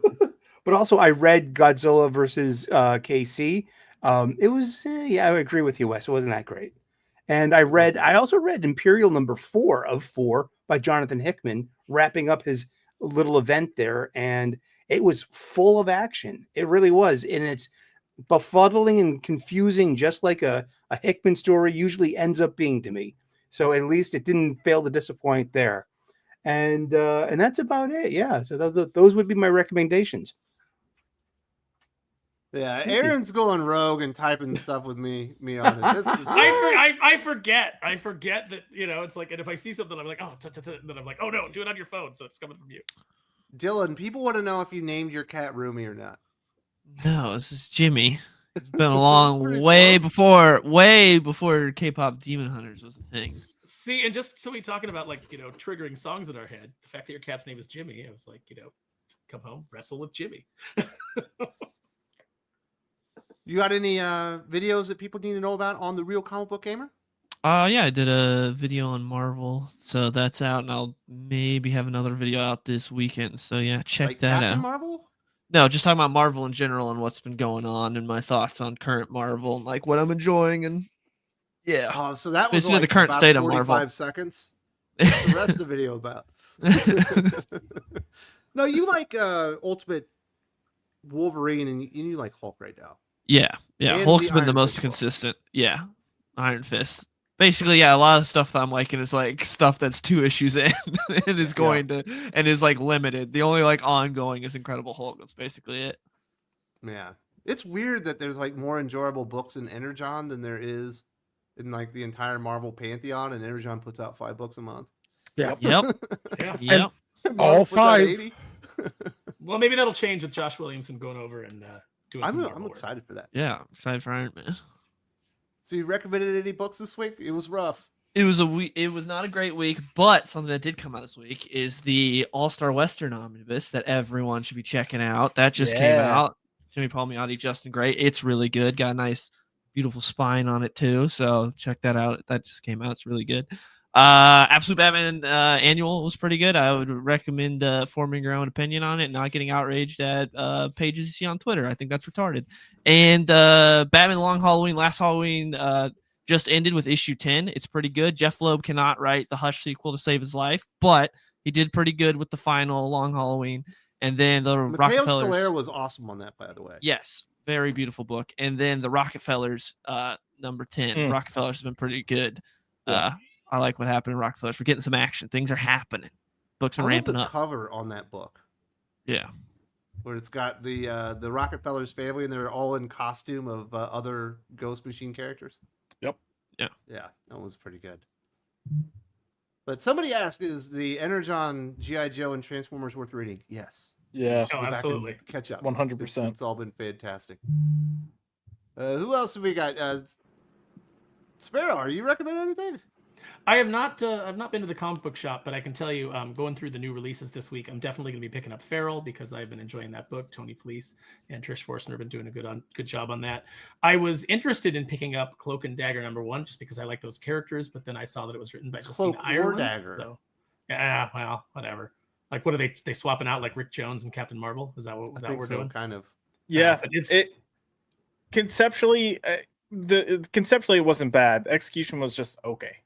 But also, I read Godzilla versus KC. It was, I agree with you, Wes. It wasn't that great. And I also read Imperial #4 of 4 by Jonathan Hickman, wrapping up his little event there. And it was full of action. It really was. And it's befuddling and confusing, just like a Hickman story usually ends up being to me. So at least it didn't fail to disappoint there. And that's about it. Yeah. So those would be my recommendations. Yeah, Aaron's going rogue and typing stuff with me on it. I forget that, it's like, and if I see something, I'm like, oh, and then I'm like, oh no, do it on your phone, so it's coming from you. Dylan, people want to know if you named your cat Rumi or not. No, this is Jimmy. It's been a long way before K-pop Demon Hunters was a thing. See, and just so we talking about triggering songs in our head, the fact that your cat's name is Jimmy, I was like, come home, wrestle with Jimmy. You got any videos that people need to know about on the Real Comic Book Gamer? Yeah, I did a video on Marvel, so that's out, and I'll maybe have another video out this weekend. So yeah, check that Captain out. Marvel? No, just talking about Marvel in general and what's been going on and my thoughts on current Marvel and like what I'm enjoying and yeah. Oh, so that was basically the current state of Marvel. 45 seconds. What's the rest of the video about? No, you like Ultimate Wolverine and you like Hulk right now. Yeah. And Hulk's been the Iron most Fist consistent. Yeah. Iron Fist. Basically, yeah, a lot of stuff that I'm liking is like stuff that's 2 issues in and is going to and is like limited. The only like ongoing is Incredible Hulk. That's basically it. Yeah. It's weird that there's like more enjoyable books in Energon than there is in like the entire Marvel pantheon, and Energon puts out 5 books a month. Yep. All All 5. Well, maybe that'll change with Josh Williamson going over and doing some I'm excited for that. Yeah, excited for Iron Man. So you recommended any books this week? It was rough. It was not a great week, but something that did come out this week is the All-Star Western omnibus that everyone should be checking out. That just came out. Jimmy Palmiotti, Justin Gray. It's really good. Got a nice, beautiful spine on it too. So check that out. That just came out. It's really good. Absolute Batman Annual was pretty good. I would recommend forming your own opinion on it, not getting outraged at pages you see on Twitter. I think that's retarded. And Batman Long Halloween, last Halloween just ended with issue 10. It's pretty good. Jeff Loeb cannot write the Hush sequel to save his life, but he did pretty good with the final Long Halloween. And then the Rockefellers. Scalera was awesome on that, by the way. Yes, very beautiful book. And then the Rockefellers, number 10. Rockefellers has been pretty good. I like what happened in Rockefellers. We're getting some action. Things are happening. Books are ramping up. Cover on that book. Yeah. Where it's got the Rockefellers family and they're all in costume of other Ghost Machine characters. Yep. Yeah. Yeah, that was pretty good. But somebody asked, is the Energon, G.I. Joe, and Transformers worth reading? Yes. Yeah. Oh, absolutely. Catch up. 100%. It's all been fantastic. Who else have we got? Sparrow, are you recommending anything? I have not. I've not been to the comic book shop, but I can tell you, going through the new releases this week, I'm definitely going to be picking up Feral because I've been enjoying that book. Tony Fleece and Trish Forstner have been doing a good job on that. I was interested in picking up Cloak and Dagger #1 just because I like those characters, but then I saw that it was written by Justina Cloak or Ireland. Dagger. So, yeah, well, whatever. Like, what are they swapping out like Rick Jones and Captain Marvel? Is that what we're doing? Kind of. Yeah, but it's conceptually, conceptually it wasn't bad. The execution was just okay.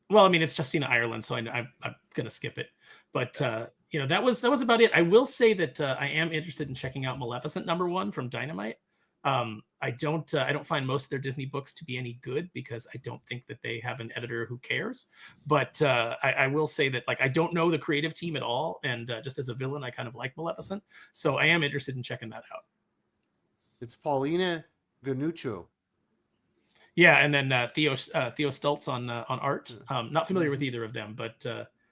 Well, I mean, it's Justina Ireland, so I'm gonna skip it. But that was about it. I will say that I am interested in checking out Maleficent #1 from Dynamite. I don't find most of their Disney books to be any good because I don't think that they have an editor who cares. But I will say that I don't know the creative team at all, and just as a villain, I kind of like Maleficent, so I am interested in checking that out. It's Paulina Ganuccio. Yeah, and then Theo Stultz on art. Not familiar with either of them, but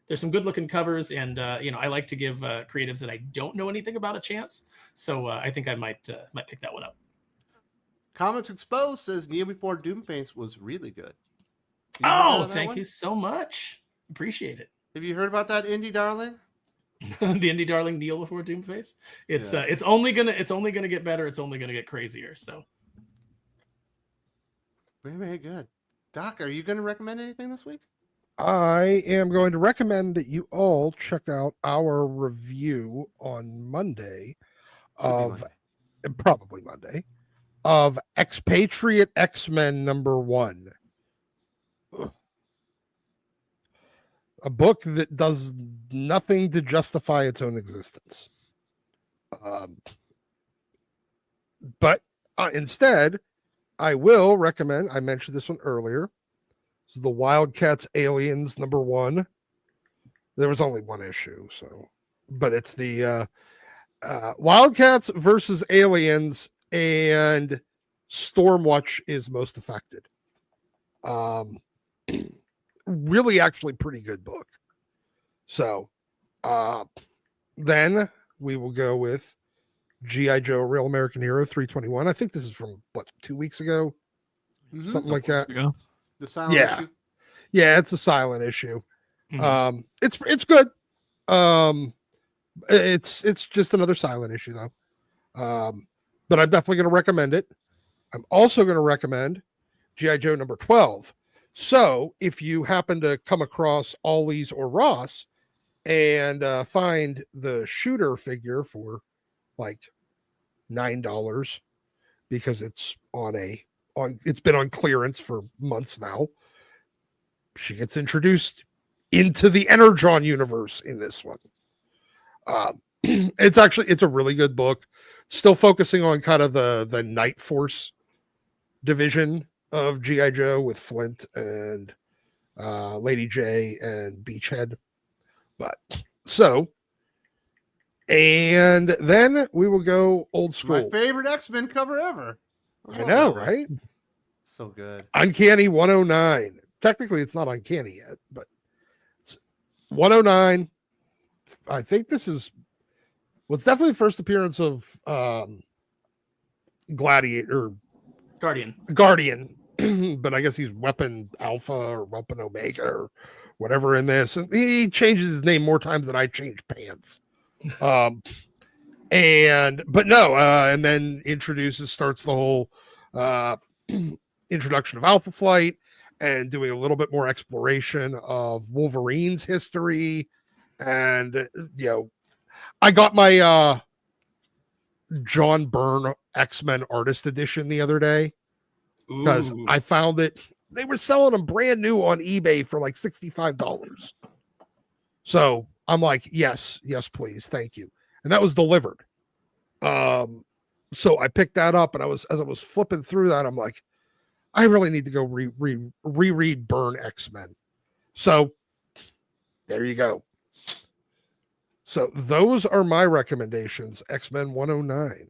there's some good looking covers, and I like to give creatives that I don't know anything about a chance. So I think I might pick that one up. Comics Exposed says Kneel Before Doomface was really good. Thank you so much. Appreciate it. Have you heard about that indie darling? The indie darling Kneel Before Doomface. It's only gonna get better. It's only gonna get crazier. So. Very, very good. Doc, are you going to recommend anything this week? I am going to recommend that you all check out our review on Monday probably Monday, of Expatriate X-Men #1. A book that does nothing to justify its own existence. But instead, I will recommend, I mentioned this one earlier, the Wildcats Aliens #1. There was only one issue, but it's the Wildcats versus Aliens, and Stormwatch is most affected. Really, actually pretty good book. So then we will go with G.I. Joe Real American Hero 321. I think this is from 2 weeks ago, something like that. The silent issue. Yeah, it's a silent issue. Mm-hmm. It's good. It's just another silent issue though. But I'm definitely going to recommend it. I'm also going to recommend G.I. Joe #12. So if you happen to come across Ollie's or Ross and find the shooter figure for like $9 because it's it's been on clearance for months now, she gets introduced into the Energon universe in this one. It's a really good book, still focusing on kind of the Night Force division of G.I. Joe with Flint and Lady J and Beachhead. And then we will go old school. My favorite X-Men cover ever. I know, right? So good. Uncanny 109. Technically, it's not uncanny yet, but 109. I think this is it's definitely the first appearance of Guardian, but I guess he's Weapon Alpha or Weapon Omega or whatever in this. And he changes his name more times than I change pants. And then starts the whole introduction of Alpha Flight and doing a little bit more exploration of Wolverine's history. And I got my John Byrne X-Men Artist Edition the other day because I found it. They were selling them brand new on eBay for like $65. So I'm like, yes, please, thank you. And that was delivered. So I picked that up, and as I was flipping through that, I'm like, I really need to go reread Byrne X-Men. So there you go. So those are my recommendations. X-Men 109.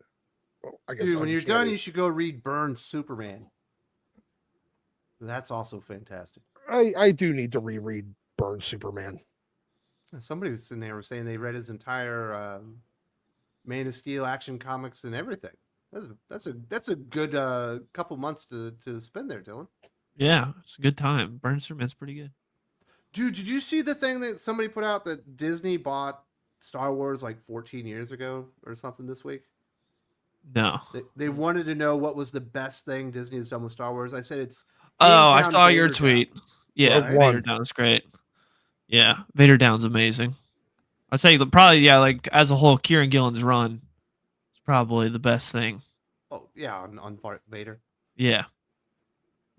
Well, I guess when you're done, you should go read Byrne's Superman. That's also fantastic. I do need to reread Byrne's Superman. Somebody was sitting there saying they read his entire Man of Steel, Action Comics, and everything. That's a good couple months to spend there, Dylan. Yeah, it's a good time. Byrne's Superman's pretty good. Dude, did you see the thing that somebody put out that Disney bought Star Wars like 14 years ago or something this week? No. They wanted to know what was the best thing Disney has done with Star Wars. I said it's. Oh, I hands down saw your Vader tweet. Down. Yeah, Rogue Vader One. Down's great. Yeah, Vader Down's amazing. I'd say probably, yeah, like as a whole, Kieran Gillen's run is probably the best thing. Oh yeah, on part Vader. Yeah.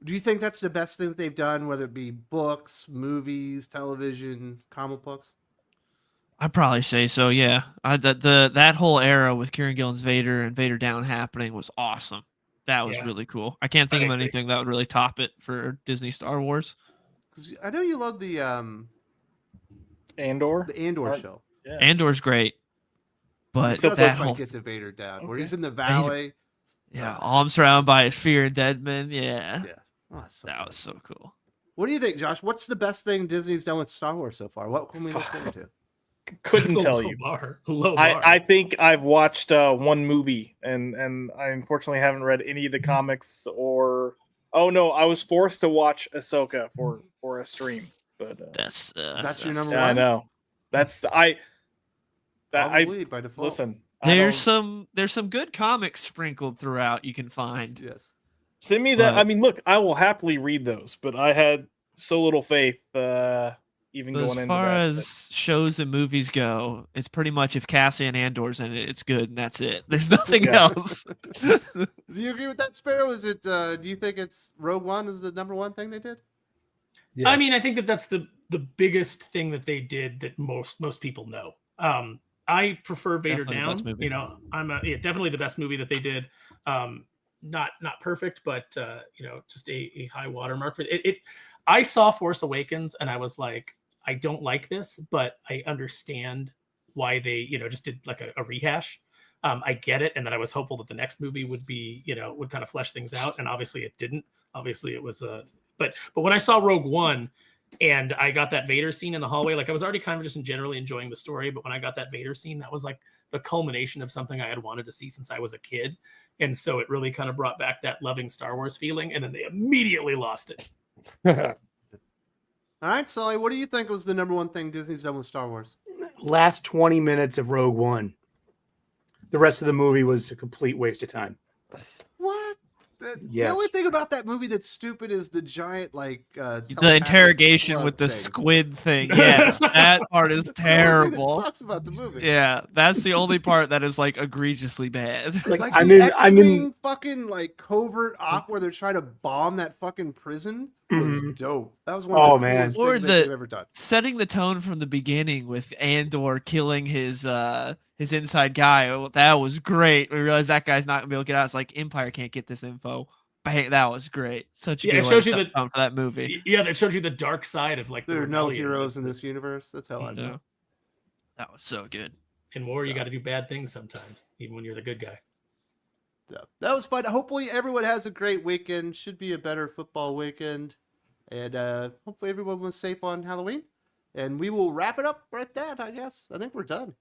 Do you think that's the best thing that they've done, whether it be books, movies, television, comic books? I'd probably say so. Yeah, that whole era with Kieran Gillen's Vader and Vader Down happening was awesome. That was Yeah. really cool. I can't think I of agree. anything that would really top it for Disney Star Wars. Because I know you love the Andor. Andor show. Yeah. Andor's great, but Still that might whole get to Vader Down, where Okay. he's in the valley. yeah, all I'm surrounded by is fear and dead men. Yeah, Yeah. Oh, that's so that cool. was so cool. What do you think, Josh? What's the best thing Disney's done with Star Wars so far? What can we look forward to? Couldn't It's a tell low you. bar. Low bar. I think I've watched one movie, and I unfortunately haven't read any of the comics. Or oh no, I was forced to watch Ahsoka for a stream. But That's That's your number yeah, I one? know. That's the, I. That I Probably by default. listen. I There's don't- some good comics sprinkled throughout you can find. Yes. Send me that. But- I mean, look, I will happily read those, but I had so little faith even But going as into far that. as shows and movies go, it's pretty much if Cassian Andor's in it, it's good, and that's it. There's nothing Yeah. else. Do you agree with that, Sparrow? Is it? Do you think it's Rogue One is the number one thing they did? Yeah. I mean, I think that's the biggest thing that they did that most people know. I prefer Vader Definitely the best Down. movie. You know, definitely the best movie that they did. Not perfect, but just a high watermark for it. I saw Force Awakens and I was like, I don't like this, but I understand why they just did like a rehash. I get it, and then I was hopeful that the next movie would be would kind of flesh things out, and obviously it didn't. Obviously it was but when I saw Rogue One and I got that Vader scene in the hallway, like I was already kind of just generally enjoying the story, but when I got that Vader scene, that was like the culmination of something I had wanted to see since I was a kid. And so it really kind of brought back that loving Star Wars feeling, and then they immediately lost it. All right, Sully. What do you think was the number one thing Disney's done with Star Wars? Last 20 minutes of Rogue One. The rest of the movie was a complete waste of time. What? The Yes. only thing about that movie that's stupid is the giant The interrogation with the squid thing. Yes, that part is terrible. That sucks about the movie. Yeah, that's the only part that is like egregiously bad. Like, Like I'm the in, X-Wing fucking like covert op where they're trying to bomb that fucking prison was dope. That was one of Oh, the man. coolest Or things the- they've ever done. Setting the tone from the beginning with Andor killing his inside guy. Oh, that was great. We realized that guy's not gonna be able to get out. It's like Empire can't get this info. Bang, that was great. Such a Yeah, good it way shows to you set the- the tone for that movie. Yeah, that showed you the dark side of like the There are no rebellion. heroes in this universe. That's how I Yeah. feel. That was so good. In war, you got to do bad things sometimes, even when you're the good guy. Yeah, that was fun. Hopefully everyone has a great weekend. Should be a better football weekend. And hopefully everyone was safe on Halloween. And we will wrap it up right there, I guess. I think we're done.